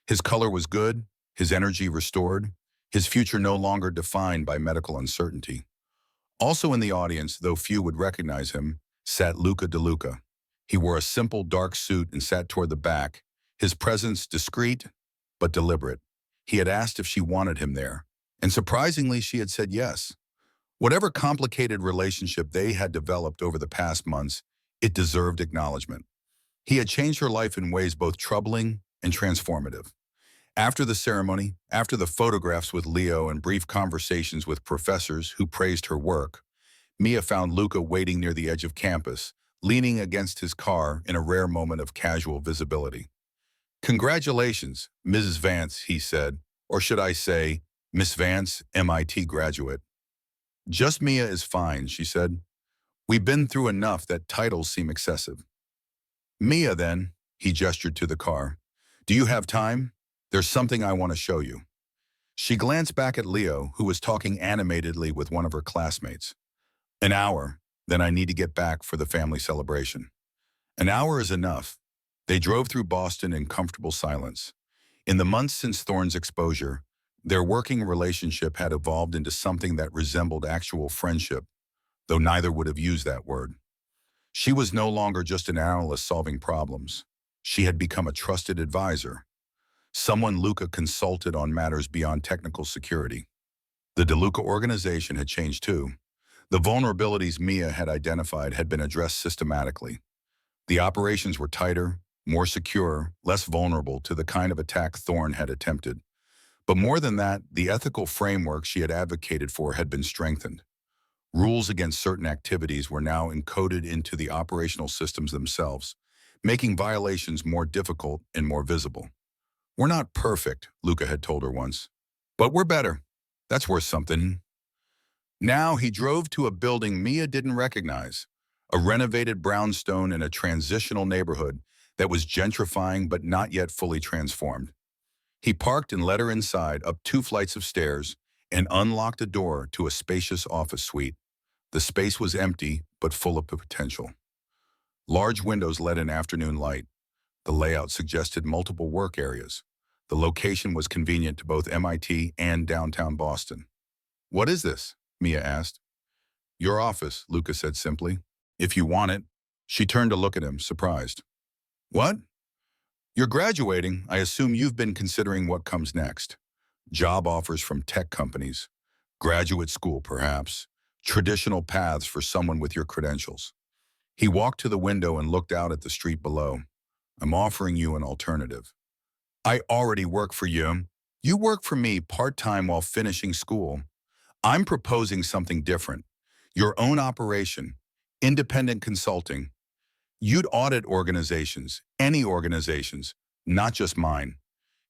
His color was good, his energy restored, his future no longer defined by medical uncertainty. Also in the audience, though few would recognize him, sat Luca DeLuca. He wore a simple dark suit and sat toward the back, his presence discreet but deliberate. He had asked if she wanted him there, and surprisingly she had said yes. Whatever complicated relationship they had developed over the past months, it deserved acknowledgement. He had changed her life in ways both troubling and transformative. After the ceremony, after the photographs with Leo and brief conversations with professors who praised her work, Mia found Luca waiting near the edge of campus, leaning against his car in a rare moment of casual visibility. "Congratulations, Mrs. Vance," he said, or should I say, Miss Vance, MIT graduate. "Just Mia is fine," she said. "We've been through enough that titles seem excessive." "Mia, then," he gestured to the car. "Do you have time? There's something I want to show you." She glanced back at Leo, who was talking animatedly with one of her classmates. "An hour, then I need to get back for the family celebration." An hour is enough. They drove through Boston in comfortable silence. In the months since Thorne's exposure, their working relationship had evolved into something that resembled actual friendship, though neither would have used that word. She was no longer just an analyst solving problems. She had become a trusted advisor, someone Luca consulted on matters beyond technical security. The DeLuca organization had changed too. The vulnerabilities Mia had identified had been addressed systematically. The operations were tighter, more secure, less vulnerable to the kind of attack Thorne had attempted. But more than that, the ethical framework she had advocated for had been strengthened. Rules against certain activities were now encoded into the operational systems themselves, making violations more difficult and more visible. "We're not perfect," Luca had told her once, "but we're better. That's worth something." Now he drove to a building Mia didn't recognize, a renovated brownstone in a transitional neighborhood that was gentrifying but not yet fully transformed. He parked and led her inside, up 2 flights of stairs, and unlocked a door to a spacious office suite. The space was empty but full of potential. Large windows let in afternoon light. The layout suggested multiple work areas. The location was convenient to both MIT and downtown Boston. "What is this?" Mia asked. "Your office," Luca said simply. "If you want it." She turned to look at him, surprised. "What? You're graduating. I assume you've been considering what comes next. Job offers from tech companies. Graduate school, perhaps. Traditional paths for someone with your credentials." He walked to the window and looked out at the street below. "I'm offering you an alternative. I already work for you. You work for me part-time while finishing school. I'm proposing something different. Your own operation, independent consulting. You'd audit organizations, any organizations, not just mine.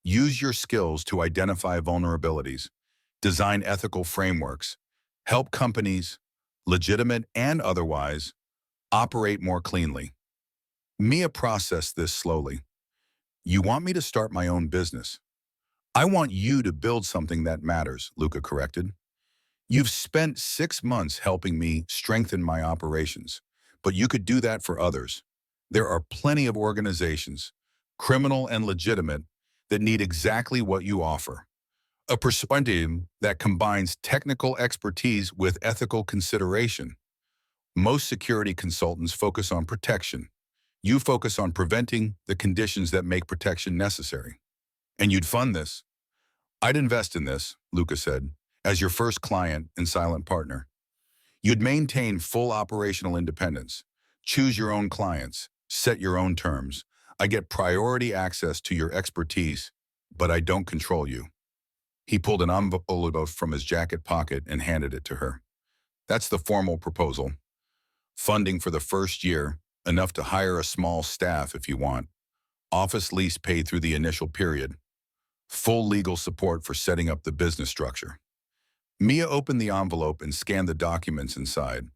Use your skills to identify vulnerabilities, design ethical frameworks, help companies, legitimate and otherwise, operate more cleanly." Mia processed this slowly. "You want me to start my own business?" "I want you to build something that matters," Luca corrected. "You've spent 6 months helping me strengthen my operations, but you could do that for others. There are plenty of organizations, criminal and legitimate, that need exactly what you offer. A perspective that combines technical expertise with ethical consideration. Most security consultants focus on protection. You focus on preventing the conditions that make protection necessary. And you'd fund this." "I'd invest in this," Luca said, "as your first client and silent partner. You'd maintain full operational independence. Choose your own clients. Set your own terms. I get priority access to your expertise, but I don't control you." He pulled an envelope from his jacket pocket and handed it to her. "That's the formal proposal. Funding for the first year, enough to hire a small staff if you want. Office lease paid through the initial period. Full legal support for setting up the business structure." Mia opened the envelope and scanned the documents inside.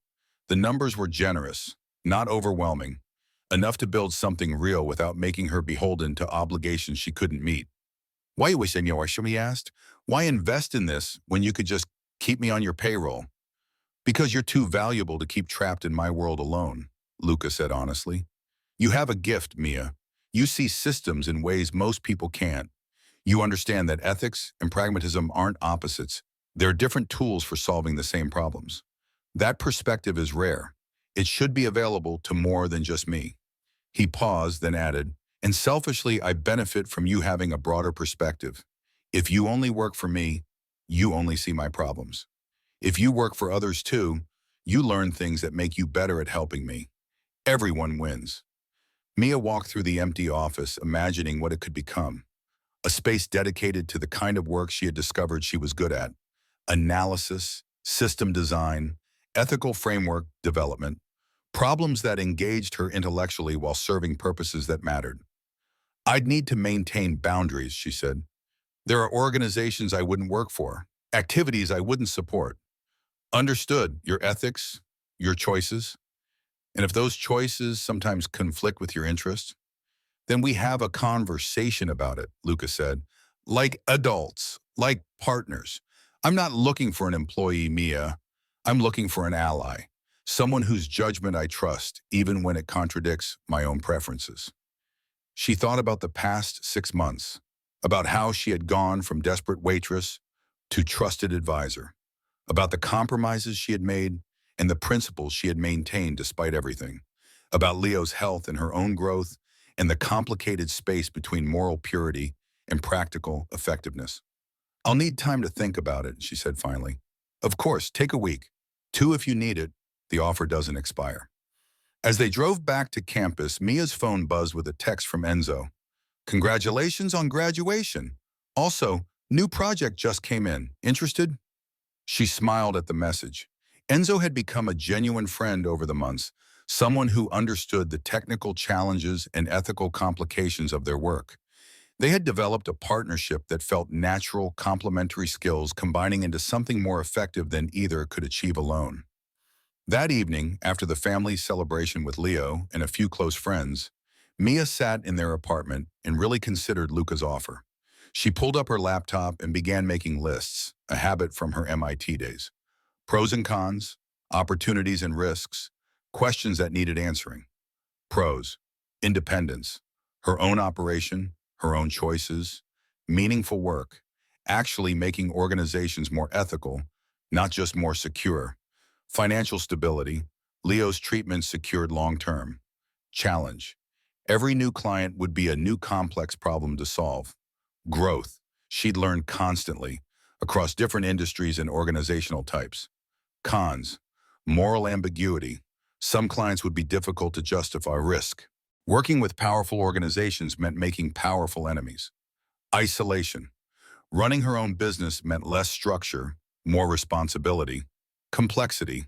The numbers were generous, not overwhelming, enough to build something real without making her beholden to obligations she couldn't meet. "Why you wasting your time?" he asked. "Why invest in this when you could just keep me on your payroll?" "Because you're too valuable to keep trapped in my world alone," Luca said honestly. "You have a gift, Mia. You see systems in ways most people can't. You understand that ethics and pragmatism aren't opposites. They're different tools for solving the same problems. That perspective is rare. It should be available to more than just me. He paused, then added, and selfishly, I benefit from you having a broader perspective. If you only work for me, you only see my problems. If you work for others too, you learn things that make you better at helping me. Everyone wins. Mia walked through the empty office, imagining what it could become. A space dedicated to the kind of work she had discovered she was good at. Analysis, system design, ethical framework development, problems that engaged her intellectually while serving purposes that mattered. I'd need to maintain boundaries, she said. There are organizations I wouldn't work for, activities I wouldn't support. Understood your ethics, your choices, and if those choices sometimes conflict with your interests, then we have a conversation about it, Lucas said. Like adults, like partners. I'm not looking for an employee, Mia. I'm looking for an ally. Someone whose judgment I trust, even when it contradicts my own preferences. She thought about the past 6 months, about how she had gone from desperate waitress to trusted advisor, about the compromises she had made and the principles she had maintained despite everything, about Leo's health and her own growth, and the complicated space between moral purity and practical effectiveness. I'll need time to think about it, she said finally. Of course, take a week. 2 if you need it. The offer doesn't expire. As they drove back to campus, Mia's phone buzzed with a text from Enzo. Congratulations on graduation. Also, new project just came in. Interested? She smiled at the message. Enzo had become a genuine friend over the months, someone who understood the technical challenges and ethical complications of their work. They had developed a partnership that felt natural, complementary skills combining into something more effective than either could achieve alone. That evening, after the family celebration with Leo and a few close friends, Mia sat in their apartment and really considered Luca's offer. She pulled up her laptop and began making lists, a habit from her MIT days. Pros and cons, opportunities and risks, questions that needed answering. Pros, independence, her own operation, her own choices, meaningful work, actually making organizations more ethical, not just more secure. Financial stability, Leo's treatment secured long-term. Challenge, every new client would be a new complex problem to solve. Growth, she'd learn constantly, across different industries and organizational types. Cons, moral ambiguity. Some clients would be difficult to justify. Risk, working with powerful organizations meant making powerful enemies. Isolation, running her own business meant less structure, more responsibility. Complexity,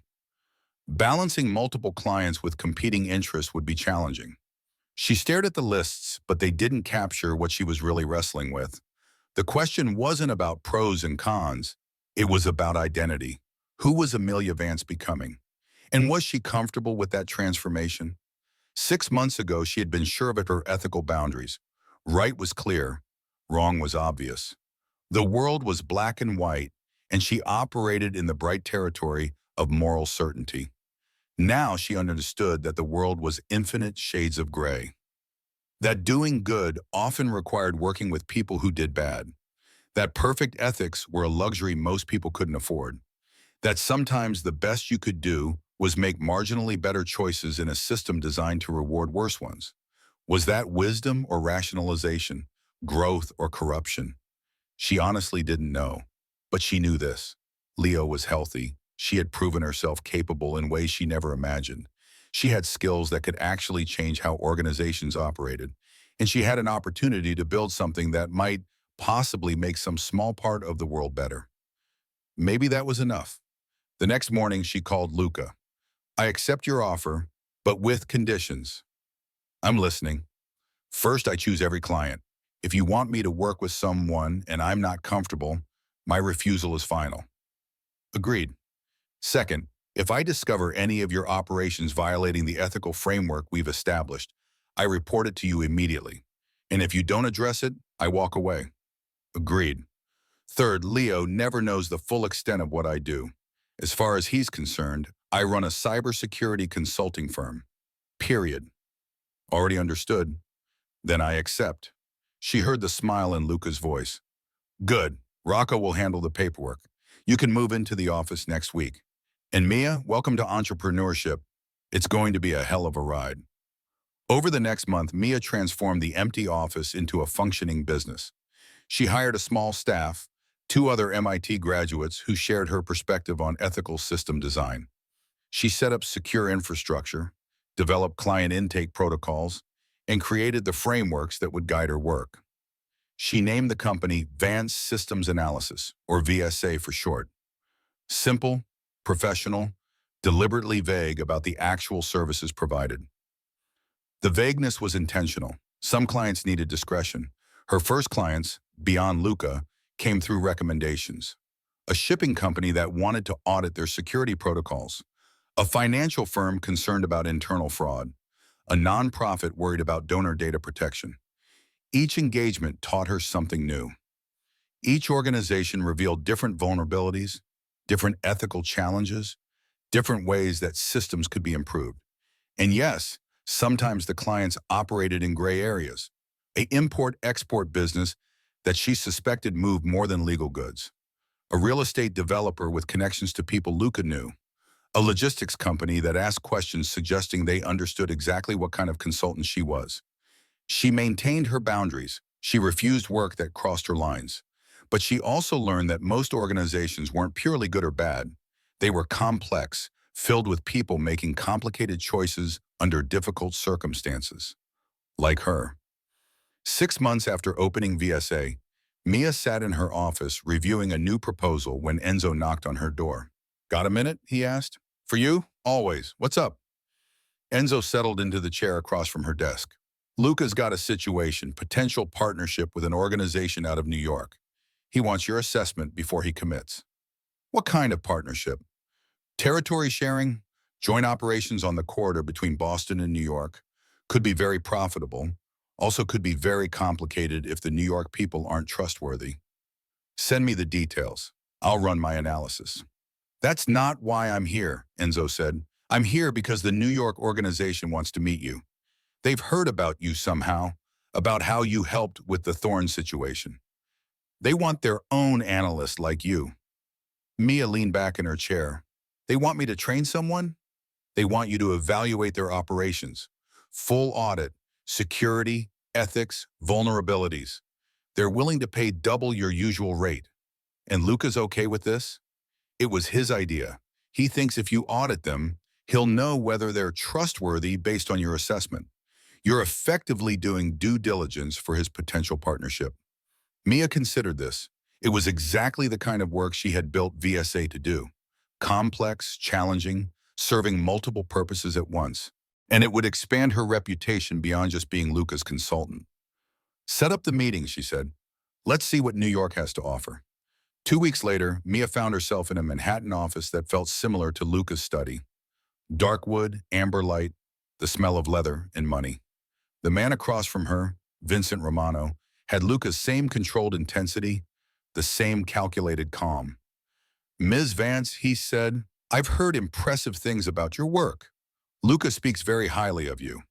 balancing multiple clients with competing interests would be challenging. She stared at the lists, but they didn't capture what she was really wrestling with. The question wasn't about pros and cons. It was about identity. Who was Amelia Vance becoming? And was she comfortable with that transformation? 6 months ago, she had been sure of her ethical boundaries. Right was clear, wrong was obvious. The world was black and white, and she operated in the bright territory of moral certainty. Now she understood that the world was infinite shades of gray. That doing good often required working with people who did bad. That perfect ethics were a luxury most people couldn't afford. That sometimes the best you could do was make marginally better choices in a system designed to reward worse ones. Was that wisdom or rationalization, growth or corruption? She honestly didn't know, but she knew this. Leo was healthy. She had proven herself capable in ways she never imagined. She had skills that could actually change how organizations operated, and she had an opportunity to build something that might possibly make some small part of the world better. Maybe that was enough. The next morning, she called Luca. I accept your offer, but with conditions. I'm listening. First, I choose every client. If you want me to work with someone and I'm not comfortable, my refusal is final. Agreed. Second, if I discover any of your operations violating the ethical framework we've established, I report it to you immediately. And if you don't address it, I walk away. Agreed. Third, Leo never knows the full extent of what I do. As far as he's concerned, I run a cybersecurity consulting firm. Period. Already understood. Then I accept. She heard the smile in Luca's voice. Good. Rocco will handle the paperwork. You can move into the office next week. And Mia, welcome to entrepreneurship. It's going to be a hell of a ride. Over the next month, Mia transformed the empty office into a functioning business. She hired a small staff, two other MIT graduates who shared her perspective on ethical system design. She set up secure infrastructure, developed client intake protocols, and created the frameworks that would guide her work. She named the company Advanced Systems Analysis, or VSA for short. Simple, professional, deliberately vague about the actual services provided. The vagueness was intentional. Some clients needed discretion. Her first clients, beyond Luca, came through recommendations. A shipping company that wanted to audit their security protocols. A financial firm concerned about internal fraud. A nonprofit worried about donor data protection. Each engagement taught her something new. Each organization revealed different vulnerabilities, different ethical challenges, different ways that systems could be improved. And yes, sometimes the clients operated in gray areas. A import-export business that she suspected moved more than legal goods. A real estate developer with connections to people Luca knew. A logistics company that asked questions suggesting they understood exactly what kind of consultant she was. She maintained her boundaries. She refused work that crossed her lines. But she also learned that most organizations weren't purely good or bad. They were complex, filled with people making complicated choices under difficult circumstances. Like her. 6 months after opening VSA, Mia sat in her office reviewing a new proposal when Enzo knocked on her door. "Got a minute?" he asked. "For you? Always. What's up?" Enzo settled into the chair across from her desk. "Luca's got a situation, potential partnership with an organization out of New York. He wants your assessment before he commits." "What kind of partnership?" "Territory sharing, joint operations on the corridor between Boston and New York. Could be very profitable. Also could be very complicated if the New York people aren't trustworthy. Send me the details. I'll run my analysis." "That's not why I'm here," Enzo said. "I'm here because the New York organization wants to meet you. They've heard about you somehow, about how you helped with the Thorn situation. They want their own analyst like you." Mia leaned back in her chair. "They want me to train someone?" "They want you to evaluate their operations. Full audit, security, ethics, vulnerabilities. They're willing to pay double your usual rate." "And Luca's okay with this?" "It was his idea. He thinks if you audit them, he'll know whether they're trustworthy based on your assessment. You're effectively doing due diligence for his potential partnership." Mia considered this. It was exactly the kind of work she had built VSA to do. Complex, challenging, serving multiple purposes at once. And it would expand her reputation beyond just being Luca's consultant. "Set up the meeting," she said. "Let's see what New York has to offer." 2 weeks later, Mia found herself in a Manhattan office that felt similar to Luca's study. Dark wood, amber light, the smell of leather and money. The man across from her, Vincent Romano, had Luca's same controlled intensity, the same calculated calm. "Ms. Vance," he said, "I've heard impressive things about your work. Luca speaks very highly of you."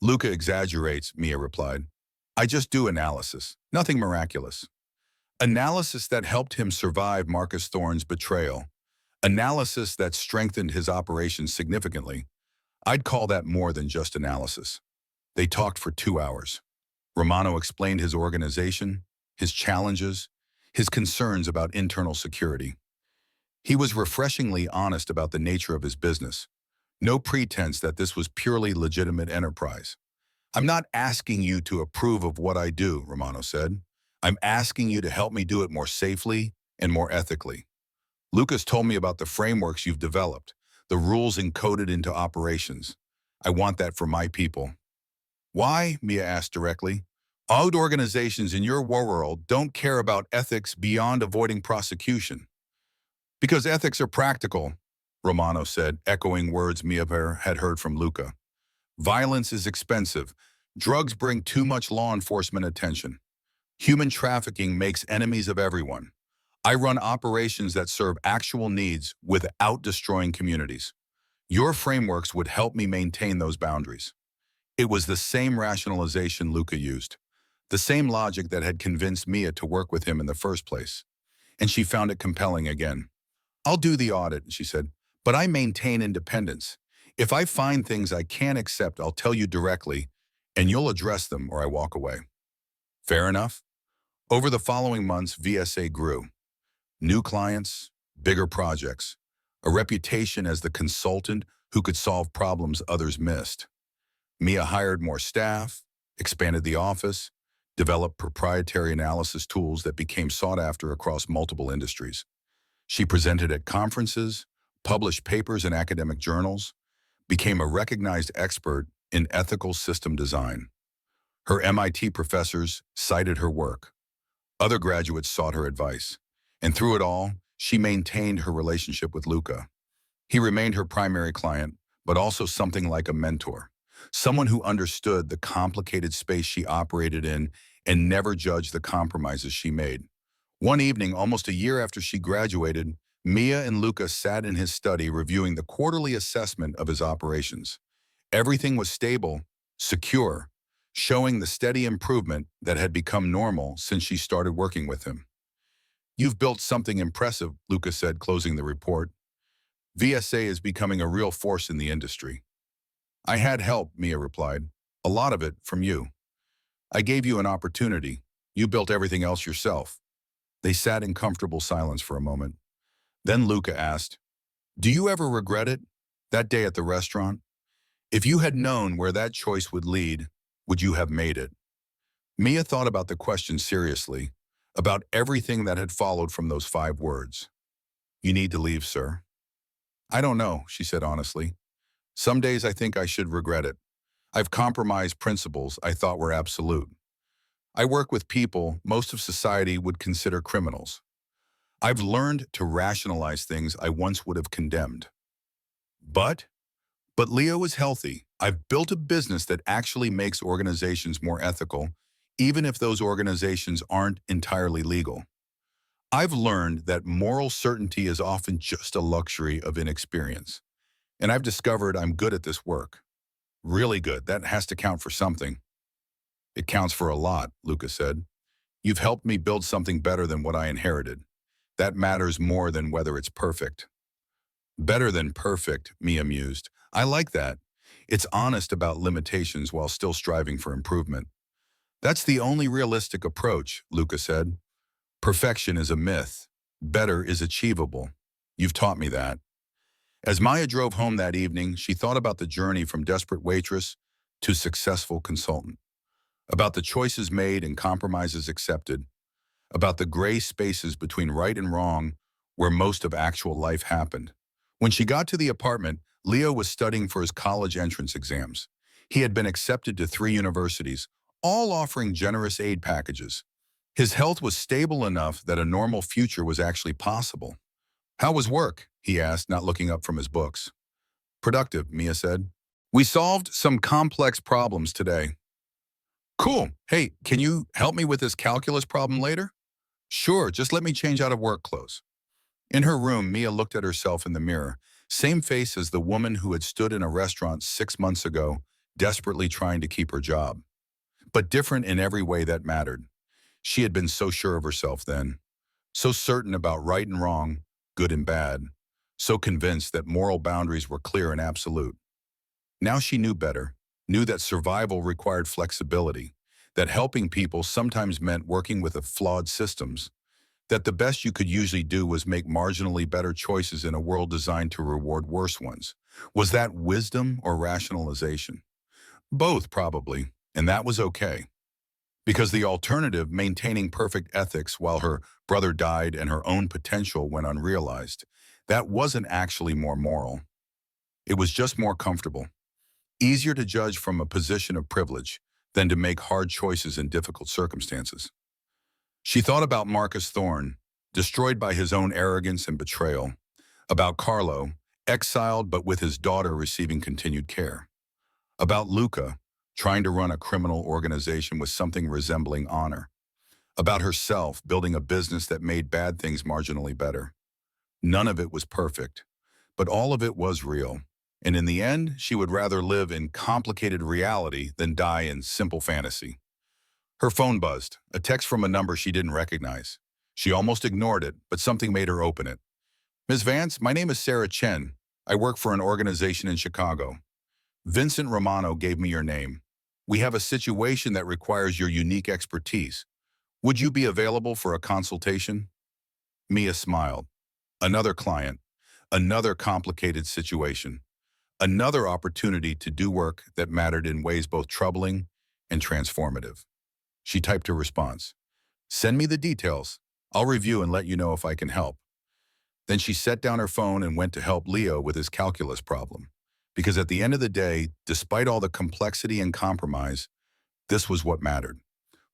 "Luca exaggerates," Mia replied. "I just do analysis, nothing miraculous." Analysis that helped him survive Marcus Thorne's betrayal. Analysis that strengthened his operations significantly. I'd call that more than just analysis. They talked for 2 hours. Romano explained his organization, his challenges, his concerns about internal security. He was refreshingly honest about the nature of his business. No pretense that this was purely legitimate enterprise. "I'm not asking you to approve of what I do," Romano said. "I'm asking you to help me do it more safely and more ethically. Lucas told me about the frameworks you've developed, the rules encoded into operations. I want that for my people." "Why?" Mia asked directly. "Odd organizations in your world don't care about ethics beyond avoiding prosecution." "Because ethics are practical," Romano said, echoing words Mia had heard from Luca. "Violence is expensive. Drugs bring too much law enforcement attention. Human trafficking makes enemies of everyone. I run operations that serve actual needs without destroying communities. Your frameworks would help me maintain those boundaries." It was the same rationalization Luca used, the same logic that had convinced Mia to work with him in the first place. And she found it compelling again. "I'll do the audit," she said, But I maintain independence. If I find things I can't accept, I'll tell you directly, and you'll address them or I walk away. Fair enough? Over the following months, VSA grew. New clients, bigger projects, a reputation as the consultant who could solve problems others missed. Mia hired more staff, expanded the office, developed proprietary analysis tools that became sought after across multiple industries. She presented at conferences, published papers in academic journals, became a recognized expert in ethical system design. Her MIT professors cited her work. Other graduates sought her advice. And through it all, she maintained her relationship with Luca. He remained her primary client, but also something like a mentor, someone who understood the complicated space she operated in and never judged the compromises she made. One evening, almost a year after she graduated, Mia and Luca sat in his study reviewing the quarterly assessment of his operations. Everything was stable, secure, showing the steady improvement that had become normal since she started working with him. "You've built something impressive," Luca said, closing the report. "VSA is becoming a real force in the industry." "I had help," Mia replied. "A lot of it from you. I gave you an opportunity. You built everything else yourself." They sat in comfortable silence for a moment. Then Luca asked, "Do you ever regret it? That day at the restaurant? If you had known where that choice would lead, would you have made it?" Mia thought about the question seriously, about everything that had followed from those 5 words. "You need to leave, sir." "I don't know," she said honestly. "Some days I think I should regret it. I've compromised principles I thought were absolute. I work with people most of society would consider criminals. I've learned to rationalize things I once would have condemned. But Leo is healthy. I've built a business that actually makes organizations more ethical, even if those organizations aren't entirely legal. I've learned that moral certainty is often just a luxury of inexperience. And I've discovered I'm good at this work. Really good. That has to count for something." "It counts for a lot," Luca said. "You've helped me build something better than what I inherited. That matters more than whether it's perfect." "Better than perfect," Mia mused. "I like that. It's honest about limitations while still striving for improvement." "That's the only realistic approach," Luca said. "Perfection is a myth. Better is achievable. You've taught me that." As Maya drove home that evening, she thought about the journey from desperate waitress to successful consultant, about the choices made and compromises accepted, about the gray spaces between right and wrong where most of actual life happened. When she got to the apartment, Leo was studying for his college entrance exams. He had been accepted to 3 universities, all offering generous aid packages. His health was stable enough that a normal future was actually possible. "How was work?" he asked, not looking up from his books. "Productive," Mia said. "We solved some complex problems today." "Cool. Hey, can you help me with this calculus problem later?" "Sure, just let me change out of work clothes." In her room, Mia looked at herself in the mirror. Same face as the woman who had stood in a restaurant 6 months ago, desperately trying to keep her job. But different in every way that mattered. She had been so sure of herself then, so certain about right and wrong, good and bad, so convinced that moral boundaries were clear and absolute. Now she knew better, knew that survival required flexibility, that helping people sometimes meant working with flawed systems, that the best you could usually do was make marginally better choices in a world designed to reward worse ones. Was that wisdom or rationalization? Both, probably, and that was okay. Because the alternative, maintaining perfect ethics while her brother died and her own potential went unrealized, that wasn't actually more moral. It was just more comfortable. Easier to judge from a position of privilege than to make hard choices in difficult circumstances. She thought about Marcus Thorne, destroyed by his own arrogance and betrayal, about Carlo, exiled but with his daughter receiving continued care, about Luca, trying to run a criminal organization with something resembling honor, about herself building a business that made bad things marginally better. None of it was perfect, but all of it was real. And in the end, she would rather live in complicated reality than die in simple fantasy. Her phone buzzed, a text from a number she didn't recognize. She almost ignored it, but something made her open it. "Ms. Vance, my name is Sarah Chen. I work for an organization in Chicago. Vincent Romano gave me your name. We have a situation that requires your unique expertise. Would you be available for a consultation? Mia smiled. Another client, another complicated situation, another opportunity to do work that mattered in ways both troubling and transformative. She typed her response. Send me the details. I'll review and let you know if I can help. Then she set down her phone and went to help Leo with his calculus problem. Because at the end of the day, despite all the complexity and compromise, this was what mattered.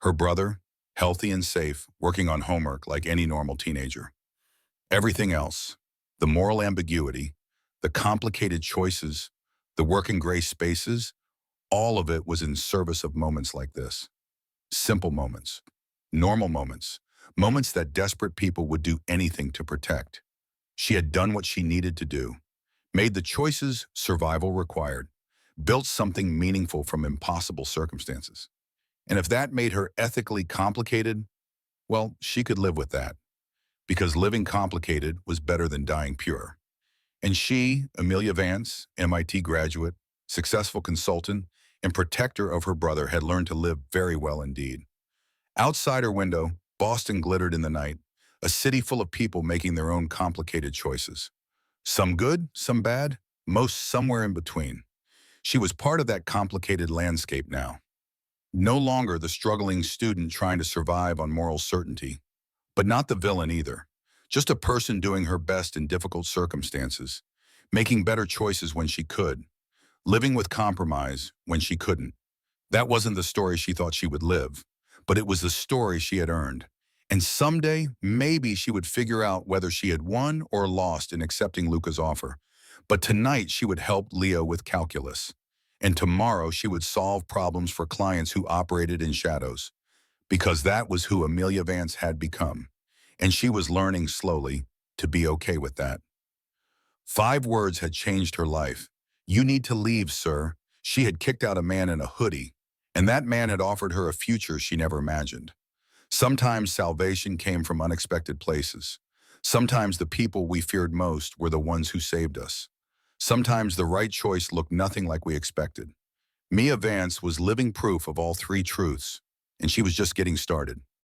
Her brother, healthy and safe, working on homework like any normal teenager. Everything else, the moral ambiguity, the complicated choices, the work in gray spaces, all of it was in service of moments like this. Simple moments, normal moments, moments that desperate people would do anything to protect. She had done what she needed to do, made the choices survival required, built something meaningful from impossible circumstances. And if that made her ethically complicated, well, she could live with that, because living complicated was better than dying pure. And she, Amelia Vance, MIT graduate, successful consultant, and protector of her brother, had learned to live very well indeed. Outside her window, Boston glittered in the night, a city full of people making their own complicated choices. Some good, some bad, most somewhere in between. She was part of that complicated landscape now. No longer the struggling student trying to survive on moral certainty, but not the villain either. Just a person doing her best in difficult circumstances, making better choices when she could, living with compromise when she couldn't. That wasn't the story she thought she would live, but it was the story she had earned. And someday, maybe she would figure out whether she had won or lost in accepting Luca's offer. But tonight, she would help Leo with calculus. And tomorrow, she would solve problems for clients who operated in shadows. Because that was who Amelia Vance had become. And she was learning slowly to be okay with that. 5 words had changed her life. You need to leave, sir. She had kicked out a man in a hoodie, and that man had offered her a future she never imagined. Sometimes salvation came from unexpected places. Sometimes the people we feared most were the ones who saved us. Sometimes the right choice looked nothing like we expected. Mia Vance was living proof of all 3 truths, and she was just getting started.